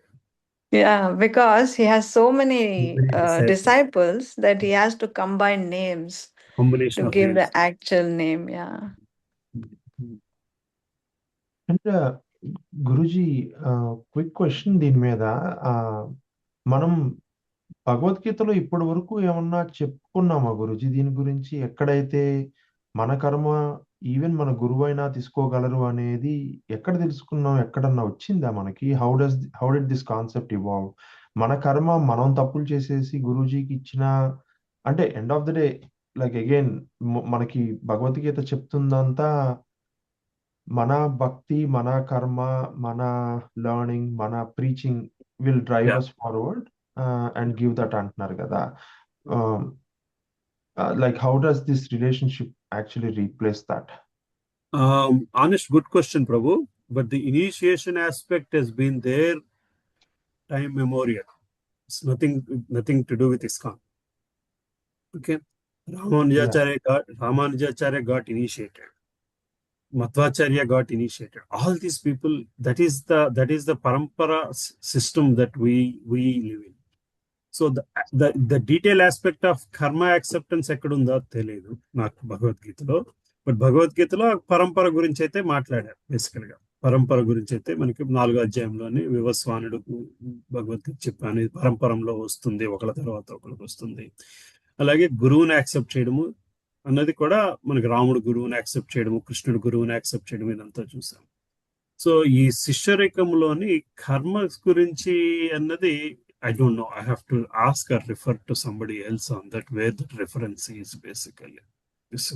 Speaker 5: Yeah, because he has so many
Speaker 1: Many disciples.
Speaker 5: disciples that he has to combine names
Speaker 1: Combination
Speaker 5: to
Speaker 1: of
Speaker 5: give
Speaker 1: names.
Speaker 5: the actual name. Yeah.
Speaker 2: అంటే Guruji quick question దీని మీద మనం భగవద్గీతలో ఇప్పటి వరకు ఏమన్నా చెప్పుకున్నామా గురుజీ దీని గురించి? ఎక్కడైతే మన కర్మ ఈవెన్ మన గురువైనా తీసుకోగలరు అనేది ఎక్కడ తెలుసుకున్నాం? ఎక్కడన్నా వచ్చిందా మనకి? How did this concept evolve? మన కర్మ మనం తప్పులు చేసేసి గురూజీకి ఇచ్చిన అంటే end of the day like again మనకి భగవద్గీత చెప్తుందంతా మన భక్తి, మన కర్మ, మన లెర్నింగ్, మన preaching will drive
Speaker 1: Yeah.
Speaker 2: Us forward and give that అంటున్నారు కదా. Like how does this relationship actually replace that?
Speaker 1: Honest, good question, Prabhu. But the initiation aspect has been there time memorial. It's nothing to do with ISKCON. Okay. Ramanujacharya got initiated. Madhvacharya got initiated. All these people, that is the parampara system that we live in. So the detail aspect of karma acceptance ఎక్కడుందో తెలియదు నాకు భగవద్గీతలో. But భగవద్గీతలో పరంపర గురించి అయితే మాట్లాడారు. బేసికల్ గా పరంపర గురించి అయితే మనకి 4వ అధ్యాయంలోని వివస్వానుడు భగవద్గీత చెప్పాను, పరంపరంలో వస్తుంది, ఒకళ్ళ తర్వాత ఒకరికి వస్తుంది. అలాగే గురువుని యాక్సెప్ట్ చేయడము అన్నది కూడా మనకి రాముడు గురువుని యాక్సెప్ట్ చేయడము, కృష్ణుడు గురువుని యాక్సెప్ట్ చేయడం, ఇదంతా చూసాం. సో ఈ శిష్యరికంలోని కర్మ గురించి అన్నది I don't know. I have to ask or refer to somebody else on that, where that reference is basically. This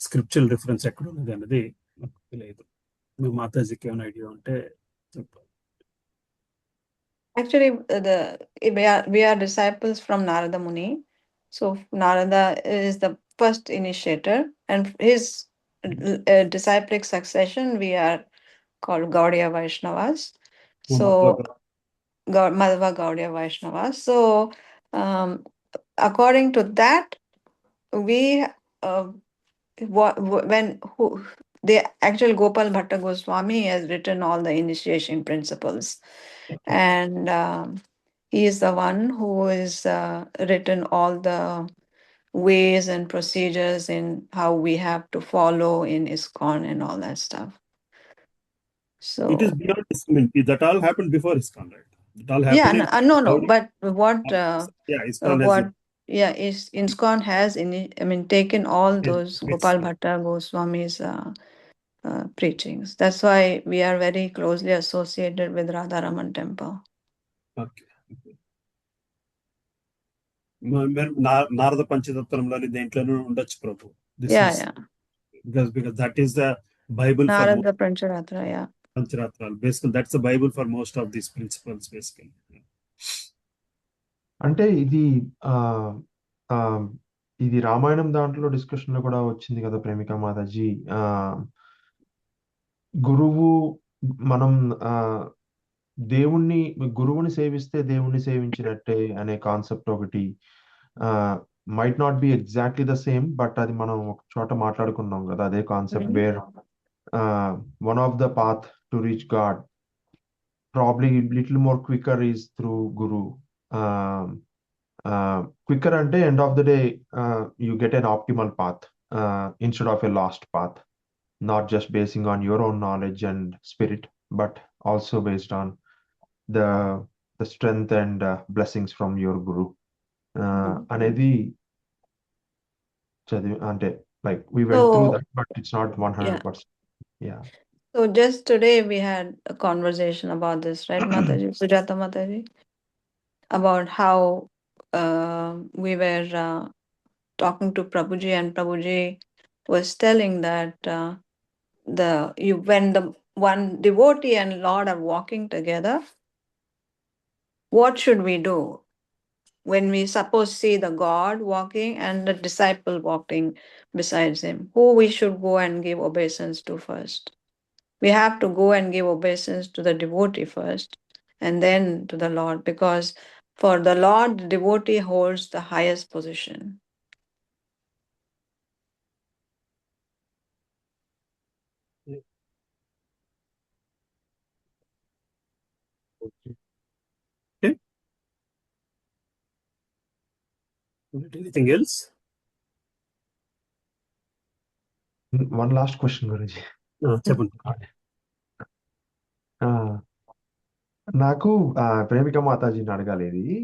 Speaker 1: scriptural reference ఎక్కడ ఉన్నది అనేది నాకు తెలియదు. మీ మాతాజీకి ఏమైనా ఐడియా ఉంటే చెప్పండి.
Speaker 5: Actually, we are disciples from Narada Muni. So Narada is the first initiator, and his disciplic succession we are called Gaudiya Vaishnavas. So Madhva Gaudiya Vaishnavas. So according to that, we the actual Gopal Bhatta Goswami has written all the initiation principles, and he is the one who is written all the ways and procedures in how we have to follow in ISKCON and all that stuff. So
Speaker 1: It is beyond this. I mean, that all happened before ISKCON, right? That all happened.
Speaker 5: Yeah, no. But what?
Speaker 1: ISKCON
Speaker 5: what? Yeah, ISKCON has taken all those Gopal Bhatta Goswami's preachings. That's why we are very closely associated with Radharaman Temple.
Speaker 1: Okay. Narada పంచతత్వంలోని దేంట్లోనూ ఉండొచ్చు ప్రభు.
Speaker 5: Yeah.
Speaker 1: Because that is the Bible
Speaker 5: Narada Pancharatra, yeah.
Speaker 1: Pancharatralu. Basically, that's the Bible for most of these principles, basically.
Speaker 2: అంటే ఇది రామాయణం దాంట్లో discussion లో కూడా వచ్చింది కదా ప్రేమిక మాతాజీ. గురువు మనం గురువుని సేవిస్తే దేవుణ్ణి సేవించినట్టే అనే కాన్సెప్ట్ ఒకటి might not be exactly the same, but అది మనం ఒక చోట మాట్లాడుకున్నాం కదా అదే concept. Where one of the path to reach God, probably little more quicker, is through Guru. Quicker ante end of the day you get an optimal path instead of a lost path, not just basing on your own knowledge and spirit, but also based on the strength and blessings from your Guru. Anedi ante like we went through that, but it's not 100%. Yeah.
Speaker 5: So just today we had a conversation about this, right, Mataji, Sujata Mataji, about how we were talking to Prabhuji, and Prabhuji was telling that when the one devotee and Lord are walking together, what should we do? When we suppose see the God walking and the disciple walking besides him, who we should go and give obeisance to first? We have to go and give obeisance to the devotee first, and then to the Lord, because for the Lord, the devotee holds the highest position.
Speaker 1: Anything else?
Speaker 2: One last question, Guruji.
Speaker 1: చెప్పండి.
Speaker 2: నాకు ప్రేమిక మాతాజీని అడగాలి ఇది.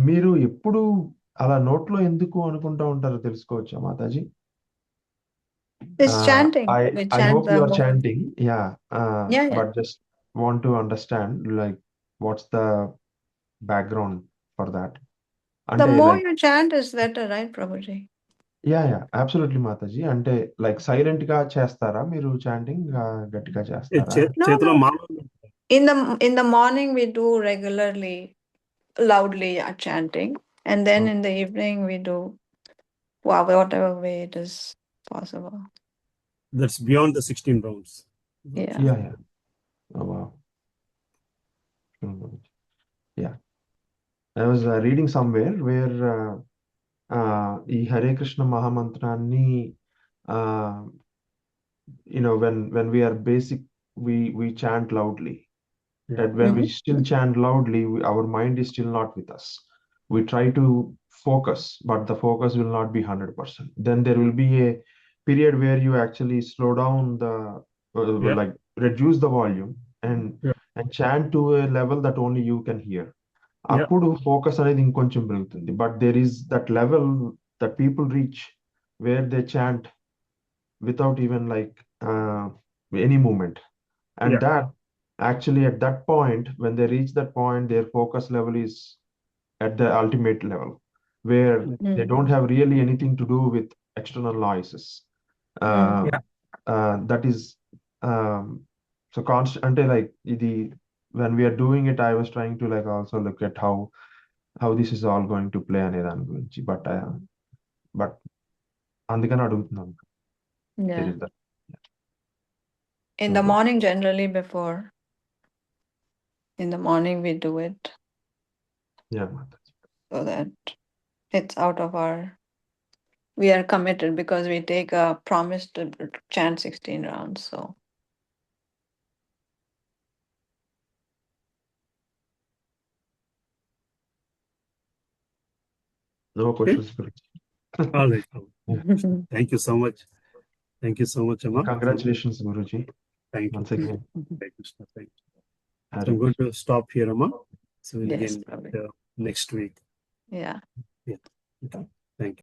Speaker 2: మీరు ఎప్పుడు అలా నోట్లో ఎందుకు అనుకుంటా ఉంటారో తెలుసుకోవచ్చా Mataji?
Speaker 5: It's chanting. We
Speaker 2: I
Speaker 5: chant
Speaker 2: hope
Speaker 5: the
Speaker 2: you are
Speaker 5: whole-
Speaker 2: chanting. Yeah.
Speaker 5: Yeah, yeah.
Speaker 2: But just want to understand, like, what's the background for that?
Speaker 5: The
Speaker 2: అంటే
Speaker 5: more
Speaker 2: like,
Speaker 5: you chant is better, right, Prabhuji?
Speaker 2: yeah, absolutely Mataji. అంటే like silent గా చేస్తారా మీరు chanting, గట్టిగా చేస్తారా?
Speaker 1: చేతిలో
Speaker 5: No.
Speaker 1: Mala
Speaker 5: In the morning we do regularly loudly chanting, and then in the evening we do whatever way it is possible.
Speaker 1: that's beyond the 16 rounds.
Speaker 2: Yeah. Oh, wow. Yeah. I was reading somewhere where ఈ హరే కృష్ణ మహామంత్రాన్ని when we are basic, we chant loudly. That when we still chant loudly, our mind is still not with us. We try to focus, but the focus will not be 100%. Then there will be a period where you actually slow down like reduce the volume and chant to a level that only you can hear. అప్పుడు focus అనేది ఇంకొంచెం పెరుగుతుంది. But there is that level that people reach where they chant without even like any moment. And that actually at that point, when they reach that point, their focus level is at the ultimate level, where they don't have really anything to do with external noises. That is so constant. Until like when we are doing it, I was trying to like also look at how this is all going to play అనే దాని గురించి. But అందుకని అడుగుతున్నాను.
Speaker 5: Yeah.
Speaker 2: There is that.
Speaker 5: In the morning, generally before. In the morning we do it.
Speaker 2: Yeah, Mataji.
Speaker 5: So that it's out of our, we are committed because we take a promise to chant 16 rounds. So
Speaker 2: No questions, Guruji.
Speaker 1: All right. Thank you so much. Thank you so much, Amma.
Speaker 2: Congratulations, Guruji.
Speaker 1: Thank you.
Speaker 2: Once again.
Speaker 1: Thank you. Thank you.
Speaker 2: Hare
Speaker 1: So I'm going to stop here, Amma. So we'll
Speaker 5: Yes,
Speaker 1: begin
Speaker 5: Prabhuji.
Speaker 1: next week.
Speaker 5: Yeah.
Speaker 1: Okay.